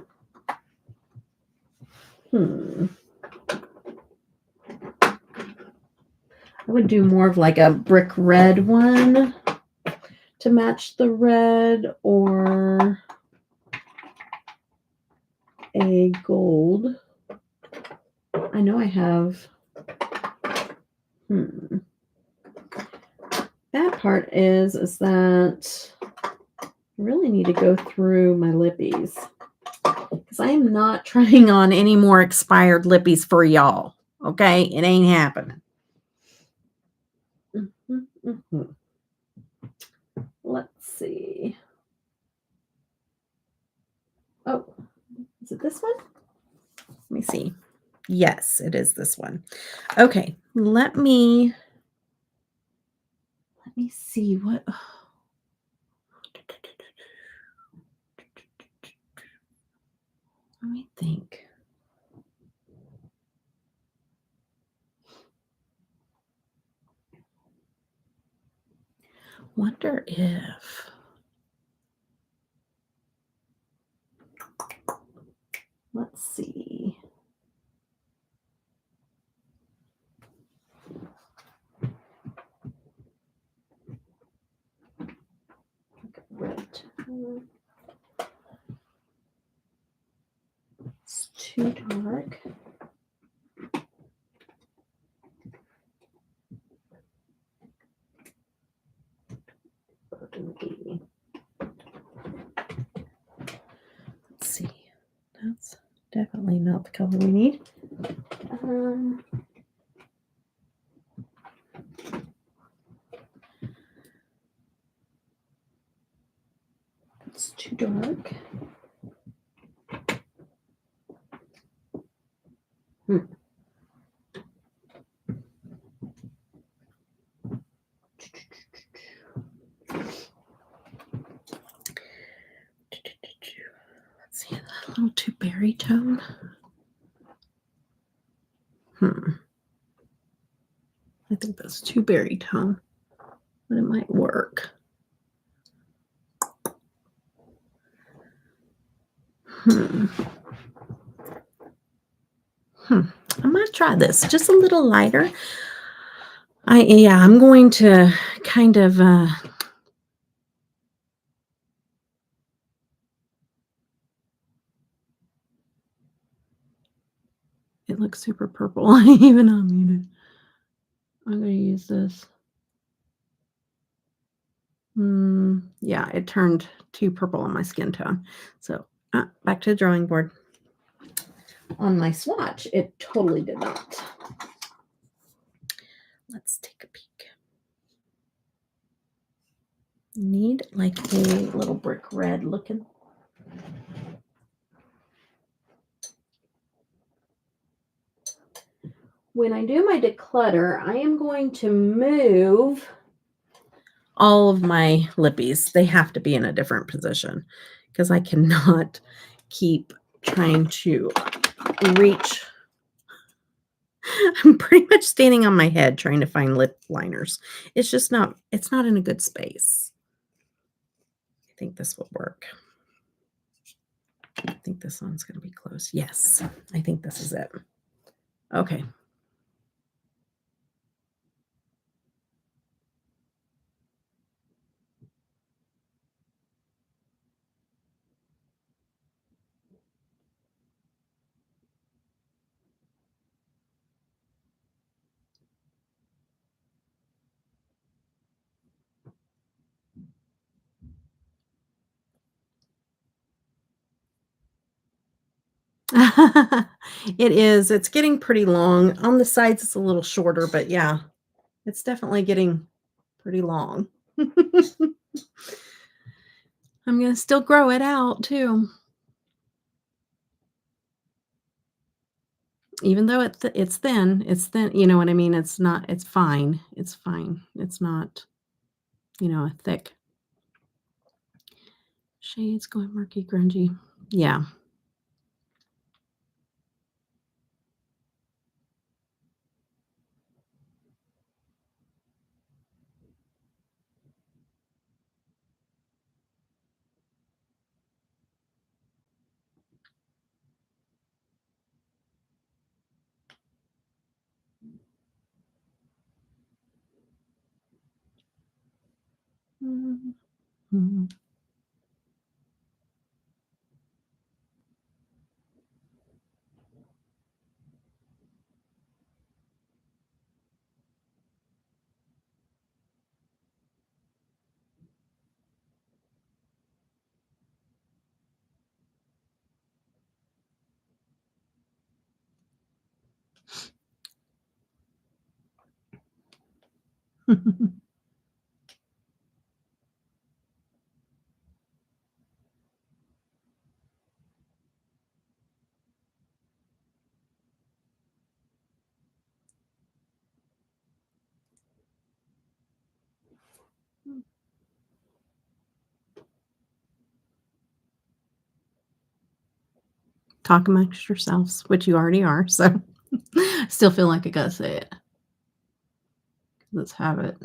I would do more of like a brick red one to match the red, or a gold. I know I have. Bad part is that I really need to go through my lippies, because I am not trying on any more expired lippies for y'all. Okay, it ain't happening. Let's see. Oh, is it this one? Let me see. Yes, it is this one. Okay, let me see what. Let me think. Wonder if. Let's see. Red. It's too dark. Burgundy. Let's see. That's definitely not the color we need. It's too dark. Let's see, a little too berry tone. I think that's too berry tone, but it might work. I'm gonna try this just a little lighter. I'm going to kind of it looks super purple even on me. I'm gonna use this. Yeah, it turned too purple on my skin tone. So back to the drawing board. On my swatch, it totally did not. Let's take a peek. Need like a little brick red looking. When I do my declutter, I am going to move all of my lippies. They have to be in a different position because I cannot keep trying to reach. I'm pretty much standing on my head trying to find lip liners. It's just not, it's not in a good space. I think this will work. I think this one's going to be close. Yes, I think this is it. Okay. It is. It's getting pretty long. On the sides, it's a little shorter, but yeah, it's definitely getting pretty long. I'm going to still grow it out too. Even though it's thin, you know what I mean? It's not, it's fine. It's fine. It's not, a thick. Shades going murky, grungy. Yeah. Mhm. Talk amongst yourselves, which you already are, so still feel like I gotta say it. Let's have it.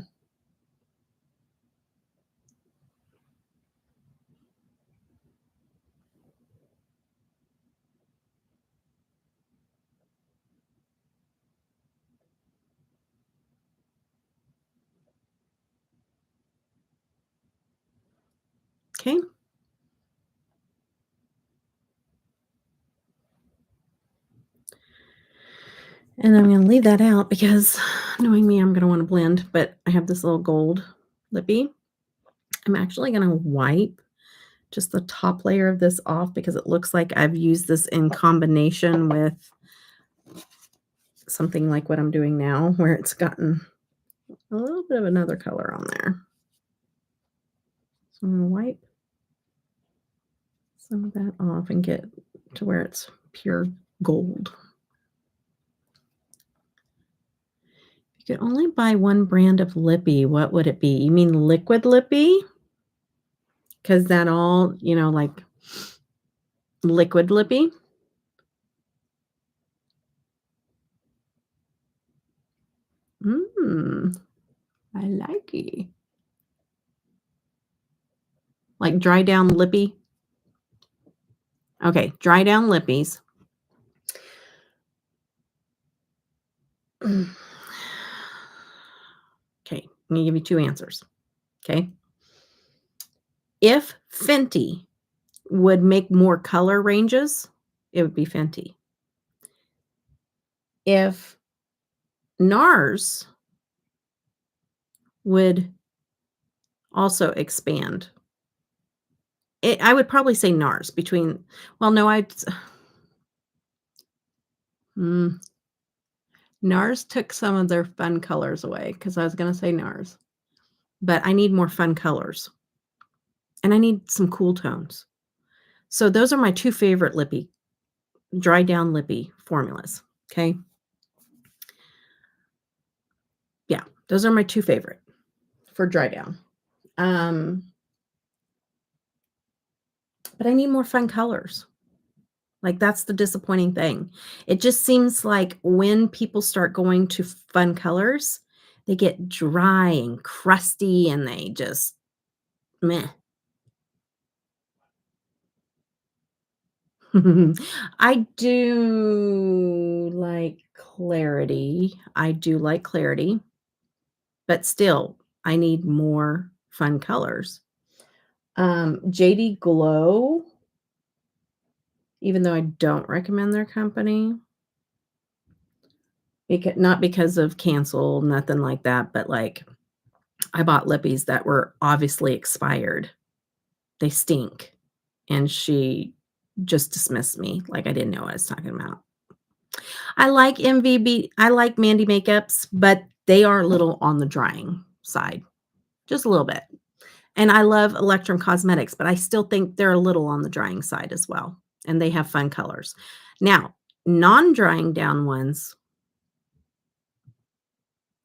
Okay. And I'm gonna leave that out because knowing me, I'm gonna wanna blend, but I have this little gold lippy. I'm actually gonna wipe just the top layer of this off because it looks like I've used this in combination with something like what I'm doing now, where it's gotten a little bit of another color on there. So I'm gonna wipe some of that off and get to where it's pure gold. You could only buy one brand of lippy, what would it be? You mean liquid lippy? Because that all, like liquid lippy? Mm, I like it. Like dry down lippy? Okay, dry down lippies. Okay, I'm gonna give you 2 answers, okay? If Fenty would make more color ranges, it would be Fenty. If NARS would also expand, I would probably say NARS between well, no, mm, NARS took some of their fun colors away because I was gonna say NARS, but I need more fun colors, and I need some cool tones. So those are my 2 favorite lippy dry down lippy formulas, okay? Yeah, those are my 2 favorite for dry down. Um, but I need more fun colors. Like, that's the disappointing thing. It just seems like when people start going to fun colors, they get dry and crusty and they just meh. I do like clarity. I do like clarity, but still, I need more fun colors. JD Glow, even though I don't recommend their company, not because of cancel, nothing like that, but, like, I bought lippies that were obviously expired. They stink, and she just dismissed me like I didn't know what I was talking about. I like Mandy makeups, but they are a little on the drying side, just a little bit. And I love Electrum Cosmetics, but I still think they're a little on the drying side as well, and they have fun colors. Now, non-drying down ones,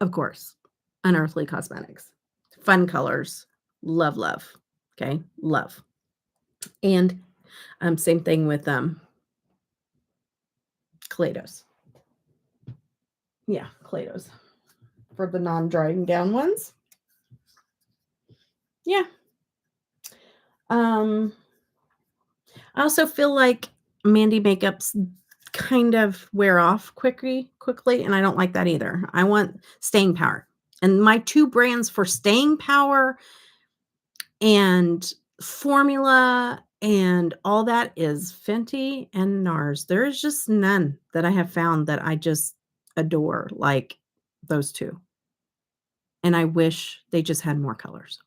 of course, Unearthly Cosmetics. Fun colors, love, love, okay? Love. And, same thing with, Kaleidos. Yeah, Kaleidos for the non-drying down ones. Yeah. Um, I also feel like Mandy makeups kind of wear off quickly, and I don't like that either. I want staying power. And my 2 brands for staying power and formula and all that is Fenty and NARS. There is just none that I have found that I just adore like those 2, and I wish they just had more colors.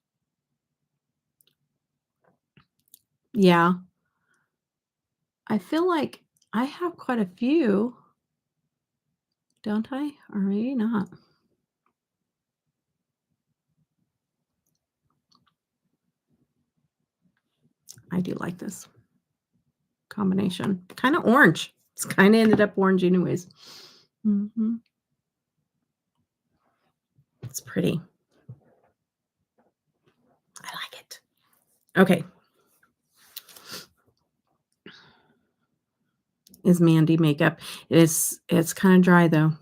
Yeah, I feel like I have quite a few, don't I? Or maybe not. I do like this combination. Kinda orange. It's kinda ended up orange anyways. Mhm. It's pretty. I like it. Okay. Is Mandy makeup. It's kinda dry, though.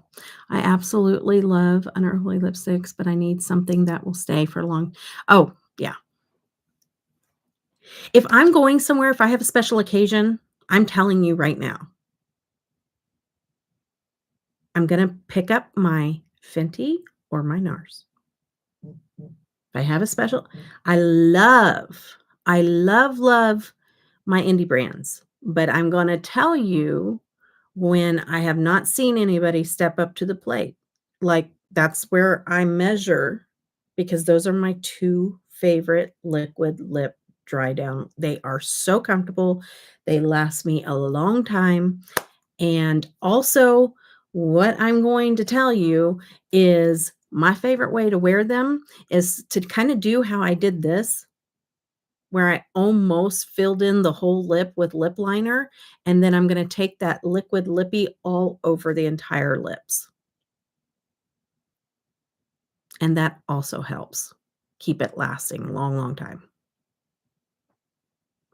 I absolutely love unearthly lipsticks, but I need something that will stay for long. Oh, yeah. If I'm going somewhere, if I have a special occasion, I'm telling you right now, I'm gonna pick up my Fenty or my NARS. If I have a special I love, love my indie brands, but I'm gonna tell you when I have not seen anybody step up to the plate. Like, that's where I measure because those are my 2 favorite liquid lip dry down. They are so comfortable. They last me a long time, and also, what I'm going to tell you is my favorite way to wear them is to kinda do how I did this, where I almost filled in the whole lip with lip liner, and then I'm gonna take that liquid lippy all over the entire lips, and that also helps keep it lasting a long, long time.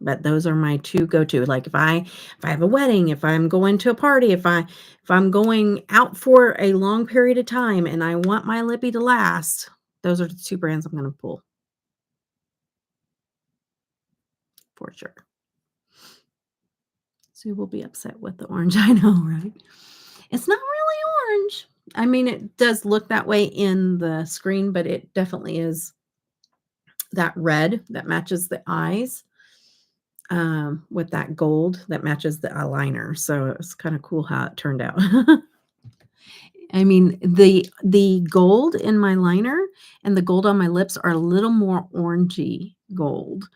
But those are my 2 go-to, like, if I have a wedding, if I'm going to a party, if I'm going out for a long period of time and I want my lippy to last, those are the 2 brands I'm gonna pull for sure. Sue will be upset with the orange, I know, right? It's not really orange. I mean, it does look that way in the screen, but it definitely is that red that matches the eyes, with that gold that matches the eyeliner, so it's kinda cool how it turned out. I mean, the gold in my liner and the gold on my lips are a little more orangey gold,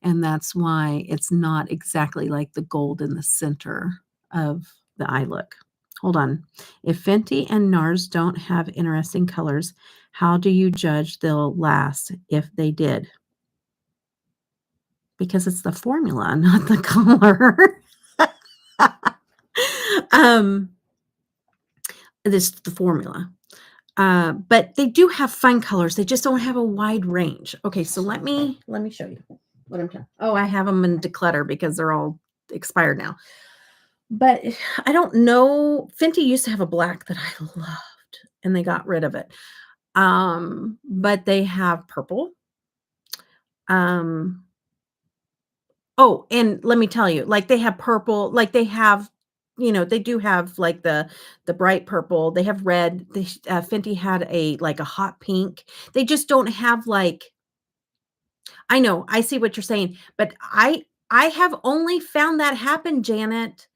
and that's why it's not exactly like the gold in the center of the eye look. Hold on. If Fenty and NARS don't have interesting colors, how do you judge they'll last if they did? Because it's the formula, not the color. Um, this the formula. But they do have fun colors. They just don't have a wide range. Okay, so let me show you what I'm talking. Oh, I have them in declutter because they're all expired now. But I don't know. Fenty used to have a black that I loved, and they got rid of it. But they have purple. Um, oh, and let me tell you, like they have purple, like they have, they do have like the bright purple. They have red. Fenty had a like a hot pink. They just don't have like. I know. I see what you're saying, but I have only found that happen, Janet,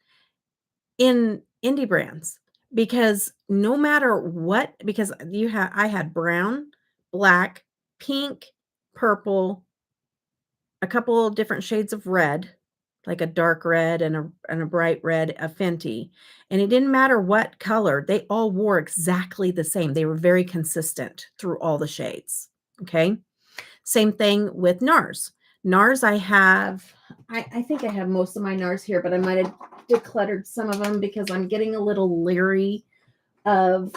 in indie brands because no matter what, because I had brown, black, pink, purple, a couple of different shades of red, like a dark red and a bright red of Fenty, and it didn't matter what color, they all wore exactly the same. They were very consistent through all the shades, okay? Same thing with NARS. NARS, I think I have most of my NARS here, but I might have decluttered some of them because I'm getting a little leery of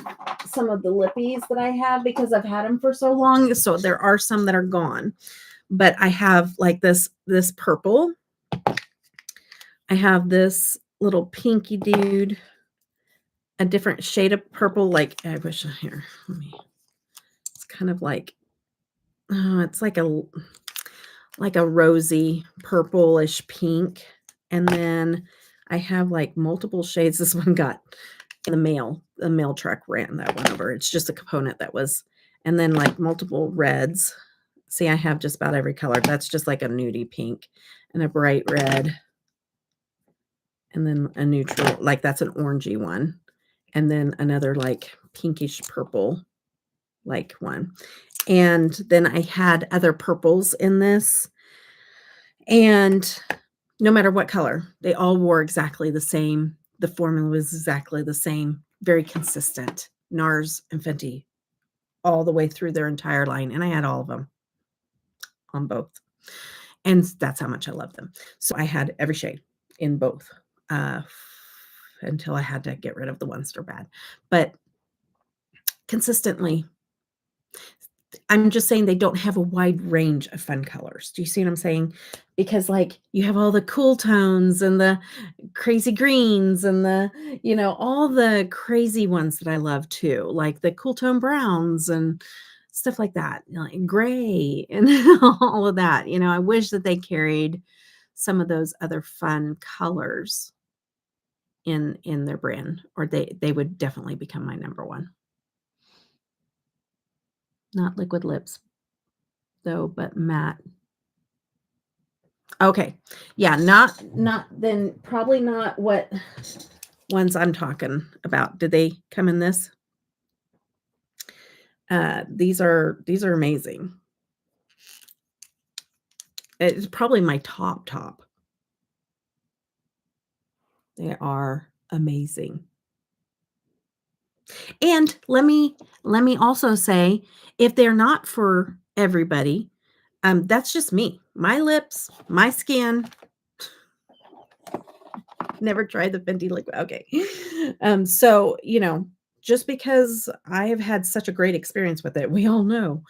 some of the lippies that I have because I've had them for so long. So there are some that are gone. But I have like this purple. I have this little pinky dude, a different shade of purple. Like I wish here. It's kind of like it's like a rosy purplish pink. And then I have like multiple shades. This one got in the mail truck ran that one over. It's just a component that was, and then like multiple reds. See, I have just about every color. That's just like a nudie pink and a bright red. And then a neutral, like that's an orangey one. And then another like pinkish purple like one. And then I had other purples in this. And no matter what color, they all wore exactly the same. The formula was exactly the same, very consistent. NARS and Fenty all the way through their entire line. And I had all of them on both. And that's how much I love them. So I had every shade in both until I had to get rid of the ones that are bad. But consistently, I'm just saying they don't have a wide range of fun colors. Do you see what I'm saying? Because like you have all the cool tones and the crazy greens and the, all the crazy ones that I love too, like the cool tone browns and stuff like that, like gray and all of that. I wish that they carried some of those other fun colors in their brand, or they would definitely become my number one. Not liquid lips though, but matte. Okay. Yeah, not then probably not what ones I'm talking about. Did they come in this? These are amazing. It's probably my top. They are amazing. And let me also say, if they're not for everybody, that's just me. My lips, my skin. Never tried the Fenty liquid. Okay. So, just because I have had such a great experience with it, we all know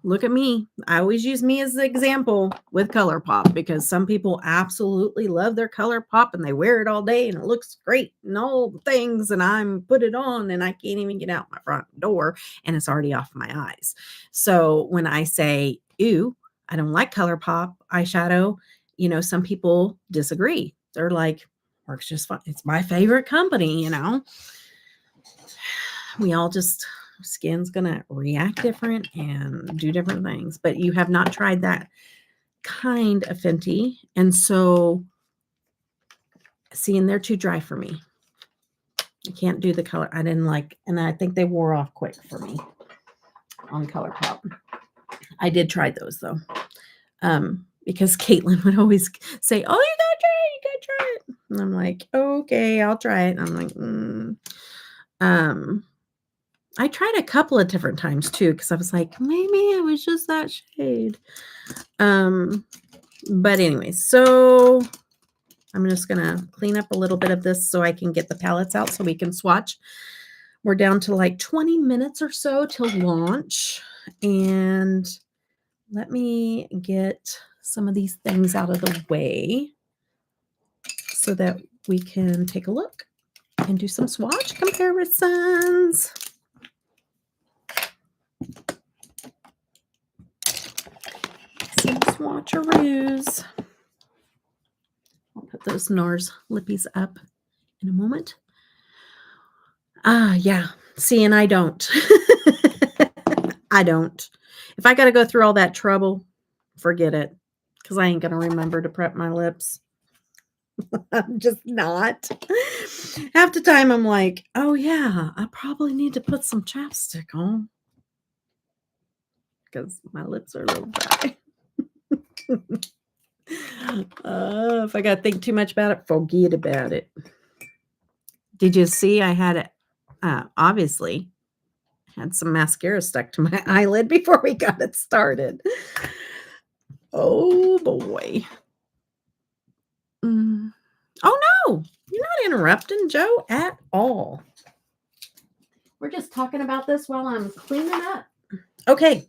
look at me. I always use me as the example with ColourPop because some people absolutely love their ColourPop and they wear it all day and it looks great and all the things. And I'm put it on and I can't even get out my front door and it's already off my eyes. So when I say, ew, I don't like ColourPop eyeshadow, some people disagree. They're like, works just fine. It's my favorite company, We all just skin's gonna react different and do different things, but you have not tried that kind of Fenty, and so seeing they're too dry for me. I can't do the color. I didn't like, and I think they wore off quick for me on ColourPop. I did try those though, because Caitlin would always say, "Oh, you gotta try it," and I'm like, "Okay, I'll try it." And I'm like, I tried a couple of different times too, because I was like, maybe it was just that shade. But anyway, so I'm just gonna clean up a little bit of this so I can get the palettes out so we can swatch. We're down to like 20 minutes or so till launch. And let me get some of these things out of the way so that we can take a look and do some swatch comparisons. Some swatcheroos. I'll put those NARS lippies up in a moment. Yeah. See, and I don't. I don't. If I got to go through all that trouble, forget it. Because I ain't going to remember to prep my lips. I'm just not. Half the time I'm like, oh yeah, I probably need to put some chapstick on. Because my lips are a little dry. If I got to think too much about it, forget about it. Did you see I had it? Obviously, had some mascara stuck to my eyelid before we got it started. Oh boy. Oh no, you're not interrupting, Joe, at all. We're just talking about this while I'm cleaning up. Okay.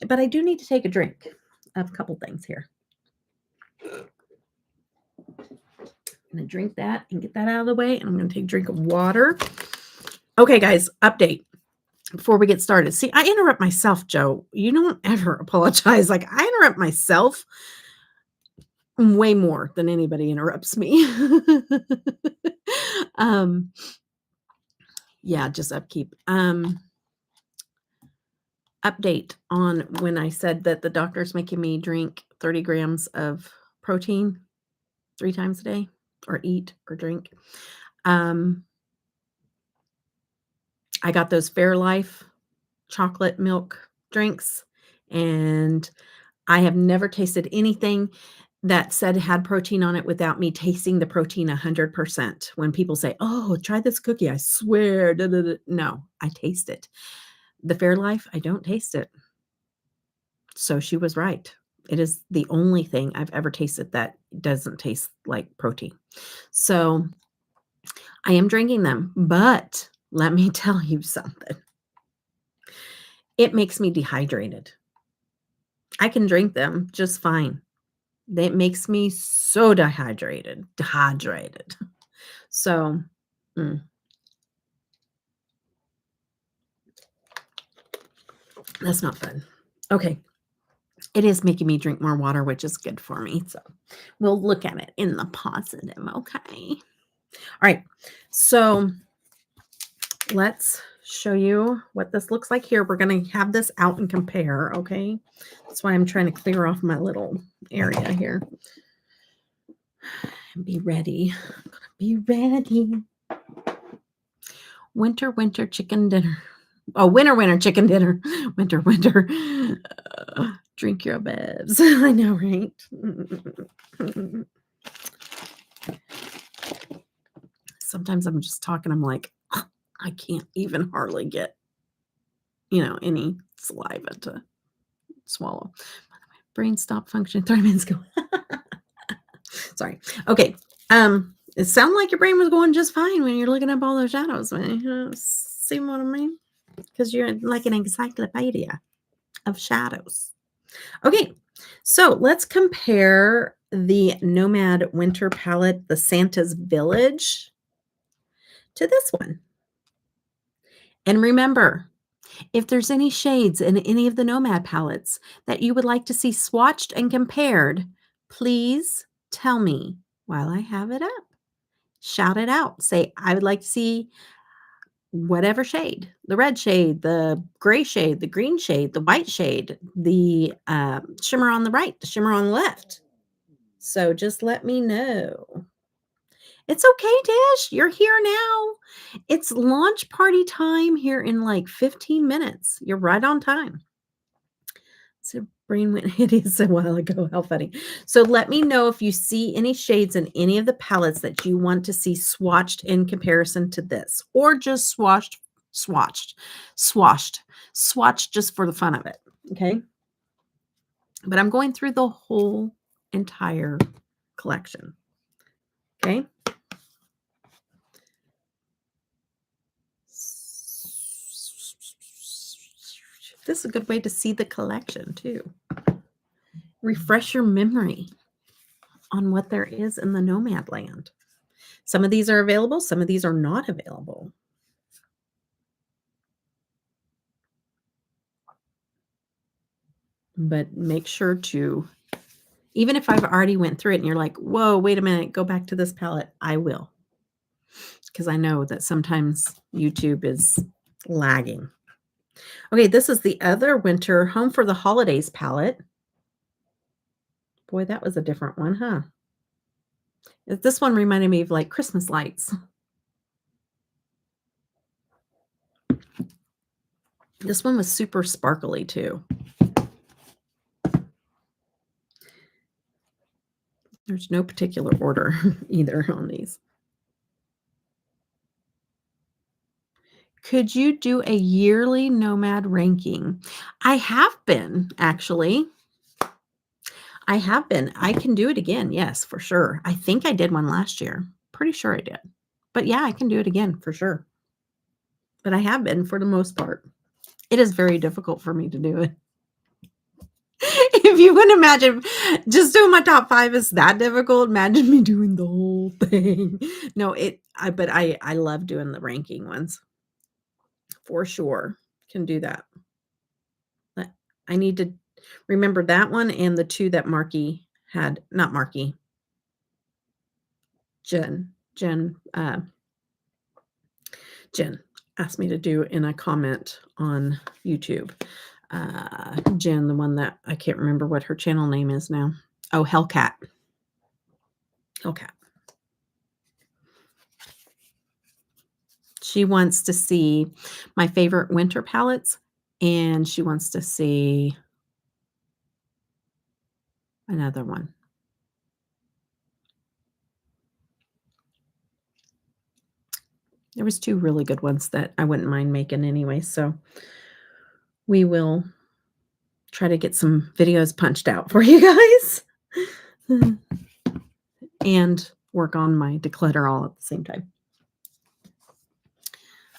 But I do need to take a drink of a couple things here. I'm going to drink that and get that out of the way. And I'm going to take a drink of water. Okay, guys, update before we get started. See, I interrupt myself, Joe. You don't ever apologize. Like, I interrupt myself way more than anybody interrupts me. Yeah, just upkeep. update on when I said that the doctor's making me drink 30 grams of protein 3 times a day, or eat or drink. Um, I got those Fairlife chocolate milk drinks, and I have never tasted anything that said had protein on it without me tasting the protein 100%. When people say, "Oh, try this cookie," I swear, da, da, da. No, I taste it. The Fairlife, I don't taste it. So she was right. It is the only thing I've ever tasted that doesn't taste like protein. So I am drinking them, but let me tell you something. It makes me dehydrated. I can drink them just fine. It makes me so dehydrated. So, mm, that's not fun. Okay. It is making me drink more water, which is good for me. So we'll look at it in the positive. Okay. All right. So let's show you what this looks like here. We're going to have this out and compare. Okay. That's why I'm trying to clear off my little area here. Be ready. Be ready. Winter, winter chicken dinner. Oh, winter, winter chicken dinner. Winter, winter. Drink your bevs. I know, right? Sometimes I'm just talking. I'm like, I can't even hardly get, any saliva to swallow. Brain stopped functioning 30 minutes ago. Sorry. Okay. It sounded like your brain was going just fine when you're looking up all those shadows, man. See what I mean? Because you're like an encyclopedia of shadows. Okay. So let's compare the Nomad Winter Palette, the Santa's Village, to this one. And remember, if there's any shades in any of the Nomad palettes that you would like to see swatched and compared, please tell me while I have it up. Shout it out. Say, I would like to see whatever shade, the red shade, the gray shade, the green shade, the white shade, the shimmer on the right, the shimmer on the left. So just let me know. It's okay, Tish. You're here now. It's launch party time here in like 15 minutes. You're right on time. So brain went, it is a while ago. How funny. So let me know if you see any shades in any of the palettes that you want to see swatched in comparison to this, or just swatched just for the fun of it. Okay. But I'm going through the whole entire collection. Okay. This is a good way to see the collection too. Refresh your memory on what there is in the Nomad land. Some of these are available, some of these are not available. But make sure to, even if I've already went through it and you're like, whoa, wait a minute, go back to this palette, I will. Because I know that sometimes YouTube is lagging. Okay, this is the other winter Home for the Holidays palette. Boy, that was a different one, huh? This one reminded me of like Christmas lights. This one was super sparkly too. There's no particular order either on these. Could you do a yearly Nomad ranking? I have been, actually. I have been. I can do it again. Yes, for sure. I think I did one last year. Pretty sure I did. But yeah, I can do it again for sure. But I have been for the most part. It is very difficult for me to do it. If you wouldn't imagine just doing my top 5 is that difficult, imagine me doing the whole thing. No, but I love doing the ranking ones. For sure. Can do that. I need to remember that one and the 2 that Marky had, not Marky. Jen asked me to do in a comment on YouTube. Jen, the one that I can't remember what her channel name is now. Oh, Hellcat. Hellcat. She wants to see my favorite winter palettes, and she wants to see another one. There was 2 really good ones that I wouldn't mind making anyway, so we will try to get some videos punched out for you guys. And work on my declutter all at the same time.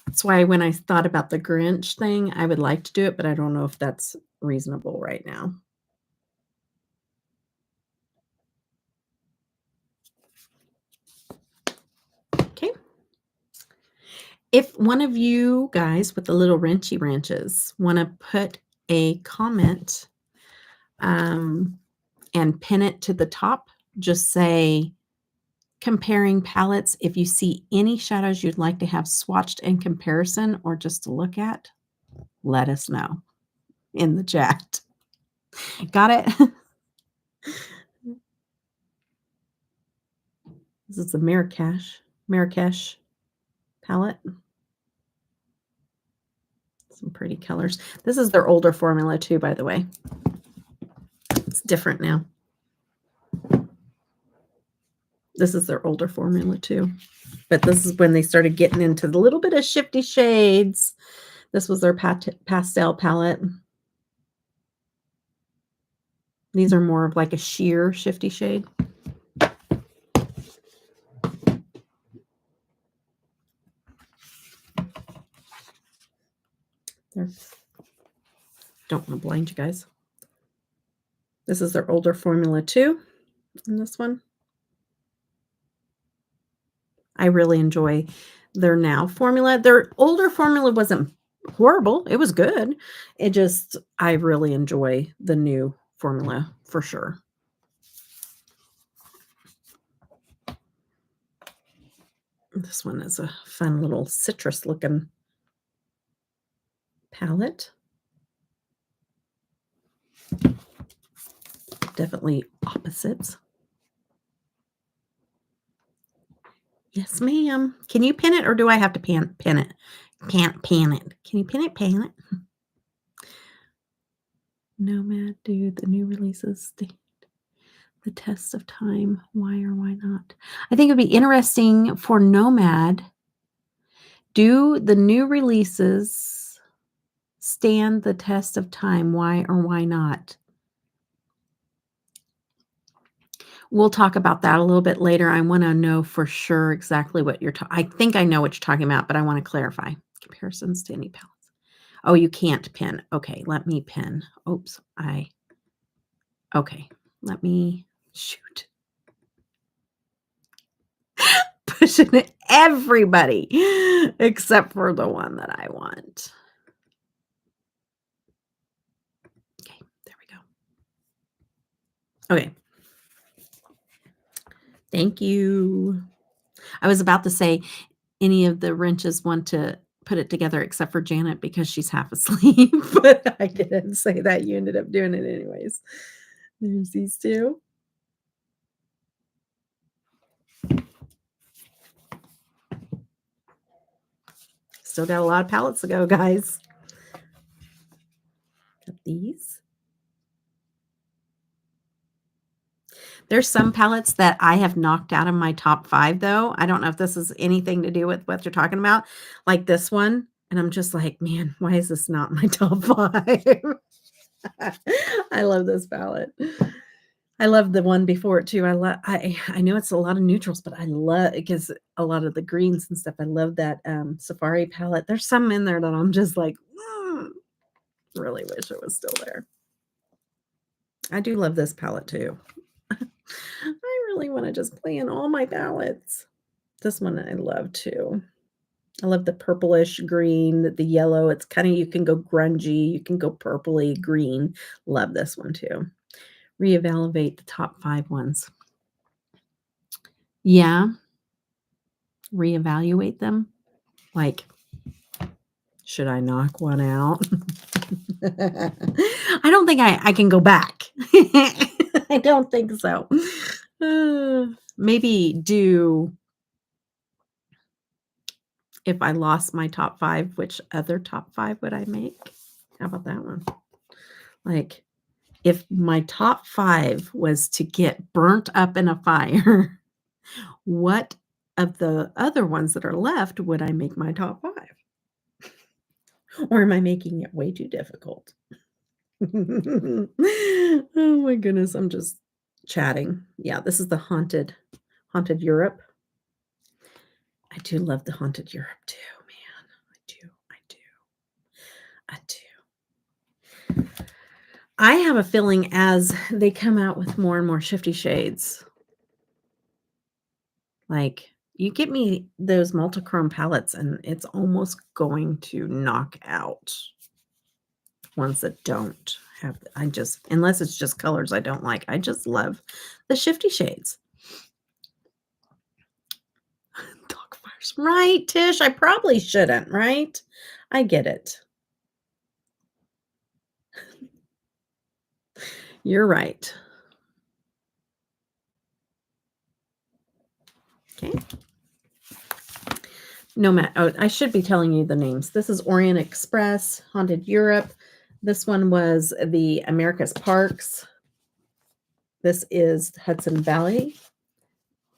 That's why when I thought about the Grinch thing, I would like to do it, but I don't know if that's reasonable right now. Okay. If one of you guys with the little wrenchy wrenches want to put a comment and pin it to the top, just say comparing palettes. If you see any shadows you'd like to have swatched in comparison or just to look at, let us know in the chat. Got it? This is the Marrakesh palette. Some pretty colors. This is their older formula too, by the way. It's different now. This is their older formula too. But this is when they started getting into the little bit of shifty shades. This was their pastel palette. These are more of like a sheer shifty shade. There. Don't want to blind you guys. This is their older formula too. And this one. I really enjoy their now formula. Their older formula wasn't horrible. It was good. It just, I really enjoy the new formula for sure. This one is a fun little citrus looking palette. Definitely opposites. Yes, ma'am. Can you pin it or do I have to pin it? Can't pan it. Can you pin it, pan it? Nomad, dude, the new releases stand the test of time. Why or why not? I think it'd be interesting for Nomad. Do the new releases stand the test of time? Why or why not? We'll talk about that a little bit later. I want to know for sure exactly what you're talking. I think I know what you're talking about, but I want to clarify. Comparisons to any palettes. Oh, you can't pin. Okay, let me pin. Oops, okay, let me shoot. Pushing it everybody except for the one that I want. Okay, there we go. Okay. Thank you. I was about to say any of the wrenches want to put it together except for Janet because she's half asleep, but I didn't say that. You ended up doing it anyways. There's these two. Still got a lot of palettes to go, guys. Got these. There's some palettes that I have knocked out of my top 5, though. I don't know if this is anything to do with what you're talking about, like this one. And I'm just like, man, why is this not my top 5? I love this palette. I love the one before it too. I know it's a lot of neutrals, but I love because a lot of the greens and stuff. I love that Safari palette. There's some in there that I'm just like, really wish it was still there. I do love this palette too. I really want to just play in all my palettes. This one I love too. I love the purplish green, the yellow. It's kind of, you can go grungy, you can go purpley green. Love this one too. Reevaluate the top 5 ones. Yeah. Reevaluate them. Like, should I knock one out? I don't think I can go back. I don't think so. Maybe do if I lost my top 5, which other top 5 would I make? How about that one? Like, if my top 5 was to get burnt up in a fire, what of the other ones that are left would I make my top 5? Or am I making it way too difficult? Oh my goodness, I'm just chatting. Yeah, this is the Haunted Europe. I do love the Haunted Europe too, man. I do, I do, I do. I have a feeling as they come out with more and more Shifty Shades, like, you get me those multichrome palettes, and it's almost going to knock out ones that don't have I just unless it's just colors I don't like. I just love the Shifty Shades. Dog fires. Right, Tish? I probably shouldn't, right? I get it. You're right. Okay. Nomad. Oh, I should be telling you the names. This is Orient Express, Haunted Europe. This one was the America's Parks. This is Hudson Valley.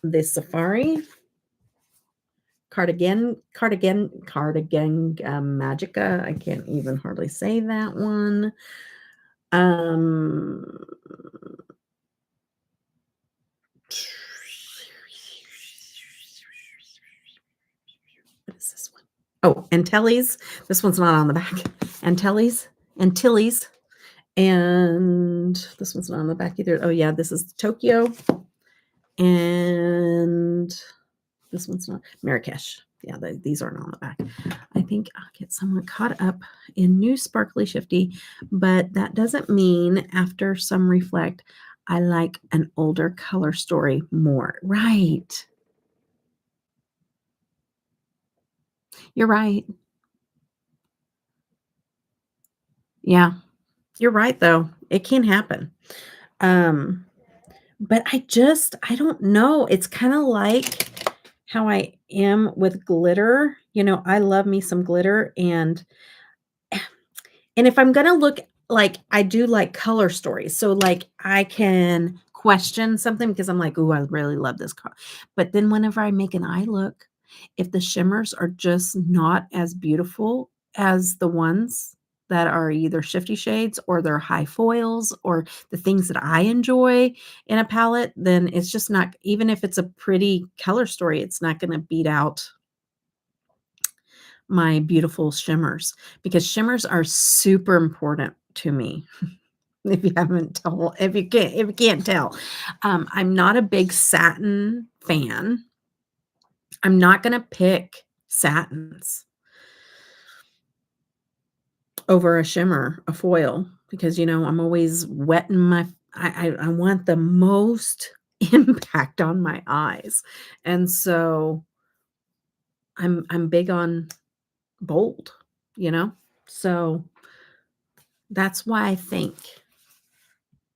The Safari. Cardigan Magica. I can't even hardly say that one. What is this one? Oh, Antilles. This one's not on the back. Antilles. And this one's not on the back either. Oh, yeah, this is Tokyo. And this one's not. Marrakesh. Yeah, these aren't on the back. I think I'll get somewhat caught up in new sparkly Shifty, but that doesn't mean after some reflect, I like an older color story more. Right. You're right. Yeah. You're right, though. It can happen. But I don't know. It's kinda like how I am with glitter. You know, I love me some glitter, and if I'm gonna look like I do like color stories, so, like, I can question something because I'm like, "Ooh, I really love this car." But then whenever I make an eye look, if the shimmers are just not as beautiful as the ones that are either Shifty Shades or they're high foils or the things that I enjoy in a palette, then it's just not even if it's a pretty color story, it's not gonna beat out my beautiful shimmers because shimmers are super important to me. If you can't tell, I'm not a big satin fan. I'm not gonna pick satins over a shimmer, a foil, because, I'm always wetting my I want the most impact on my eyes, and so I'm big on bold, you know? So, that's why I think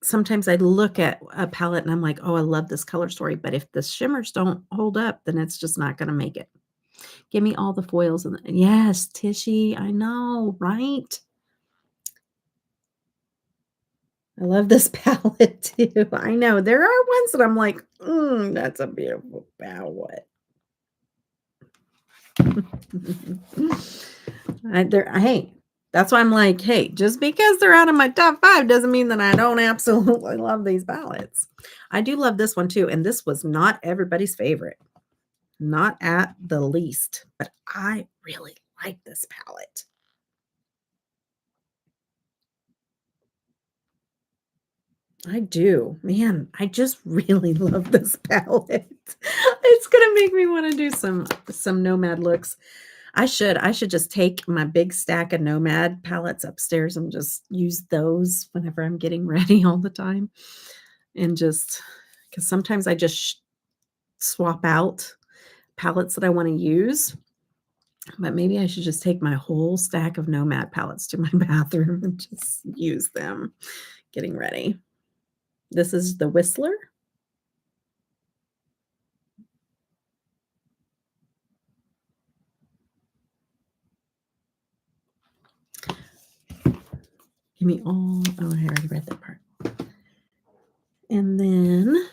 sometimes I look at a palette and I'm like, "Oh, I love this color story," but if the shimmers don't hold up, then it's just not gonna make it. Give me all the foils and yes, Tishy, I know, right? I love this palette too. I know. There are ones that I'm like, that's a beautiful palette." Hey, that's why I'm like, hey, just because they're out of my top 5 doesn't mean that I don't absolutely love these palettes. I do love this one too, and this was not everybody's favorite. Not at the least, but I really like this palette. I do. Man, I just really love this palette. It's gonna make me wanna do some Nomad looks. I should just take my big stack of Nomad palettes upstairs and just use those whenever I'm getting ready all the time, and just because sometimes I just swap out palettes that I wanna use, But maybe I should just take my whole stack of Nomad palettes to my bathroom and just use them getting ready. This is the Whistler. Give me all, oh, I already read that part. And then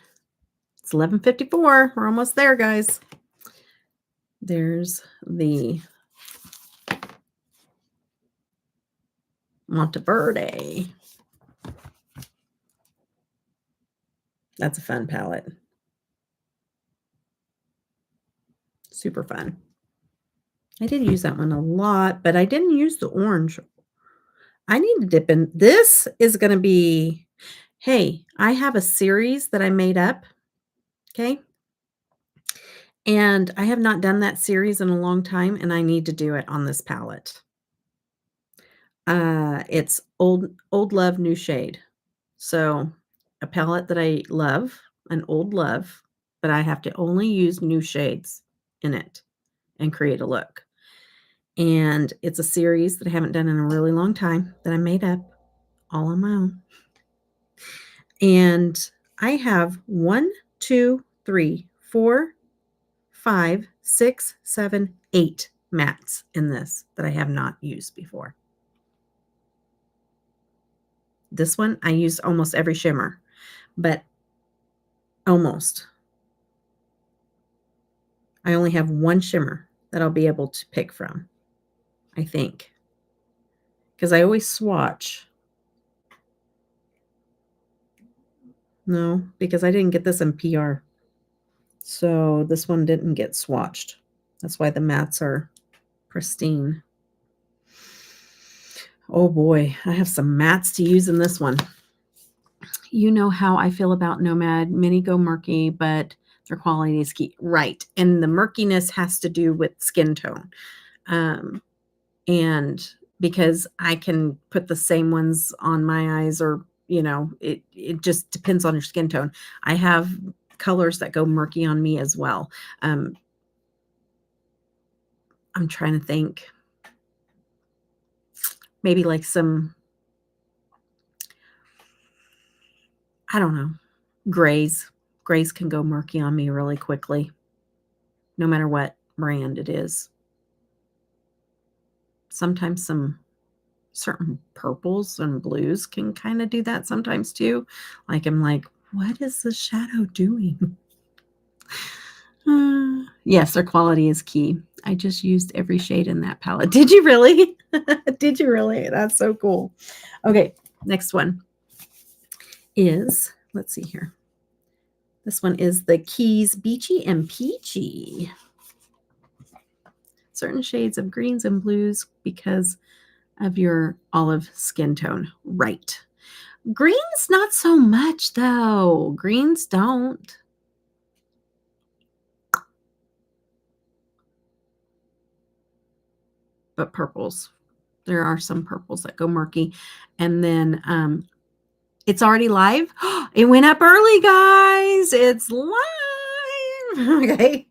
it's 11:54. We're almost there, guys. There's the Monteverde. That's a fun palette. Super fun. I did use that one a lot, but I didn't use the orange. I need to dip in. This is going to be, hey, I have a series that I made up. Okay. And I have not done that series in a long time, and I need to do it on this palette. It's Old Love, New Shade. So a palette that I love, an old love, but I have to only use new shades in it and create a look. And it's a series that I haven't done in a really long time that I made up all on my own. And I have 1, 2, 3, 4, 5, 6, 7, 8 mattes in this that I have not used before. This one, I used almost every shimmer, but almost. I only have one shimmer that I'll be able to pick from, I think, because I always swatch. No, because I didn't get this in PR. So this one didn't get swatched. That's why the mattes are pristine. Oh boy, I have some mattes to use in this one. You know how I feel about Nomad. Many go murky, but their quality is key. Right. And the murkiness has to do with skin tone. And because I can put the same ones on my eyes, or, you know, it just depends on your skin tone. I have colors that go murky on me as well. I'm trying to think. Maybe like some, I don't know, grays. Grays can go murky on me really quickly, no matter what brand it is. Sometimes some certain purples and blues can kind of do that sometimes too. Like I'm like, what is the shadow doing? Yes, their quality is key. I just used every shade in that palette. Did you really? Did you really? That's so cool. Okay, next one is, let's see here. This one is the Keys Beachy and Peachy. Certain shades of greens and blues because of your olive skin tone. Right. Greens, not so much, though. Greens don't. But purples. There are some purples that go murky. And then it's already live. It went up early, guys. It's live. Okay.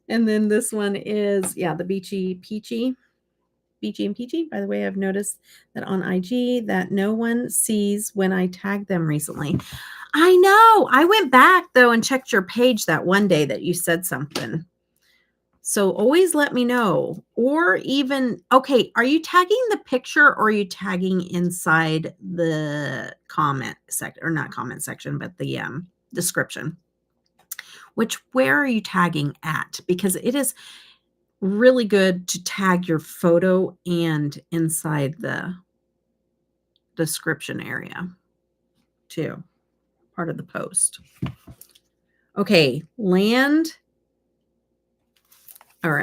And then this one is, yeah, the Beachy Peachy. Beachy and Peachy. By the way, I've noticed that on IG that no one sees when I tag them recently. I know. I went back, though, and checked your page that one day that you said something. So always let me know. Or even, okay, are you tagging the picture or are you tagging inside the comment section, or not comment section, but the description? Where are you tagging at? Because it is really good to tag your photo and inside the description area too, part of the post. Okay, land, or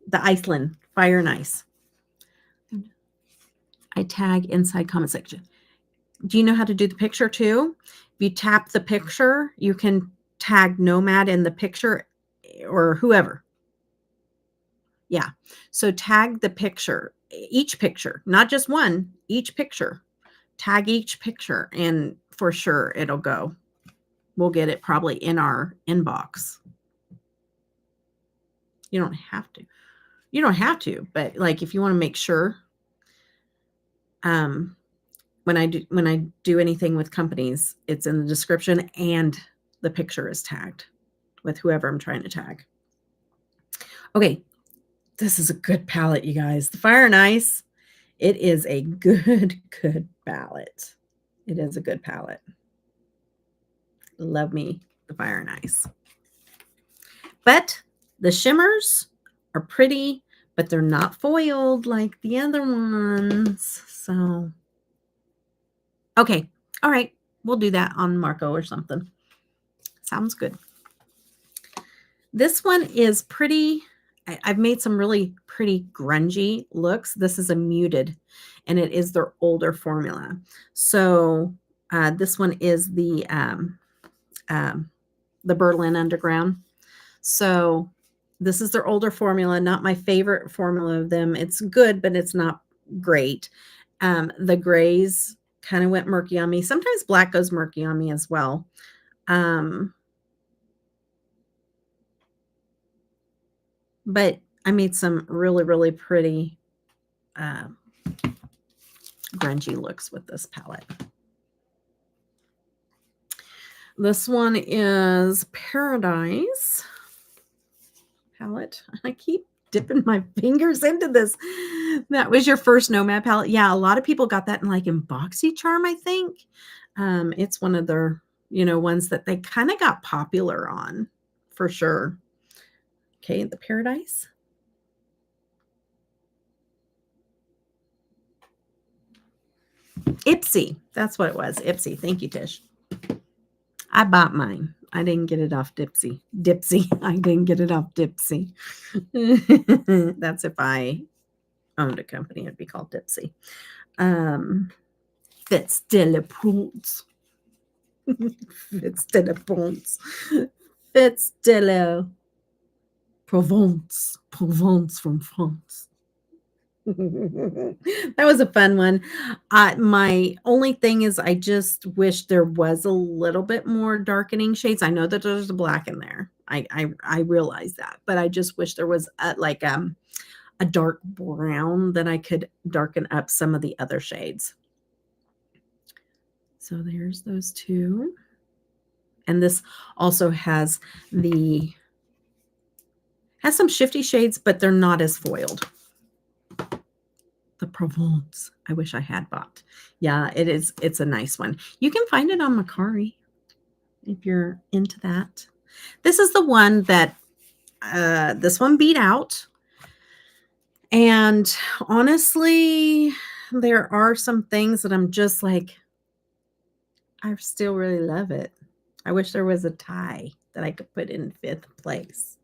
the Iceland Fire and Ice. I tag inside comment section. Do you know how to do the picture too? If you tap the picture, you can tag Nomad in the picture or whoever. Yeah. So tag the picture, each picture, not just one, each picture. Tag each picture, and for sure it'll go. We'll get it probably in our inbox. You don't have to. You don't have to, but like if you want to make sure, um, when I do anything with companies, it's in the description and the picture is tagged with whoever I'm trying to tag. Okay, this is a good palette, you guys. The Fire and Ice, it is a good palette. It is a good palette. Love me the Fire and Ice. But the shimmers are pretty, but they're not foiled like the other ones. So, okay. All right. We'll do that on Marco or something. Sounds good. This one is pretty. I've made some really pretty grungy looks. This is a muted, and it is their older formula. So this one is the Berlin Underground. So this is their older formula, not my favorite formula of them. It's good, but it's not great. The grays kind of went murky on me. Sometimes black goes murky on me as well. But I made some really pretty grungy looks with this palette. This one is Paradise palette. I keep dipping my fingers into this. That was your first Nomad palette. Yeah, a lot of people got that in like in BoxyCharm, I think. It's one of their, ones that they kind of got popular on for sure. Okay, the Paradise. Ipsy. That's what it was. Ipsy. Thank you, Tish. I bought mine. I didn't get it off Dipsy. I didn't get it off Dipsy. That's if I owned a company, it'd be called Dipsy. Fits de la Provence. Fits de la Provence. Fits de la Provence. Provence from France. That was a fun one. My only thing is I just wish there was a little bit more darkening shades. I know that there's a black in there. I realize that, but I just wish there was a dark brown that I could darken up some of the other shades. So there's those two. And this also has some shifty shades, but they're not as foiled. The Provence. I wish I had bought. Yeah, it is. It's a nice one. You can find it on Mercari if you're into that. This is the one that this one beat out. And honestly, there are some things that I'm just like, I still really love it. I wish there was a tie that I could put in 5th place.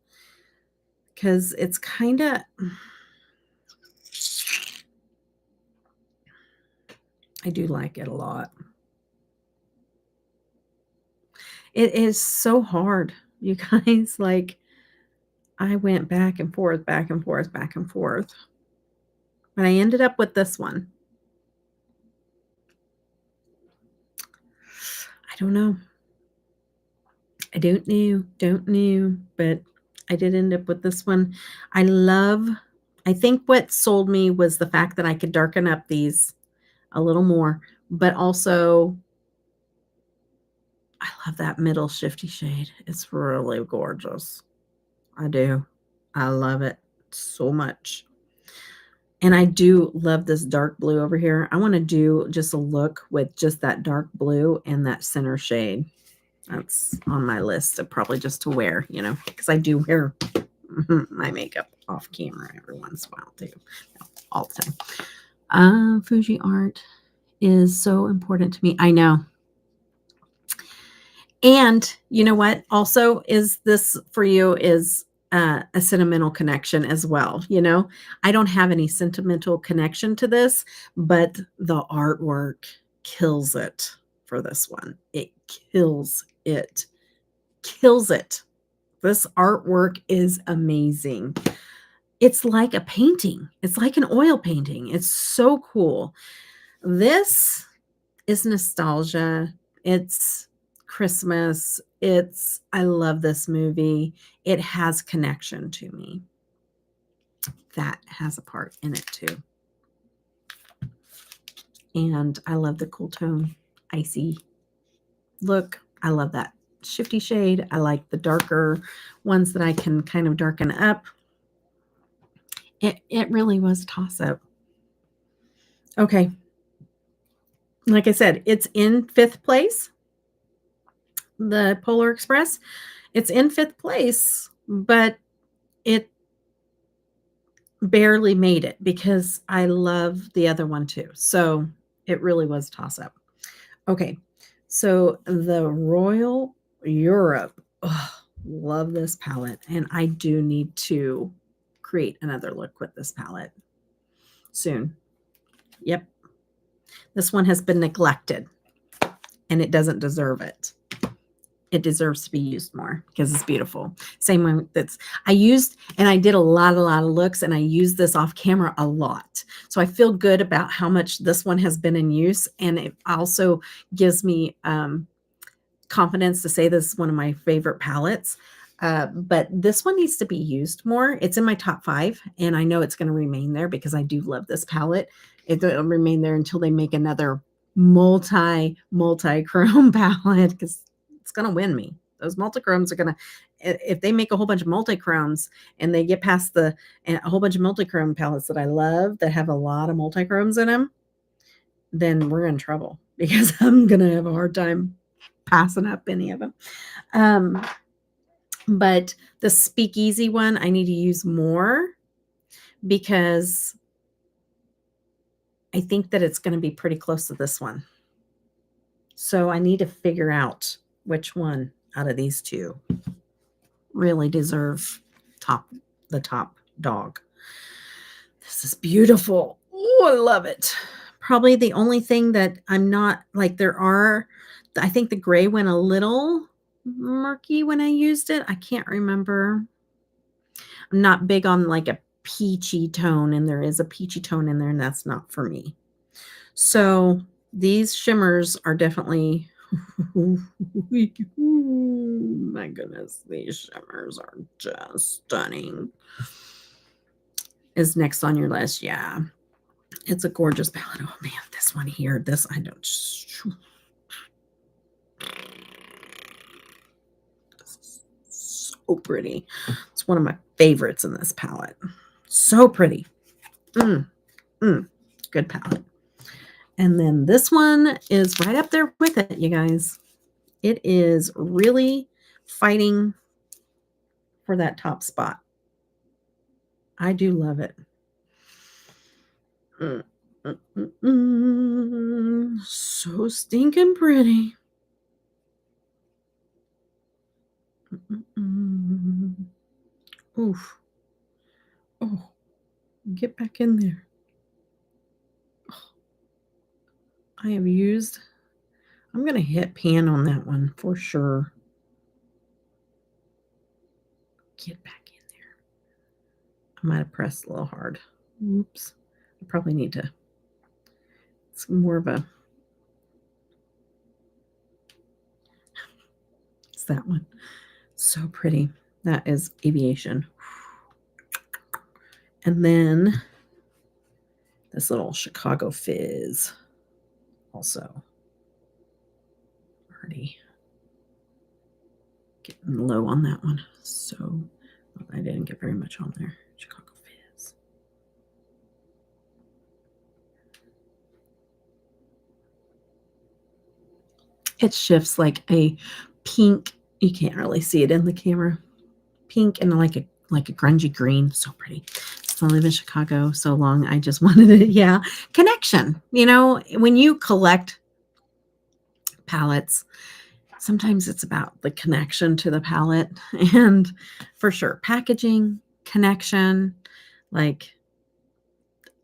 Because it's kind of... I do like it a lot. It is so hard, you guys. Like, I went back and forth. But I ended up with this one. I don't know. I don't know, but I did end up with this one. I think what sold me was the fact that I could darken up these a little more, but also I love that middle shifty shade. It's really gorgeous. I do. I love it so much. And I do love this dark blue over here. I want to do just a look with just that dark blue and that center shade. That's on my list of probably just to wear, because I do wear my makeup off camera every once in a while too. No, all the time. Fuji art is so important to me. I know. And you know what? Also, is this for you is a sentimental connection as well. I don't have any sentimental connection to this, but the artwork kills it for this one. It kills it. This artwork is amazing. It's like a painting. It's like an oil painting. It's so cool. This is nostalgia. It's Christmas. I love this movie. It has connection to me. That has a part in it too. And I love the cool tone, icy look. I love that shifty shade. I like the darker ones that I can kind of darken up. It really was a toss-up. Okay. Like I said, it's in 5th place. The Polar Express. It's in 5th place, but it barely made it because I love the other one too. So it really was a toss-up. Okay. So the Royal Europe. Oh, love this palette. And I do need to create another look with this palette soon. Yep. This one has been neglected and it doesn't deserve it. It deserves to be used more because it's beautiful. Same one I used, and I did a lot of looks, and I used this off camera a lot. So I feel good about how much this one has been in use. And it also gives me confidence to say this is one of my favorite palettes. But this one needs to be used more. It's in my top 5, and I know it's going to remain there because I do love this palette. It'll remain there until they make another multi-chrome palette, because it's going to win me. Those multichromes are going to, if they make a whole bunch of multichromes and they get past a whole bunch of multichrome palettes that I love that have a lot of multichromes in them, then we're in trouble because I'm going to have a hard time passing up any of them. But the Speakeasy one, I need to use more because I think that it's going to be pretty close to this one. So I need to figure out which one out of these two really deserve the top dog. This is beautiful. Oh, I love it. Probably the only thing that I'm not like, I think the gray went a little murky when I used it. I can't remember. I'm not big on like a peachy tone, and there is a peachy tone in there, and that's not for me. So these shimmers are definitely, my goodness, these shimmers are just stunning. Is next on your list. Yeah. It's a gorgeous palette. Oh man, this one here, I don't. So pretty. It's one of my favorites in this palette. So pretty. Good palette. And then this one is right up there with it, you guys. It is really fighting for that top spot. I do love it. So stinking pretty. Oof. Oh, get back in there. Oh, I have used, I'm going to hit pan on that one for sure. Get back in there. I might have pressed a little hard. Oops. I probably need to, it's more of a, it's that one. So pretty. That is Aviation. And then this little Chicago Fizz also. Already getting low on that one. So I didn't get very much on there. Chicago Fizz. It shifts like a pink. You can't really see it in the camera. Pink and like a grungy green. So pretty. So I live in Chicago so long. I just wanted it. Yeah. Connection. You know, when you collect palettes, sometimes it's about the connection to the palette. And for sure, packaging, connection. Like,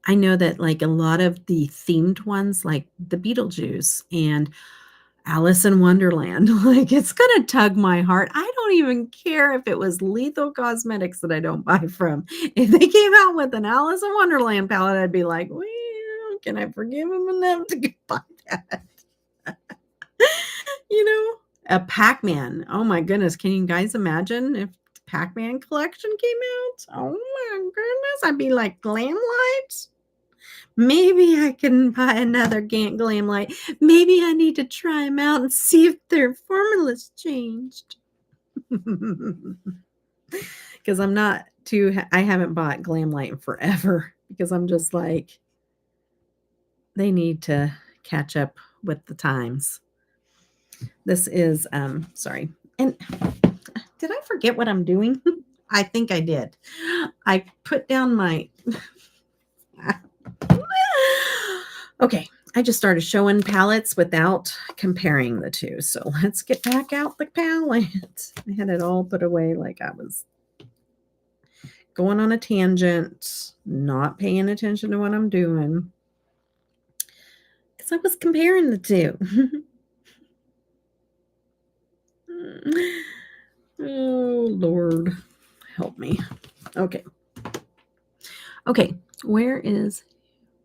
I know that like a lot of the themed ones, like the Beetlejuice and Alice in Wonderland, like it's going to tug my heart. I don't even care if it was Lethal Cosmetics that I don't buy from. If they came out with an Alice in Wonderland palette, I'd be like, well, can I forgive them enough to buy that? You know, a Pac-Man. Oh my goodness. Can you guys imagine if Pac-Man collection came out. Oh my goodness. I'd be like, glam lights? Maybe I can buy another glam light. Maybe I need to try them out and see if their formula's changed. Because I'm not too, I haven't bought glam light in forever because I'm just like, they need to catch up with the times. This is, sorry. And did I forget what I'm doing? I think I did. I put down my, okay. I just started showing palettes without comparing the two. So let's get back out the palette. I had it all put away like I was going on a tangent, not paying attention to what I'm doing. Because I was comparing the two. Oh, Lord. Help me. Okay. Okay. Where is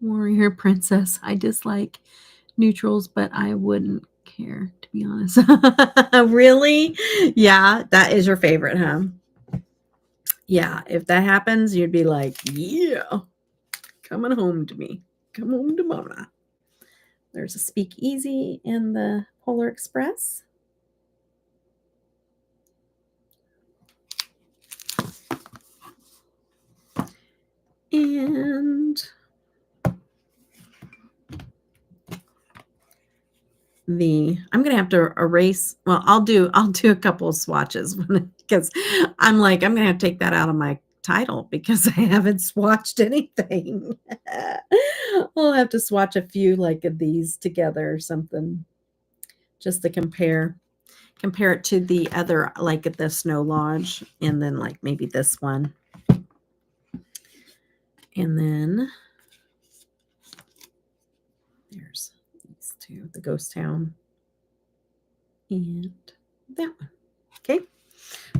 Warrior Princess? I dislike neutrals, but I wouldn't care, to be honest. Really? Yeah, that is your favorite, huh? Yeah, if that happens, you'd be like, yeah, coming home to me. Come home to mama. There's a speakeasy in the Polar Express. And I'm gonna have to erase. Well, I'll do a couple of swatches because I'm like, I'm gonna have to take that out of my title because I haven't swatched anything. I'll have to swatch a few like of these together or something just to compare it to the other, like at the Snow Lodge, and then like maybe this one. And then there's these two, the Ghost Town and that one. Okay,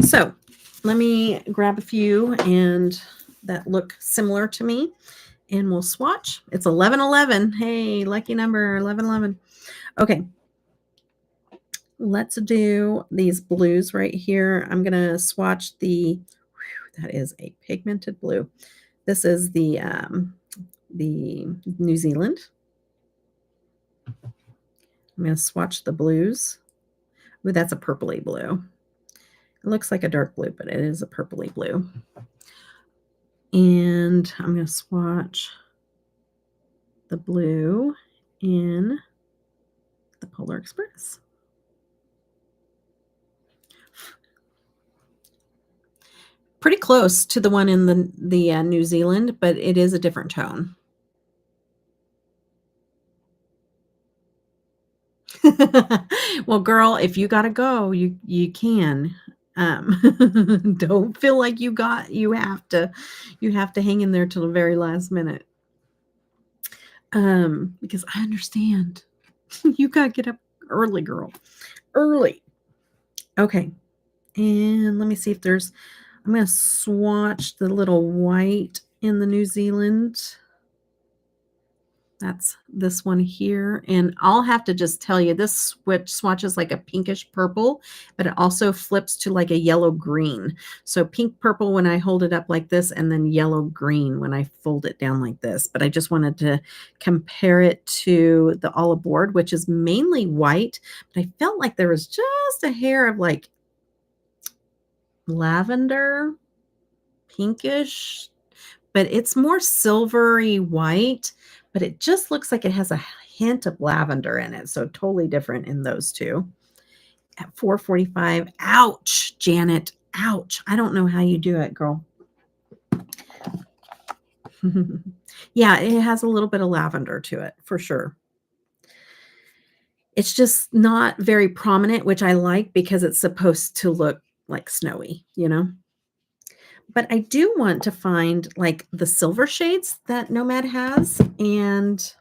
so let me grab a few and that look similar to me, and we'll swatch. It's 11/11. Hey, lucky number 11/11. Okay, let's do these blues right here. I'm gonna swatch the. That is a pigmented blue. This is the New Zealand. I'm going to swatch the blues. Ooh, that's a purpley blue. It looks like a dark blue, but it is a purpley blue. And I'm going to swatch the blue in the Polar Express. Pretty close to the one in the New Zealand, but it is a different tone. Well, girl, if you gotta go, you can. Don't feel like you have to hang in there till the very last minute. Because I understand. You gotta get up early, girl. Early. Okay. And let me see if there's, I'm gonna swatch the little white in the New Zealand. That's this one here. And I'll have to just tell you, this swatch is like a pinkish purple, but it also flips to like a yellow green. So pink purple when I hold it up like this, and then yellow green when I fold it down like this. But I just wanted to compare it to the All Aboard, which is mainly white. But I felt like there was just a hair of like lavender, pinkish, but it's more silvery white, but it just looks like it has a hint of lavender in it. So totally different in those two. At $4.45. Ouch, Janet. Ouch. I don't know how you do it, girl. Yeah, it has a little bit of lavender to it for sure. It's just not very prominent, which I like because it's supposed to look like snowy, you know? But I do want to find like the silver shades that Nomad has and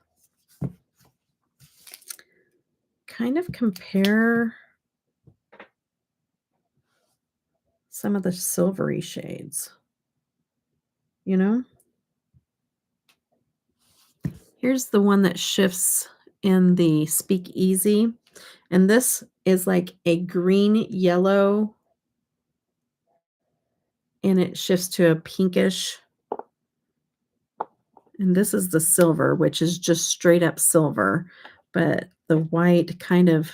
kind of compare some of the silvery shades, you know? Here's the one that shifts in the Speakeasy. And this is like a green yellow and it shifts to a pinkish. And this is the silver, which is just straight up silver, but the white kind of,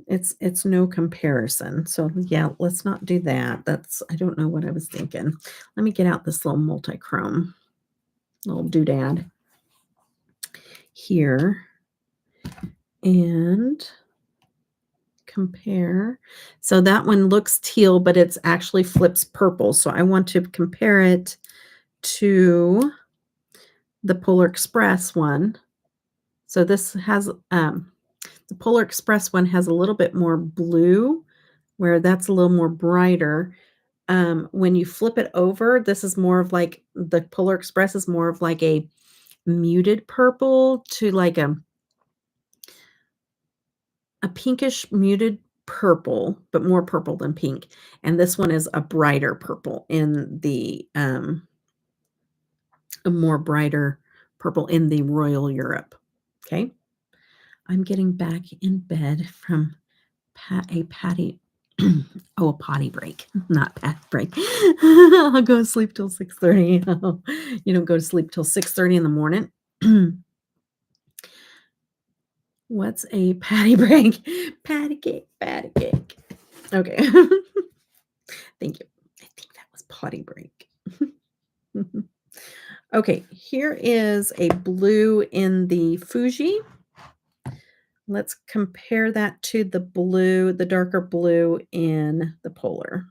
it's no comparison. So yeah, let's not do that. I don't know what I was thinking. Let me get out this little multi-chrome, little doodad here and compare. So that one looks teal, but it's actually flips purple. So I want to compare it to the Polar Express one. So this has the Polar Express one has a little bit more blue, where that's a little more brighter. When you flip it over, this is more of like the Polar Express is more of like a muted purple to like a pinkish muted purple, but more purple than pink. And this one is a brighter purple in the a more brighter purple in the Royal Europe. Okay. I'm getting back in bed from a potty break, not pat break. I'll go to sleep till 6:30. You don't go to sleep till 6:30 in the morning. What's a patty break? Patty cake, patty cake. Okay. Thank you. I think that was potty break. Okay, here is a blue in the Fuji. Let's compare that to the blue, the darker blue in the Polar.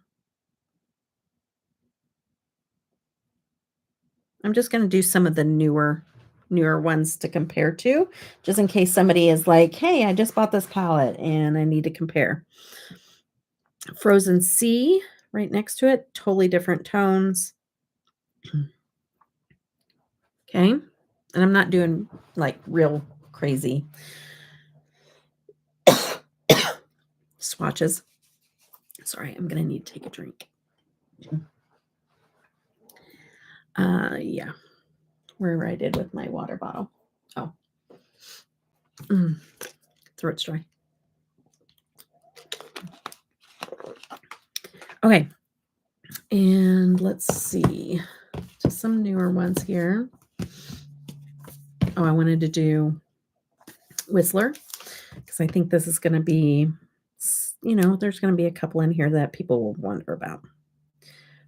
I'm just going to do some of the newer ones to compare to, just in case somebody is like, hey, I just bought this palette and I need to compare. Frozen Sea right next to it, totally different tones. Okay. And I'm not doing like real crazy swatches. Sorry, I'm going to need to take a drink. Yeah. Where I did with my water bottle. Oh. Throat's dry. Okay. And let's see. Just some newer ones here. Oh, I wanted to do Whistler because I think this is going to be, there's going to be a couple in here that people will wonder about.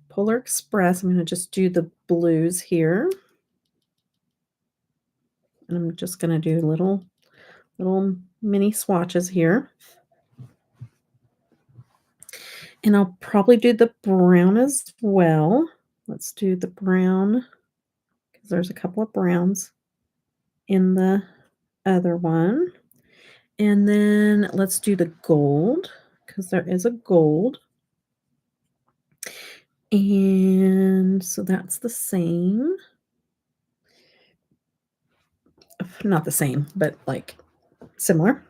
Polar Express, I'm going to just do the blues here. And I'm just going to do little mini swatches here. And I'll probably do the brown as well. Let's do the brown because there's a couple of browns in the other one. And then let's do the gold because there is a gold. And so that's the same. Not the same, but like similar.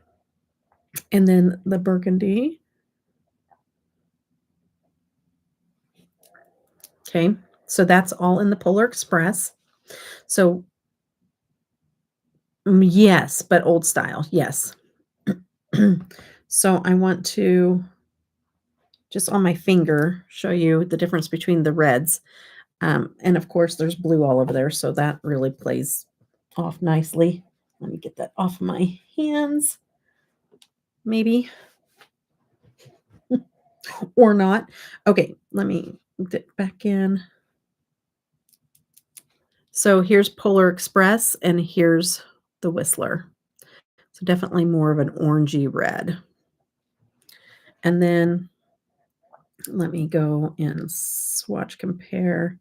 And then the burgundy. Okay, so that's all in the Polar Express. So yes, but old style, yes. So I want to just on my finger show you the difference between the reds. And of course there's blue all over there, so that really plays off nicely. Let me get that off my hands. Maybe. Or not. Okay, let me get back in. So here's Polar Express and here's the Whistler. So definitely more of an orangey red. And then let me go and swatch compare.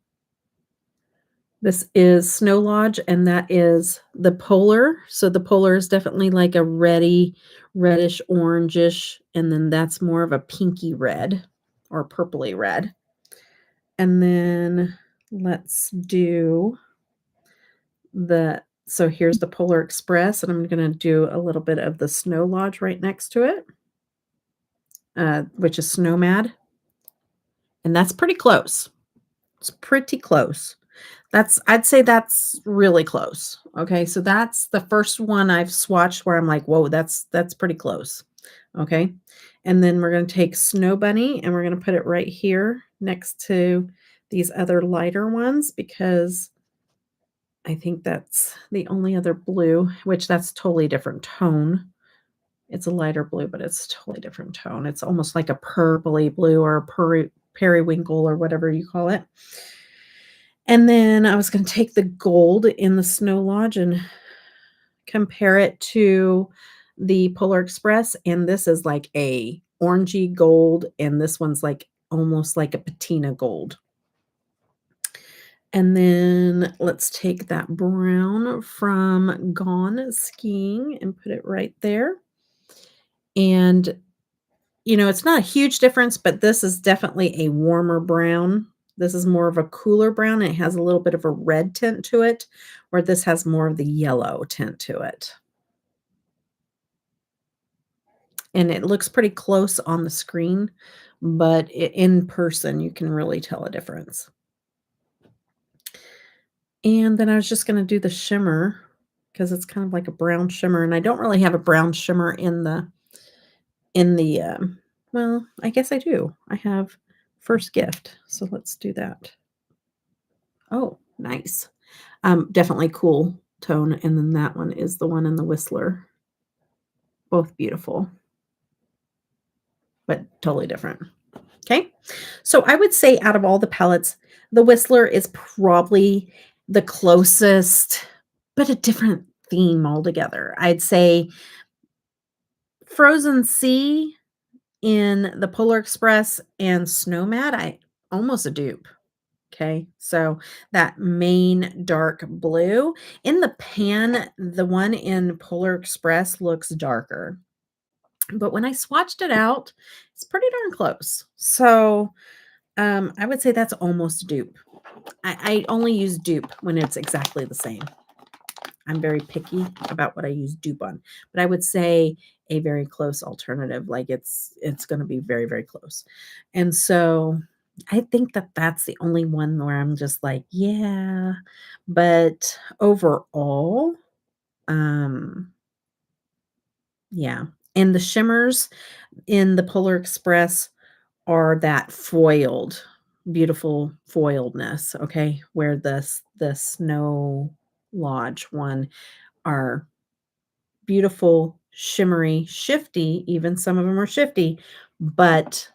This is Snow Lodge, and that is the Polar. So the Polar is definitely like a reddish orangish, and then that's more of a pinky red or purpley red. And then let's do so here's the Polar Express, and I'm going to do a little bit of the Snow Lodge right next to it, which is Nomad. And that's pretty close. It's pretty close. I'd say that's really close. Okay, so that's the first one I've swatched where I'm like, whoa, that's pretty close. Okay. And then we're going to take Snow Bunny and we're going to put it right here next to these other lighter ones because I think that's the only other blue, which that's totally different tone. It's a lighter blue, but it's a totally different tone. It's almost like a purpley blue or periwinkle or whatever you call it. And then I was going to take the gold in the Snow Lodge and compare it to the Polar Express, and this is like a orangey gold, and this one's like almost like a patina gold. And then let's take that brown from Gone Skiing and put it right there. And, you know, it's not a huge difference, but this is definitely a warmer brown. This is more of a cooler brown. It has a little bit of a red tint to it, where this has more of the yellow tint to it. And it looks pretty close on the screen, but in person, you can really tell a difference. And then I was just gonna do the shimmer because it's kind of like a brown shimmer, and I don't really have a brown shimmer in the well, I guess I do. I have First Gift, so let's do that. Oh, nice. Definitely cool tone, and then that one is the one in the Whistler. Both beautiful, but totally different. Okay. So I would say out of all the palettes, the Whistler is probably the closest, but a different theme altogether. I'd say Frozen Sea in the Polar Express and Snowmad, I almost a dupe. Okay. So that main dark blue in the pan, the one in Polar Express looks darker. But when I swatched it out, it's pretty darn close. So I would say that's almost dupe. I only use dupe when it's exactly the same. I'm very picky about what I use dupe on, but I would say a very close alternative. Like it's going to be very, very close. And so I think that that's the only one where I'm just like, yeah. But overall, um, yeah. And the shimmers in the Polar Express are that foiled, beautiful foiledness, okay, where the Snow Lodge one are beautiful, shimmery, shifty, even some of them are shifty, but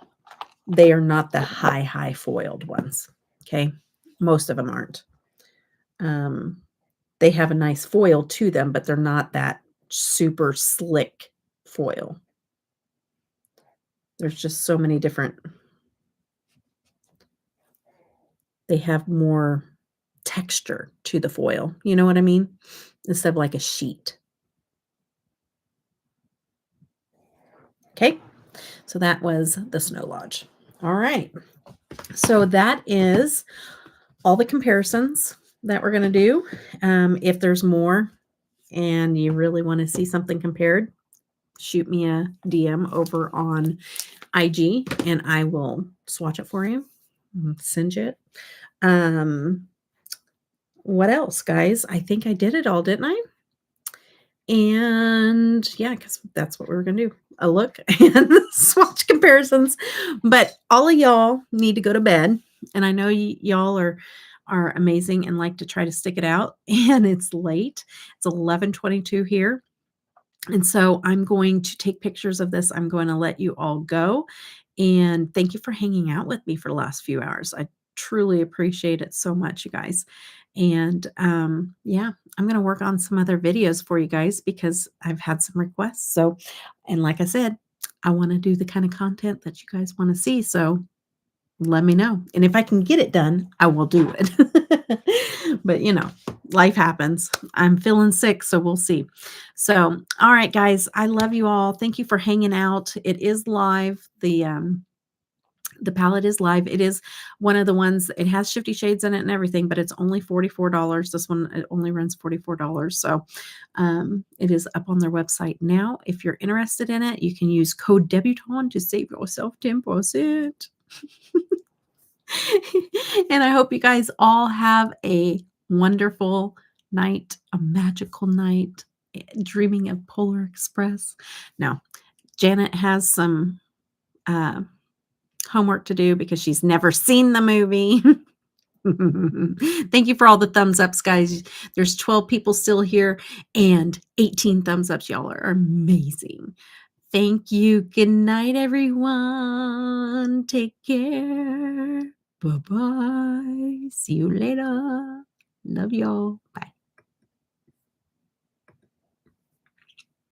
they are not the high foiled ones, okay? Most of them aren't. Um, they have a nice foil to them, but they're not that super slick foil. There's just so many different they have more texture to the foil, you know what I mean? Instead of like a sheet. Okay, so that was the Snow Lodge. All right, so that is all the comparisons that we're going to do. If there's more and you really want to see something compared, shoot me a DM over on IG and I will swatch it for you, send you it. What else, guys? I think I did it all, didn't I? And yeah, because that's what we were going to do, a look and swatch comparisons. But all of y'all need to go to bed. And I know y'all are amazing and like to try to stick it out. And it's late. It's 11:22 here. And so I'm going to take pictures of this. I'm going to let you all go. And thank you for hanging out with me for the last few hours. I truly appreciate it so much, you guys. And yeah, I'm going to work on some other videos for you guys because I've had some requests. So, and like I said, I want to do the kind of content that you guys want to see. So let me know. And if I can get it done, I will do it. But you know, life happens. I'm feeling sick, so we'll see. So, all right, guys, I love you all. Thank you for hanging out. It is live. The palette is live. It is one of the ones, it has Shifty Shades in it and everything, but it's only $44. This one, it only runs $44. So it is up on their website now. If you're interested in it, you can use code Debutawn to save yourself 10%. And I hope you guys all have a wonderful night, a magical night, dreaming of Polar Express. No, Janet has some, uh, homework to do because she's never seen the movie. Thank you for all the thumbs ups, guys. There's 12 people still here and 18 thumbs ups. Y'all are amazing. Thank you. Good night, everyone. Take care. Bye bye. See you later. Love y'all. Bye.